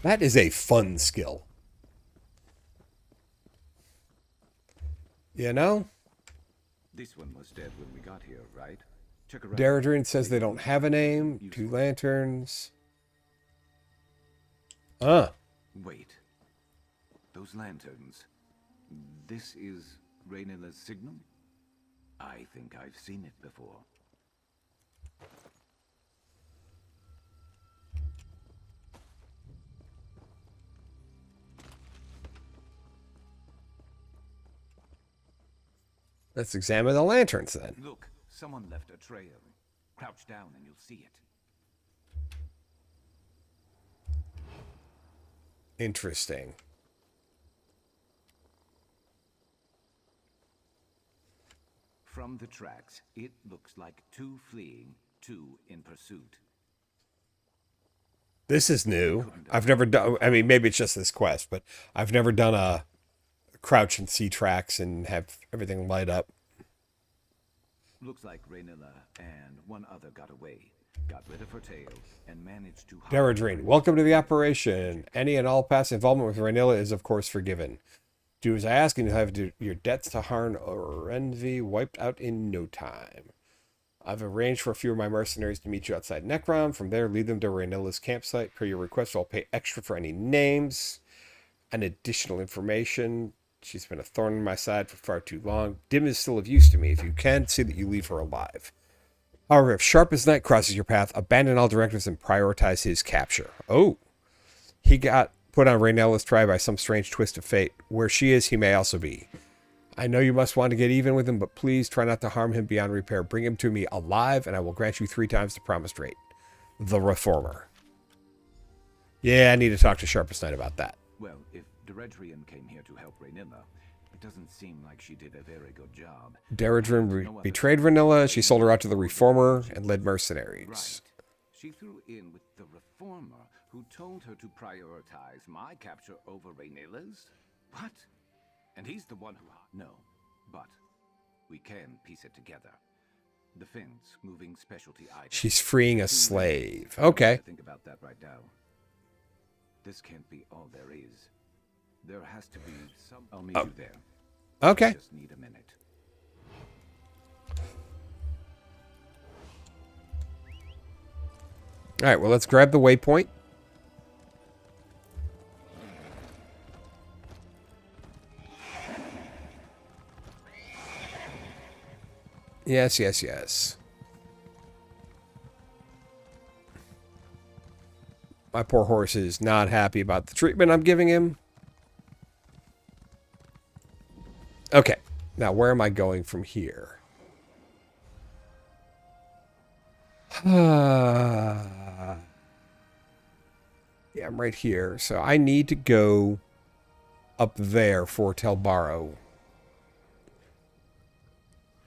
That is a fun skill. You know? This one was dead when we got here, right? Check around. Daradrin says they don't have a name. 2 lanterns. Wait. Those lanterns. This is Rainilla's signal? I think I've seen it before. Let's examine the lanterns then. Look, someone left a trail. Crouch down and you'll see it. Interesting. From the tracks, it looks like 2 fleeing, 2 in pursuit. This is new. I've never done, I mean, maybe it's just this quest, but I've never done a crouch and see tracks and have everything light up. Looks like Rainilla and one other got away, got rid of her tail, and managed to... Daradrin, welcome to the operation. Any and all past involvement with Rainilla is, of course, forgiven. Do as I ask, and you'll have your debts to Harn or Envy wiped out in no time. I've arranged for a few of my mercenaries to meet you outside Necrom. From there, lead them to Rainilla's campsite. Per your request, I'll pay extra for any names and additional information. She's been a thorn in my side for far too long. Dim is still of use to me. If you can, see that you leave her alive. However, if Sharp as Night crosses your path, abandon all directives and prioritize his capture. Oh, he got put on Rainilla's tribe by some strange twist of fate. Where she is, he may also be. I know you must want to get even with him, but please try not to harm him beyond repair. Bring him to me alive, and I will grant you 3 times the promised rate. The Reformer. Yeah, I need to talk to Sharpest Night about that. Well, if Daradrin came here to help Rainilla, it doesn't seem like she did a very good job. Daradrin betrayed Rainilla. She sold her out to the Reformer and led mercenaries. Right. She threw in with the Reformer, who told her to prioritize my capture over Rainilla's? What? And he's the one who... No, but we can piece it together. The Finns moving specialty items. She's freeing a slave. Okay. Think about that right now. This can't be all there is. There has to be some... I'll meet you there. Okay. I just need a minute. All right, well, let's grab the waypoint. Yes, yes, yes. My poor horse is not happy about the treatment I'm giving him. Okay, now where am I going from here? Yeah, I'm right here. So I need to go up there for Telbaro.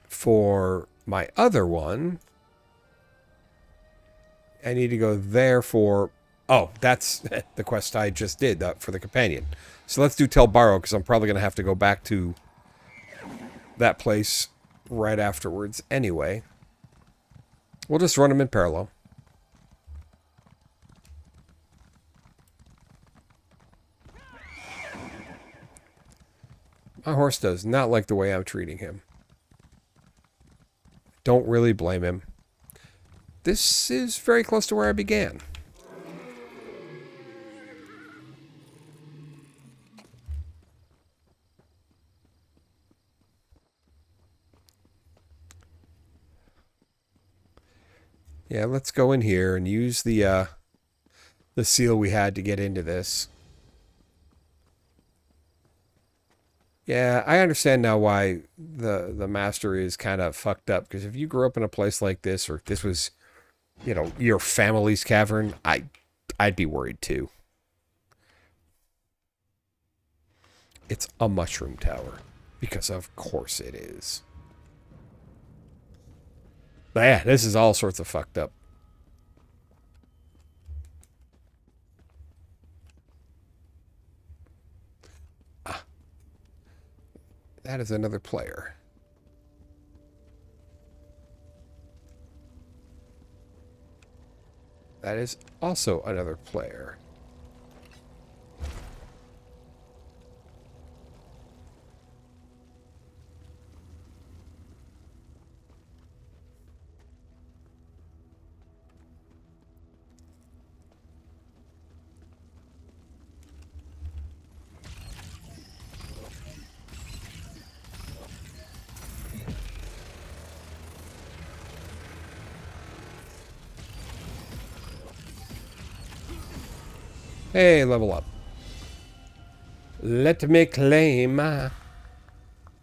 For my other one, I need to go there for... Oh, that's the quest I just did for the companion. So let's do Telbaro, because I'm probably going to have to go back to that place right afterwards anyway. We'll just run them in parallel. My horse does not like the way I'm treating him. Don't really blame him. This is very close to where I began. Yeah, let's go in here and use the seal we had to get into this. Yeah, I understand now why the master is kind of fucked up, because if you grew up in a place like this, or if this was, you know, your family's cavern, I'd be worried too. It's a mushroom tower, because of course it is. But yeah, this is all sorts of fucked up. That is another player. That is also another player. Hey, level up. Let me claim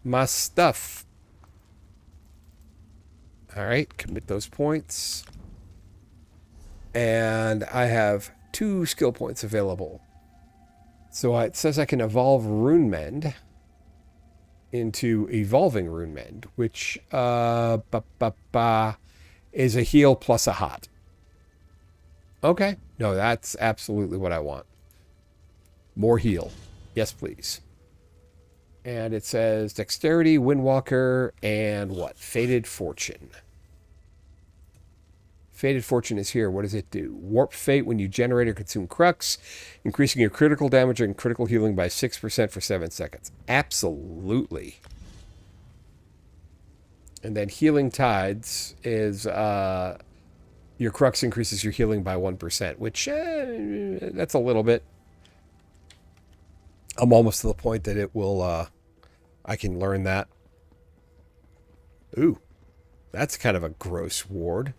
my stuff. Alright, commit those points. And I have 2 skill points available. So it says I can evolve Rune Mend into Evolving Rune Mend, which is a heal plus a hot. Okay. No, that's absolutely what I want. More heal. Yes, please. And it says Dexterity, Windwalker, and what? Fated Fortune. Fated Fortune is here. What does it do? Warp Fate when you generate or consume Crux, increasing your critical damage and critical healing by 6% for 7 seconds. Absolutely. And then Healing Tides is your Crux increases your healing by 1%, which that's a little bit. I'm almost to the point that it will, I can learn that. Ooh, that's kind of a gross ward.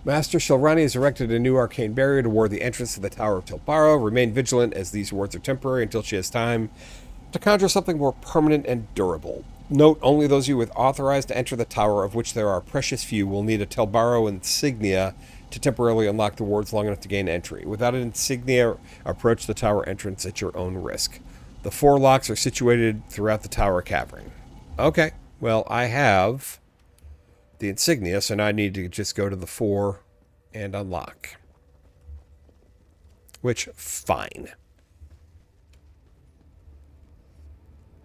Master Shalrani has erected a new arcane barrier to ward the entrance to the Tower of Tilbaro. Remain vigilant as these wards are temporary until she has time to conjure something more permanent and durable. Note, only those of you with authorized to enter the tower, of which there are precious few, will need a Tilbaro insignia to temporarily unlock the wards long enough to gain entry. Without an insignia, approach the tower entrance at your own risk. The 4 locks are situated throughout the tower cavern. Okay, well, I have the insignia, so now I need to just go to the 4 and unlock. Which, fine.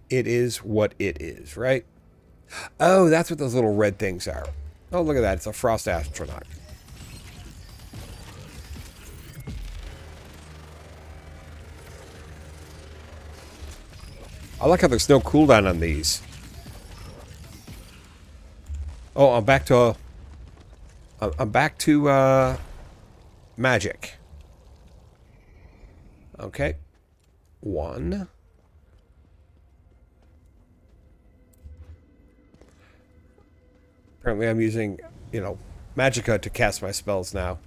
It is what it is, right? Oh, that's what those little red things are. Oh, look at that. It's a Frost Astronaut. I like how there's no cooldown on these. Oh, I'm back to magic. Okay. 1. Apparently I'm using, Magicka to cast my spells now.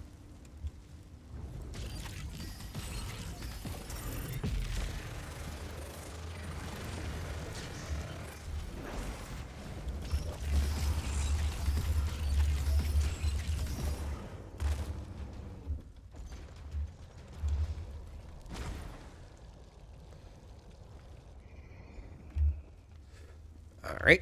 All right.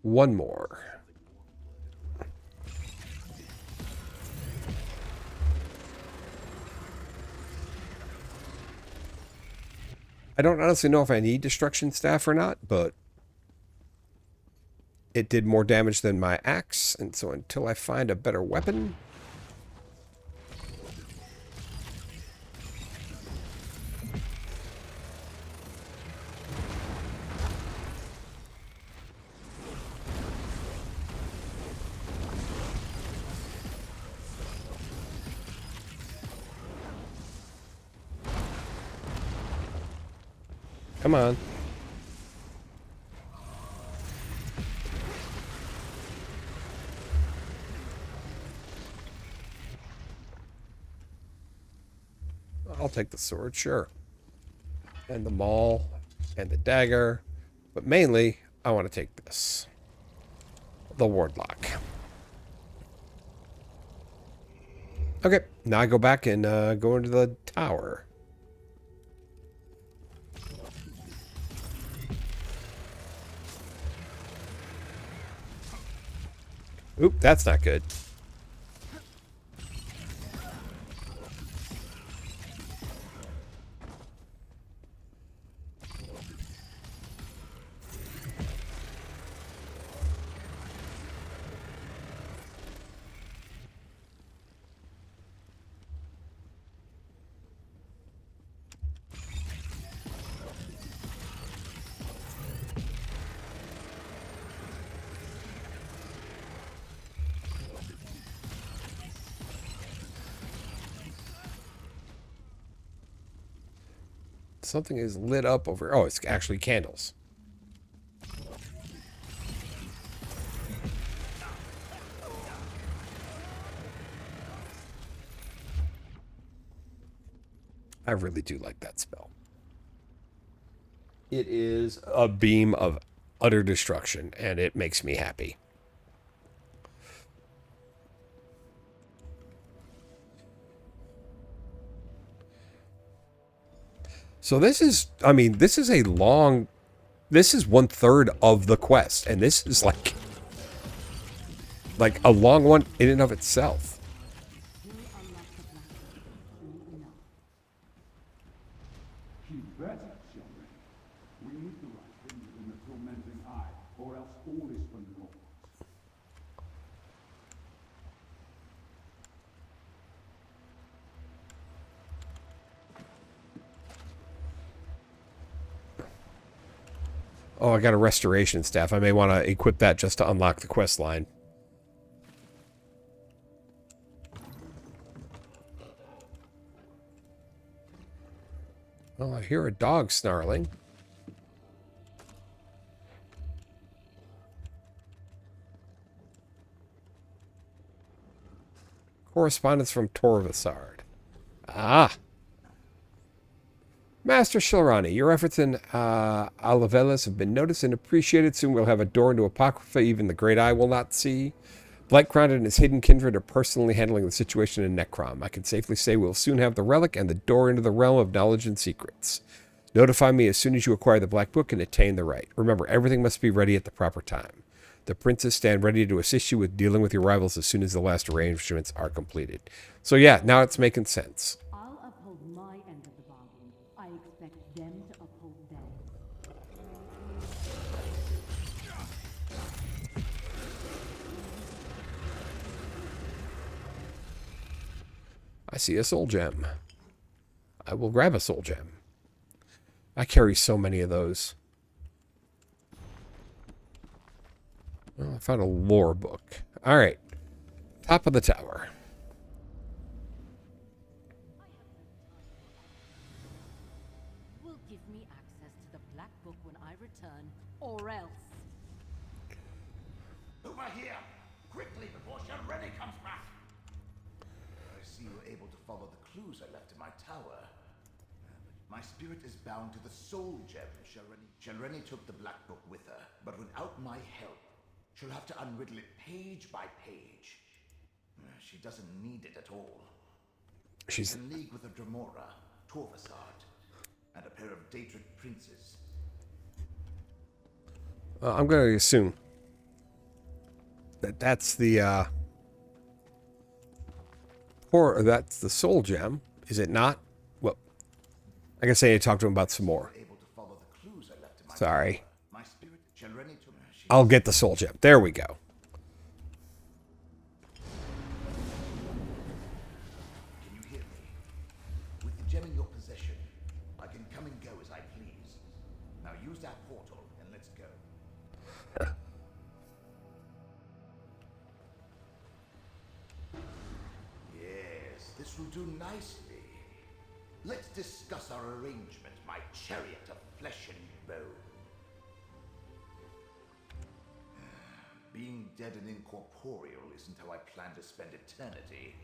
One more. I don't honestly know if I need Destruction Staff or not, but it did more damage than my axe, and so until I find a better weapon... Come on. I'll take the sword, sure. And the maul, and the dagger. But mainly, I want to take this. The wardlock. Okay, now I go back and go into the tower. Oop, that's not good. Something is lit up over... Oh, it's actually candles. I really do like that spell. It is a beam of utter destruction, and it makes me happy. So this is, I mean, this is a long... This is 1/3 of the quest, and this is like a long one in and of itself. Oh, I got a restoration staff. I may want to equip that just to unlock the quest line. Oh, I hear a dog snarling. Correspondence from Torvasard. Ah! Master Shilrani, your efforts in Alavelas have been noticed and appreciated. Soon we'll have a door into Apocrypha even the Great Eye will not see. Blightcrown and his hidden kindred are personally handling the situation in Necrom. I can safely say we'll soon have the relic and the door into the realm of knowledge and secrets. Notify me as soon as you acquire the Black Book and attain the right. Remember, everything must be ready at the proper time. The princes stand ready to assist you with dealing with your rivals as soon as the last arrangements are completed. So yeah, now it's making sense. I'll uphold my end of the bargain. I expect them to uphold theirs. I see a soul gem. I will grab a soul gem. I carry so many of those. Well, I found a lore book. All right. Top of the tower. Will give me access to the Black Book when I return, or else. Over here! Quickly, before Shelreni comes back! I see you were able to follow the clues I left in my tower. My spirit is bound to the soul gem Shelreni took the Black Book with her, but without my help, she'll have to unriddle it page by page. She doesn't need it at all. She's in league with a Dremora, Torvasard, and a pair of Daedric princes. I'm going to assume that that's the that's the soul gem, is it not? Well, I can say I talked to him about some more. Sorry. I'll get the soul gem. There we go. Can you hear me? With the gem in your possession, I can come and go as I please. Now use that portal and let's go. Yes, this will do nicely. Let's discuss our arrangement, my chariot of flesh and bone. Being dead and incorporeal isn't how I plan to spend eternity.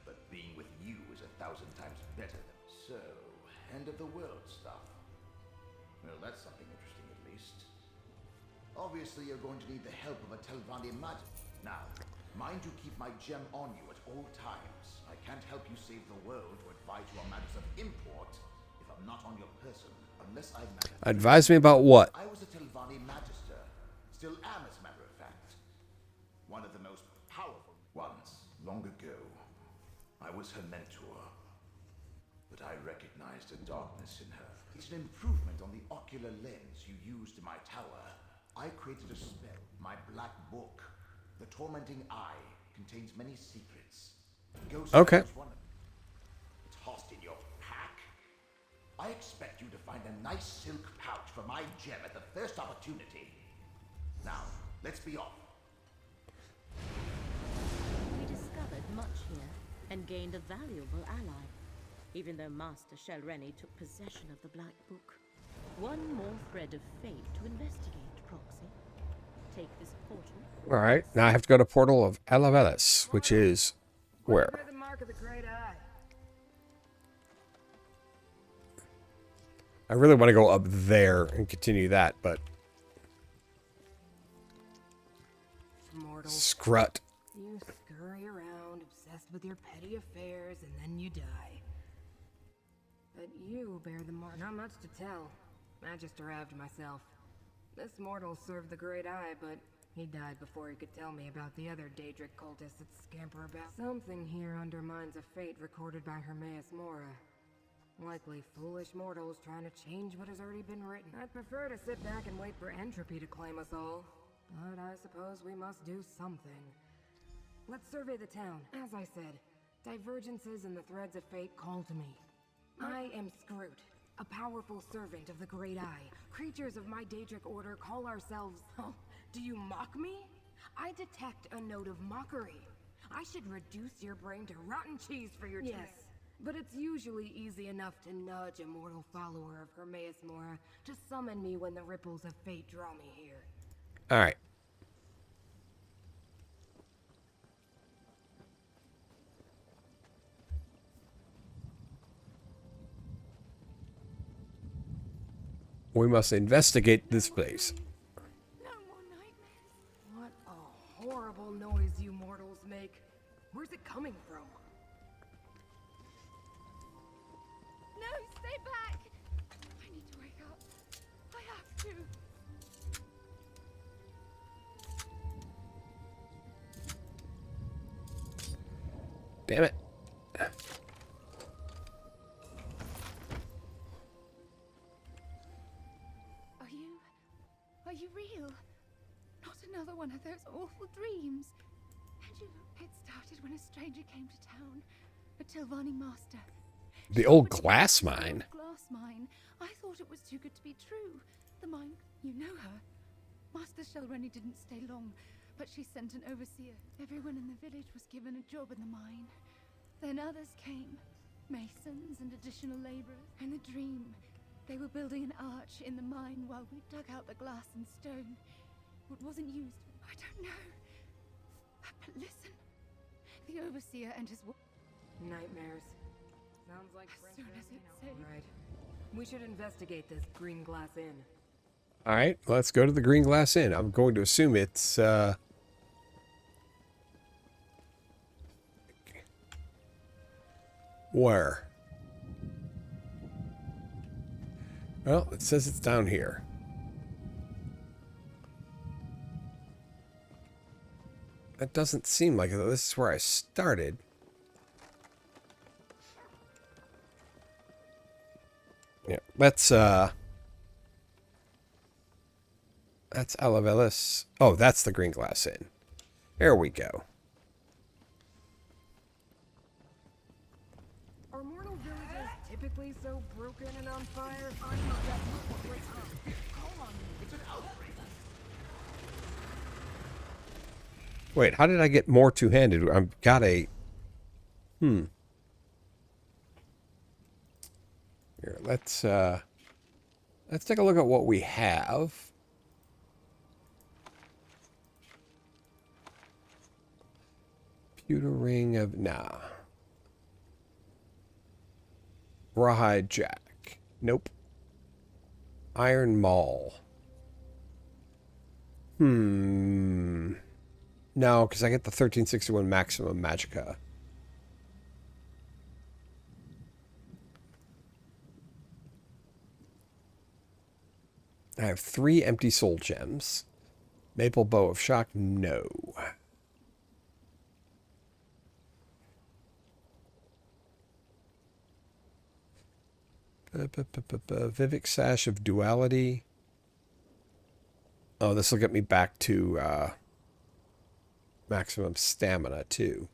But being with you is 1,000 times better than... So, end of the world stuff. Well, that's something interesting at least. Obviously, you're going to need the help of a Telvanni magic. Now, mind you keep my gem on you at all times. I can't help you save the world or advise you on matters of import if I'm not on your person, unless I... Advise me about what? I was a Telvanni Magister. Still am, as a matter of fact. One of the most powerful ones. Long ago, I was her mentor. But I recognized a darkness in her. It's an improvement on the ocular lens you used in my tower. I created a spell, my Black Book. The Tormenting Eye contains many secrets. Okay. Tossed in your pack. I expect you to find a nice silk pouch for my gem at the first opportunity. Now, let's be off. We discovered much here and gained a valuable ally. even though Master Shelreni took possession of the Black Book. One more thread of fate to investigate, Proxy. Take this portal. All right, now I have to go to Portal of Alavelis, which is where? The mark of the Great Eye. I really want to go up there and continue that, but Mortals. Scrut. You scurry around, obsessed with your petty affairs, and then you die. But you bear the mark. Not much to tell. I just arrived myself. This mortal served the Great Eye, but he died before he could tell me about the other Daedric cultists that scamper about. Something here undermines a fate recorded by Hermaeus Mora. Likely foolish mortals trying to change what has already been written. I'd prefer to sit back and wait for entropy to claim us all. But I suppose we must do something. Let's survey the town. As I said, divergences in the threads of fate call to me. I am Scroot, a powerful servant of the Great Eye. Creatures of my Daedric order call ourselves... Oh, do you mock me? I detect a note of mockery. I should reduce your brain to rotten cheese for your yes. But it's usually easy enough to nudge a mortal follower of Hermaeus Mora to summon me when the ripples of fate draw me here. All right. We must investigate this place. No more nightmares. What a horrible noise you mortals make. Where's it coming from? No, stay back! I need to wake up. I have to. Damn it. Are you real? Not another one of those awful dreams. And it started when a stranger came to town, a Tilvani master. The old glass mine. Glass mine. I thought it was too good to be true. The mine, you know her. Master Shelreni didn't stay long, but she sent an overseer. Everyone in the village was given a job in the mine. Then others came, masons and additional laborers. And the dream, they were building an arch in the mine while we dug out the glass and stone. What wasn't used, I don't know. But listen, the overseer and his Nightmares. Sounds like as soon as it's safe. Right. We should investigate this Green Glass Inn. All right, let's go to the Green Glass Inn. I'm going to assume it's where? Well, it says it's down here. That doesn't seem like it. This is where I started. Yeah, that's Alavelis. Oh, that's the Green Glass Inn. There we go. Are mortal villages typically so broken and on fire? I'm not that Call on me. It's an outbreak. Wait, how did I get more two-handed? I've got a... Here, let's take a look at what we have. Pewter ring of... Nah. Rawhide jack. Nope. Iron maul. No, because I get the 1361 maximum magicka. I have 3 empty soul gems. Maple bow of shock, no. Vivek sash of duality. Oh, this will get me back to maximum stamina too.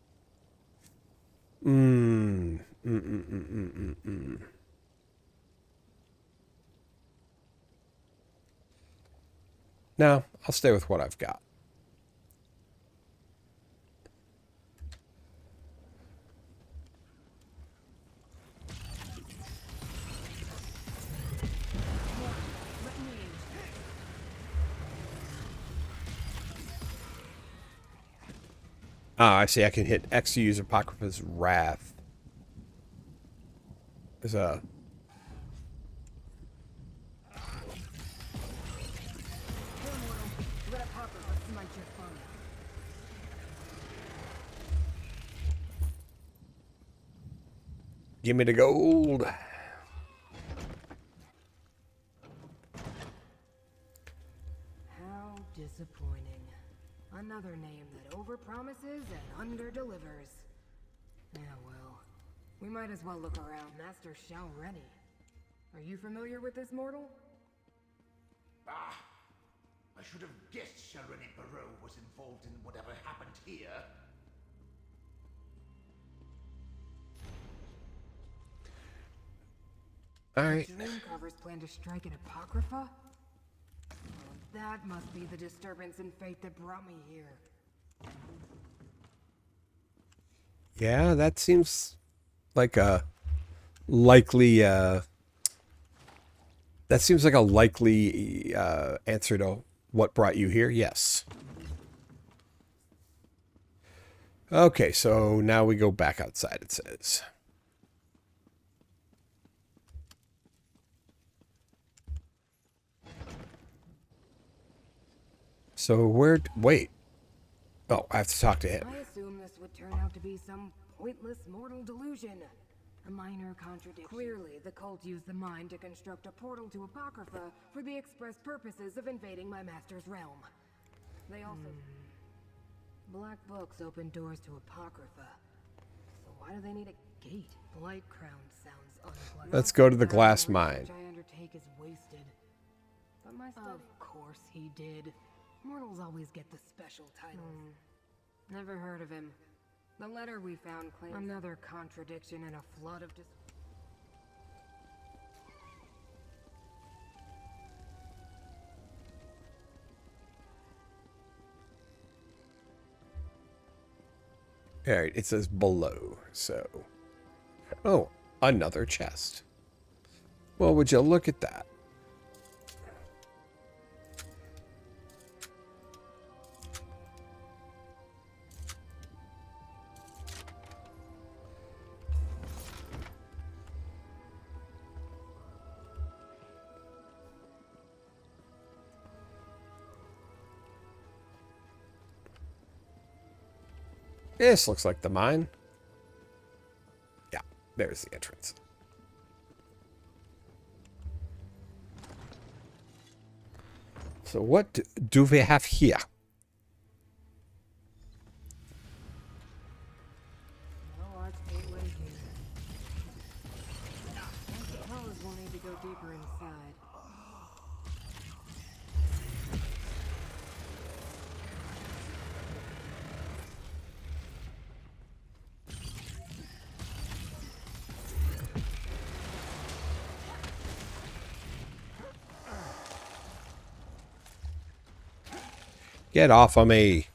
No, I'll stay with what I've got. Ah, I see. I can hit X to use Apocrypha's Wrath. There's a... Give me the gold. How disappointing. Another name that overpromises and underdelivers. Yeah, well, we might as well look around. Master Shalreni. Are you familiar with this mortal? Ah! I should have guessed Shalreni Barrow was involved in whatever happened here. Alright. Dreamcarver's plan to strike at Apocrypha? Well, that must be the disturbance in fate that brought me here. Yeah, that seems like a likely answer to what brought you here. Yes. Okay, so now we go back outside, it says. So wait. Oh, I have to talk to him. I assume this would turn out to be some pointless mortal delusion. A minor contradiction. Clearly, the cult used the mind to construct a portal to Apocrypha for the express purposes of invading my master's realm. They also... Black books open doors to Apocrypha. So why do they need a gate? Blight Crown sounds unpleasant. Let's go to the glass mine. Which I undertake is wasted. But my study... Of course he did. Mortals always get the special titles. Never heard of him. The letter we found claims another contradiction in a flood of Alright, it says below, so... Oh, another chest. Well, would you look at that? This looks like the mine. Yeah, there's the entrance. So what do we have here? No arch gateway here. I suppose we'll need to go deeper inside. Get off of me.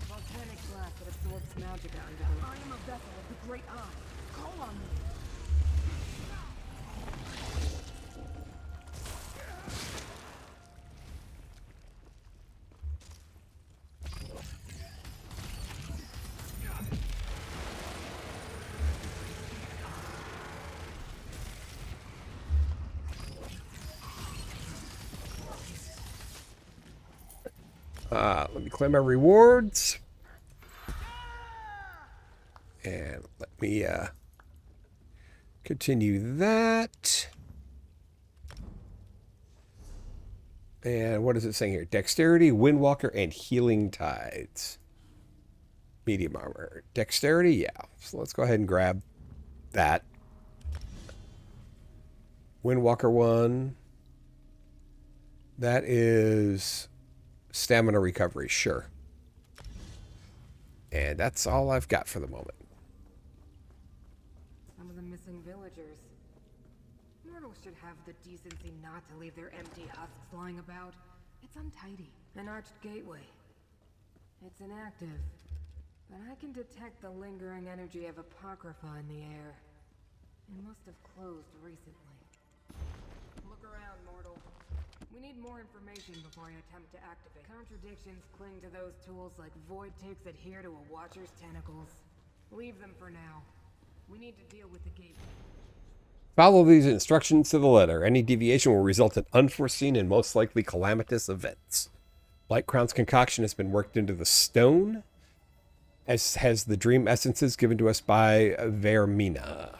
Volcanic blast that absorbs magic out into the... I am a vessel of the Great Eye. Call on me. Let me claim my rewards. And let me continue that. And what is it saying here? Dexterity, Windwalker, and Healing Tides. Medium armor. Dexterity, yeah. So let's go ahead and grab that. Windwalker 1. That is stamina recovery, sure. And that's all I've got for the moment. Some of the missing villagers. Mortals should have the decency not to leave their empty husks lying about. It's untidy. An arched gateway. It's inactive, but I can detect the lingering energy of Apocrypha in the air. It must have closed recently. Look around, mortal. We need more information before I attempt to activate. Contradictions cling to those tools like void ticks adhere to a watcher's tentacles. Leave them for now. We need to deal with the gate. Follow these instructions to the letter. Any deviation will result in unforeseen and most likely calamitous events. Light Crown's concoction has been worked into the stone, as has the dream essences given to us by Vermina.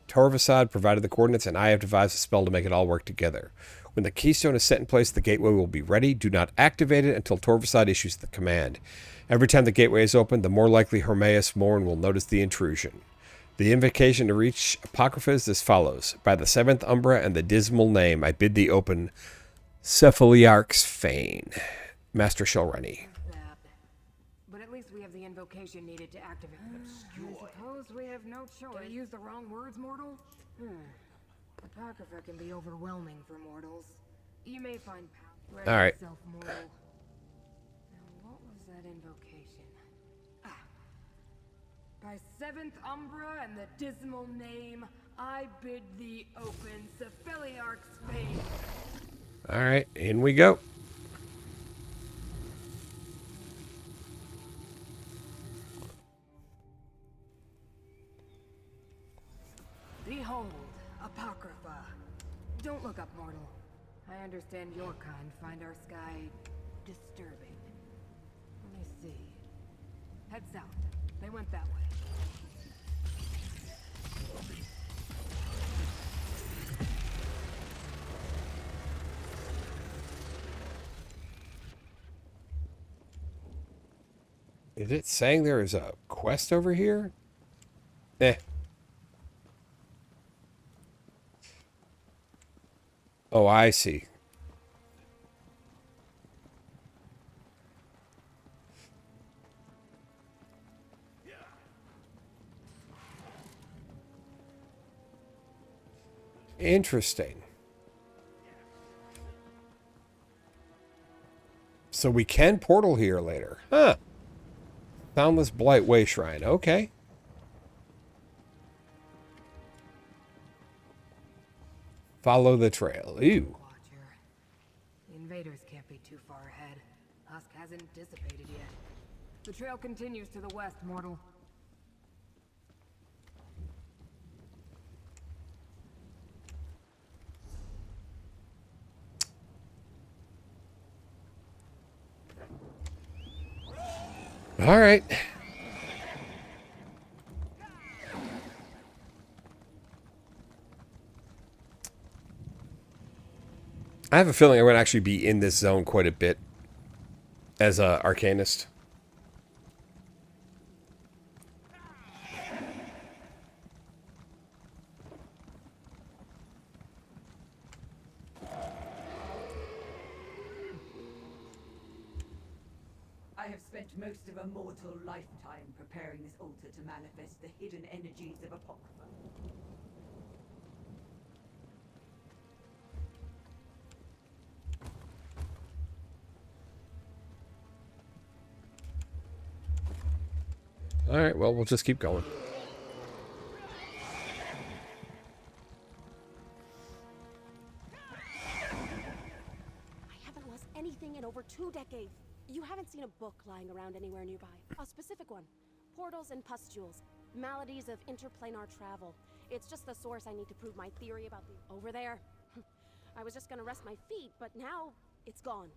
Torvasad provided the coordinates, and I have devised a spell to make it all work together. When the keystone is set in place, the gateway will be ready. Do not activate it until Torvasad issues the command. Every time the gateway is opened, the more likely Hermaeus Morn will notice the intrusion. The invocation to reach Apocrypha is as follows. By the seventh Umbra and the dismal name, I bid thee open Cephaliarch's fane. Master Shelreni. But at least we have the invocation needed to activate it. I suppose we have no choice. Did I use the wrong words, mortal? Apocrypha can be overwhelming for mortals. You may find power. All right. Mortal. Now, what was that invocation? By seventh Umbra and the dismal name, I bid thee open Cephaliarch's fane. All right, in we go. Behold, Apocrypha. Don't look up, mortal. I understand your kind find our sky disturbing. Let me see. Head south. They went that way. Is it saying there is a quest over here? Eh. Oh, I see. Interesting. So we can portal here later. Huh. Soundless Blight Way Shrine. Okay. Follow the trail. Ew. The invaders can't be too far ahead. Husk hasn't dissipated yet. The trail continues to the west, mortal. All right. I have a feeling I'm going to actually be in this zone quite a bit as an Arcanist. I have spent most of a mortal lifetime preparing this altar to manifest the hidden energies of Apocrypha. All right, well, we'll just keep going. I haven't lost anything in over 2 decades. You haven't seen a book lying around anywhere nearby. A specific one. Portals and pustules. Maladies of interplanar travel. It's just the source I need to prove my theory about the... Over there. I was just gonna rest my feet, but now it's gone.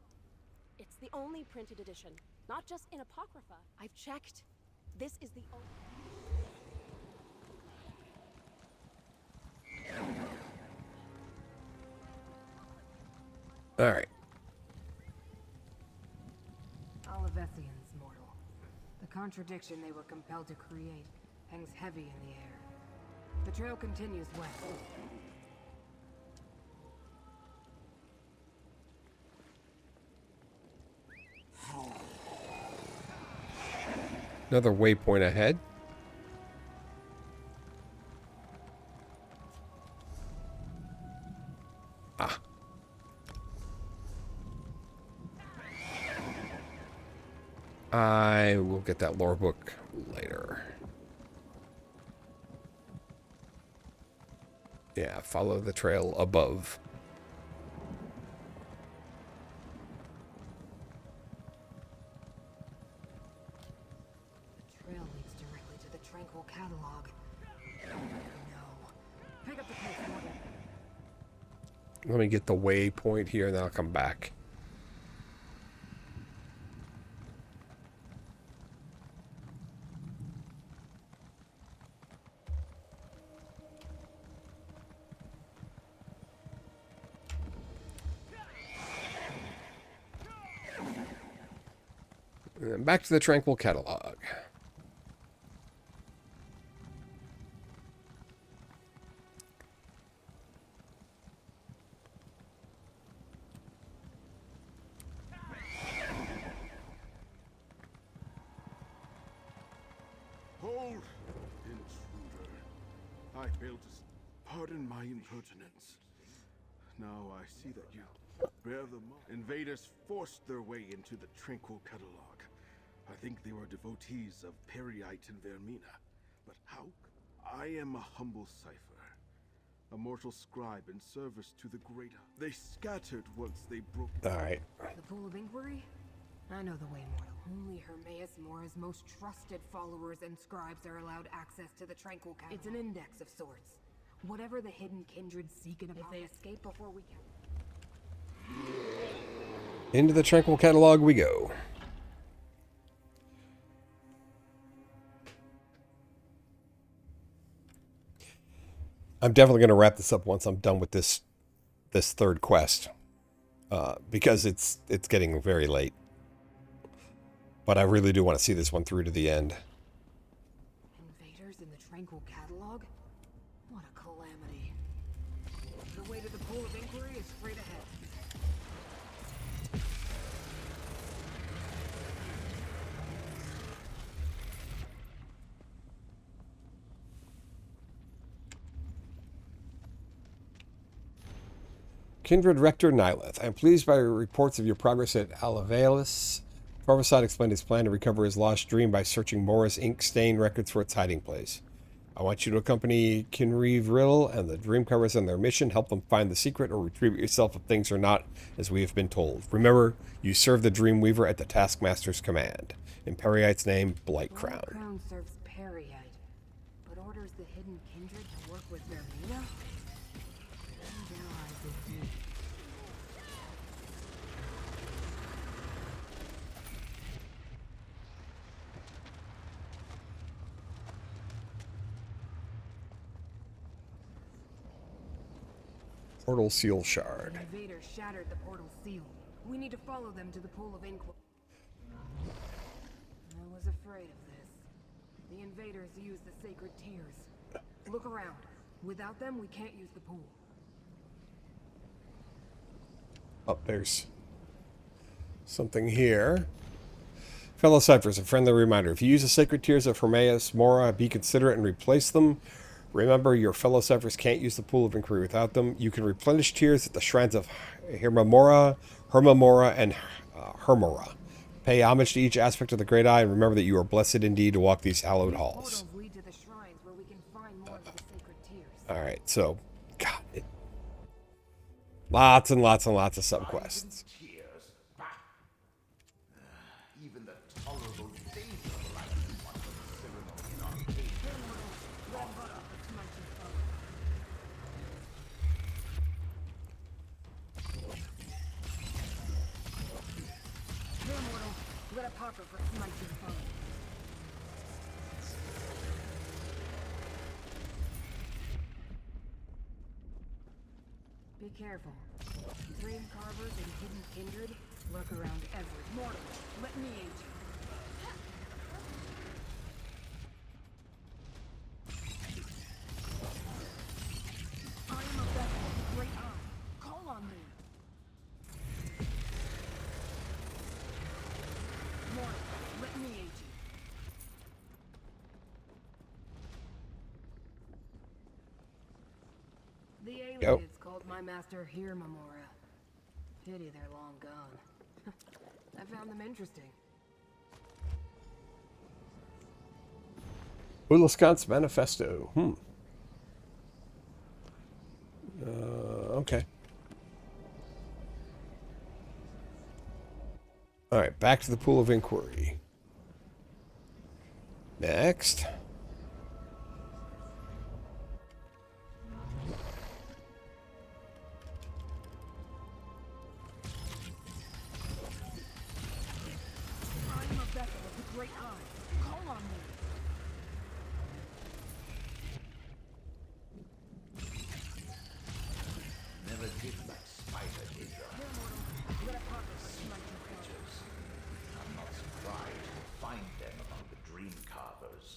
It's the only printed edition. Not just in Apocrypha. I've checked. This is the only... All right. Olivesians, mortal. The contradiction they were compelled to create hangs heavy in the air. The trail continues west. Another waypoint ahead. Ah. I will get that lore book later. Yeah, follow the trail above. The trail leads directly to the Tranquil Catalog. No. Pick up the pace, Morgan. Let me get the waypoint here, and then I'll come back. And then back to the Tranquil Catalog. Hold, intruder. I failed to pardon my impertinence. Now I see that you bear the mark. Invaders forced their way into the Tranquil Catalog. I think they were devotees of Periite and Vermina. But how? I am a humble cipher, a mortal scribe in service to the greater. They scattered once they broke. All right. The Pool of Inquiry? I know the way, mortal. Only Hermaeus Mora's most trusted followers and scribes are allowed access to the Tranquil Catalog. It's an index of sorts. Whatever the hidden kindred seek, and if they escape before we can. Into the Tranquil Catalog we go. I'm definitely going to wrap this up once I'm done with this third quest, because it's getting very late. But I really do want to see this one through to the end. Invaders in the Tranquil Catalog? What a calamity. The way to the Pool of Inquiry is straight ahead. Kindred Rector Nihilith, I am pleased by reports of your progress at Alavelis. Corvuside explained his plan to recover his lost dream by searching Mora's ink-stained records for its hiding place. I want you to accompany Kinreeve Riddle and the Dreamcovers on their mission, help them find the secret, or retrieve it yourself if things are not as we have been told. Remember, you serve the Dreamweaver at the Taskmaster's command. In Periite's name, Blightcrown. Blightcrown serves Periite, but orders the hidden kindred to work with Vermina? And allies indeed. Portal Seal Shard. The invaders shattered the portal seal. We need to follow them to the Pool of Inquiry. I was afraid of this. The invaders use the sacred tears. Look around. Without them, we can't use the pool. Oh, there's something here. Fellow Ciphers, a friendly reminder. If you use the sacred tears of Hermaeus Mora, be considerate and replace them. Remember, your fellow Ciphers can't use the Pool of Inquiry without them. You can replenish tears at the shrines of Hermamora, and Hermora. Pay homage to each aspect of the Great Eye, and remember that you are blessed indeed to walk these hallowed halls. Lead to the shrines where we can find more of the sacred tears. All right, so, God, lots and lots and lots of subquests. Even the tolerable danger of life one of the ceremony in Arcadia. Here, mortal. Let a popper for smiting foe. Be careful. Dream carvers and hidden kindred lurk around every mortal. Let me aid you. I am a vessel of the Great Eye. Call on me. Mortal, let me aid you. The aliens called my master Hermamora. Pity they're long gone. I found them interesting. Ulascon's Manifesto. Okay. All right, back to the pool of inquiry. Next. I'm a vessel of the Great Eye. Call on me. Never did like spider, did ya? Creatures. I'm not surprised to find them among the dream carvers.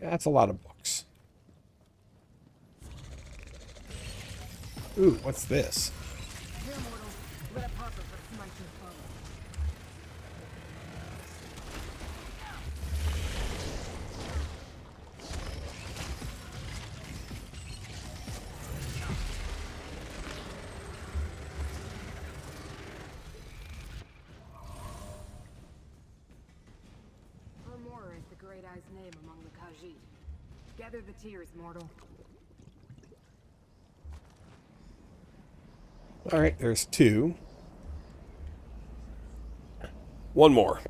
Yeah, that's a lot of books. Ooh, what's this? Here, mortal. Let a pauper for smite your foe. Hermora is the Great Eye's name among the Khajiit. Gather the tears, mortal. All right, there's 2. One more.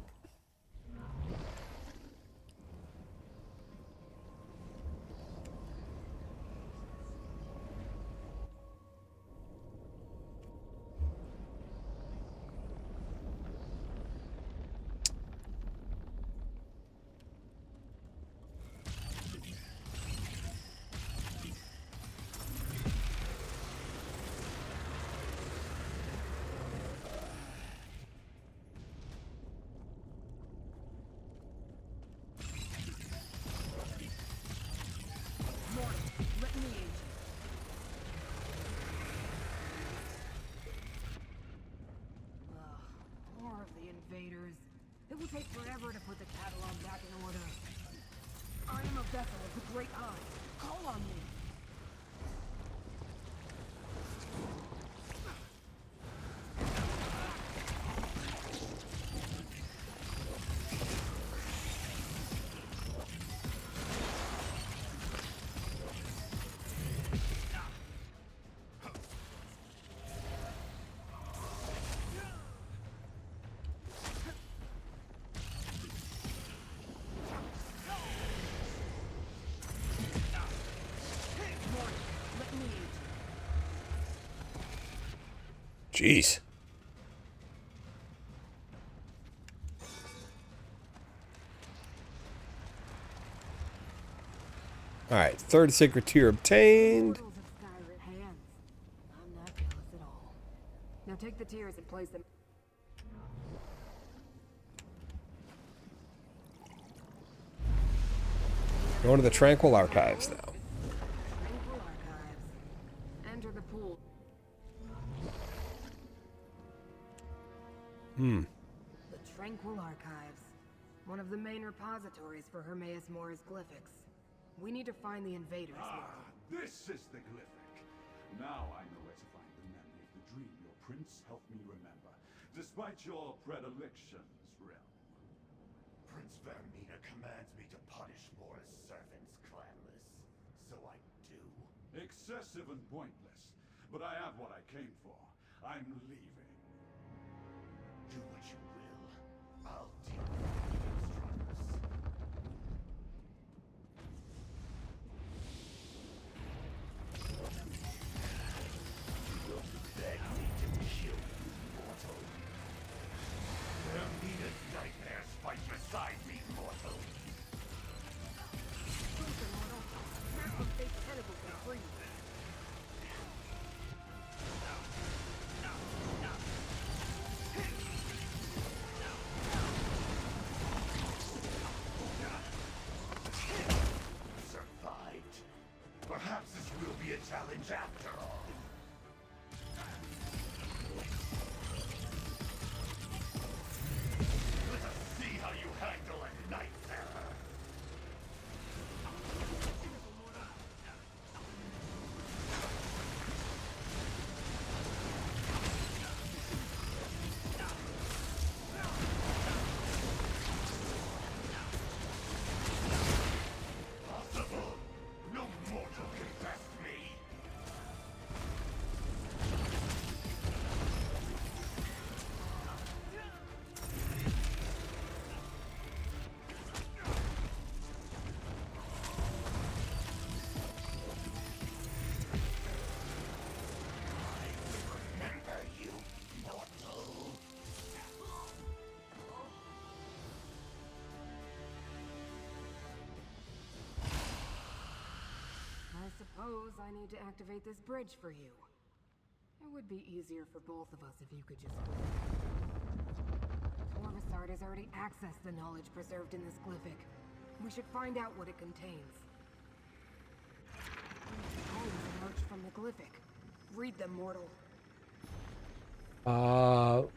Mortal, let me aid you. More of the invaders. It will take forever to put the catalog back in order. I am a vessel of the Great Eye. Call on me. Jeez. All right, 3rd sacred tier obtained. I'm not jealous at all. Now take the tears and place them. Going to the Tranquil Archives now. Tranquil Archives. Enter the pool. The Tranquil Archives. One of the main repositories for Hermaeus Mora's glyphics. We need to find the invaders. This is the glyphic. Now I know where to find the memory of the dream your prince helped me remember, despite your predilections, realm. Prince Vermina commands me to punish Mora's servants, clanless. So I do. Excessive and pointless, but I have what I came for. I'm leaving. Do what you will. I'll deal with the Will you beg me to kill you, mortal? Vermina's nightmares fight beside me, mortal. Survived. Perhaps this will be a challenge after all. Let us see how you handle a night terror. suppose I need to activate this bridge for you. It would be easier for both of us if you could just Corvusard has already accessed the knowledge preserved in this glyphic. We should find out what it contains. Poems emerge from the glyphic. Read them, mortal. The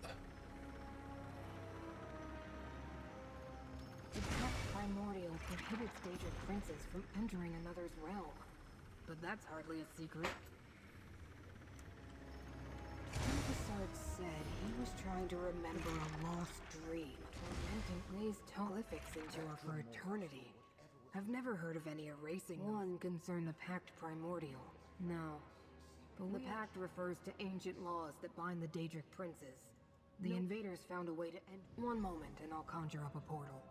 pact primordial prohibits Daedric princes from entering another's realm. But that's hardly a secret. Corvusard said he was trying to remember a lost dream, tormenting these glyphics endure for eternity. I've never heard of any erasing. One concerned the pact primordial. No. But the pact refers to ancient laws that bind the Daedric princes. The invaders found a way to end. One moment and I'll conjure up a portal.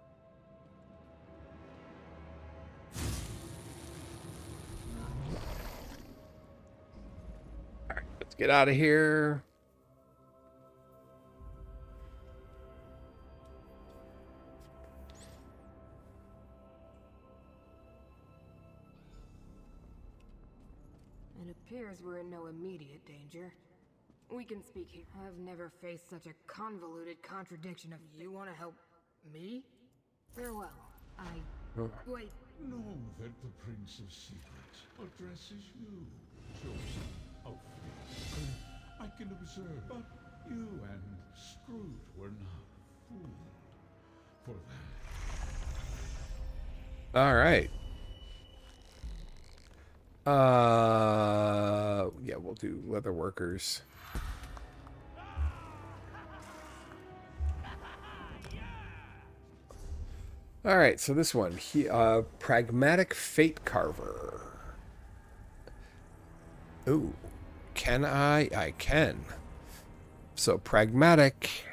Alright, let's get out of here. It appears we're in no immediate danger. We can speak here. I've never faced such a convoluted contradiction of you want to help me? Farewell. Wait. Know that the Prince of Secrets addresses you, chosen of fate. I can observe, but you and Scrooge were not fooled for that. All right. Yeah, we'll do leather workers. All right, so this one, pragmatic fate carver. Ooh, can I? I can. So pragmatic.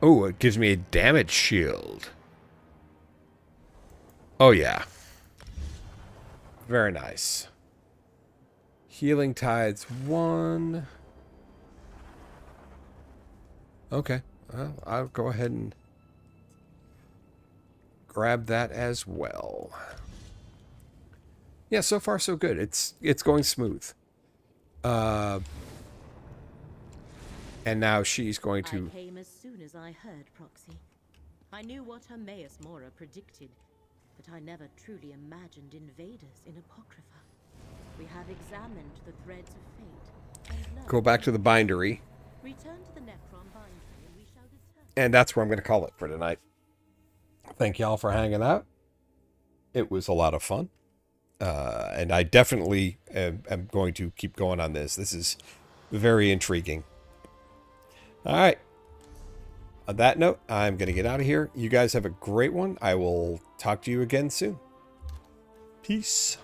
Oh, it gives me a damage shield. Oh, yeah. Very nice. Healing Tides 1. Okay. Well, I'll go ahead and grab that as well. Yeah, so far so good. It's going smooth. And now she's going to... I came as soon as I heard Proxy. I knew what Hermaeus Mora predicted, but I never truly imagined invaders in Apocrypha. We have examined the threads of fate. And go back to the bindery. Return to the Necron bindery and we shall determine. And that's where I'm going to call it for tonight. Thank y'all for hanging out. It was a lot of fun. And I definitely am going to keep going on this. This is very intriguing. All right. On that note, I'm going to get out of here. You guys have a great one. I will talk to you again soon. Peace.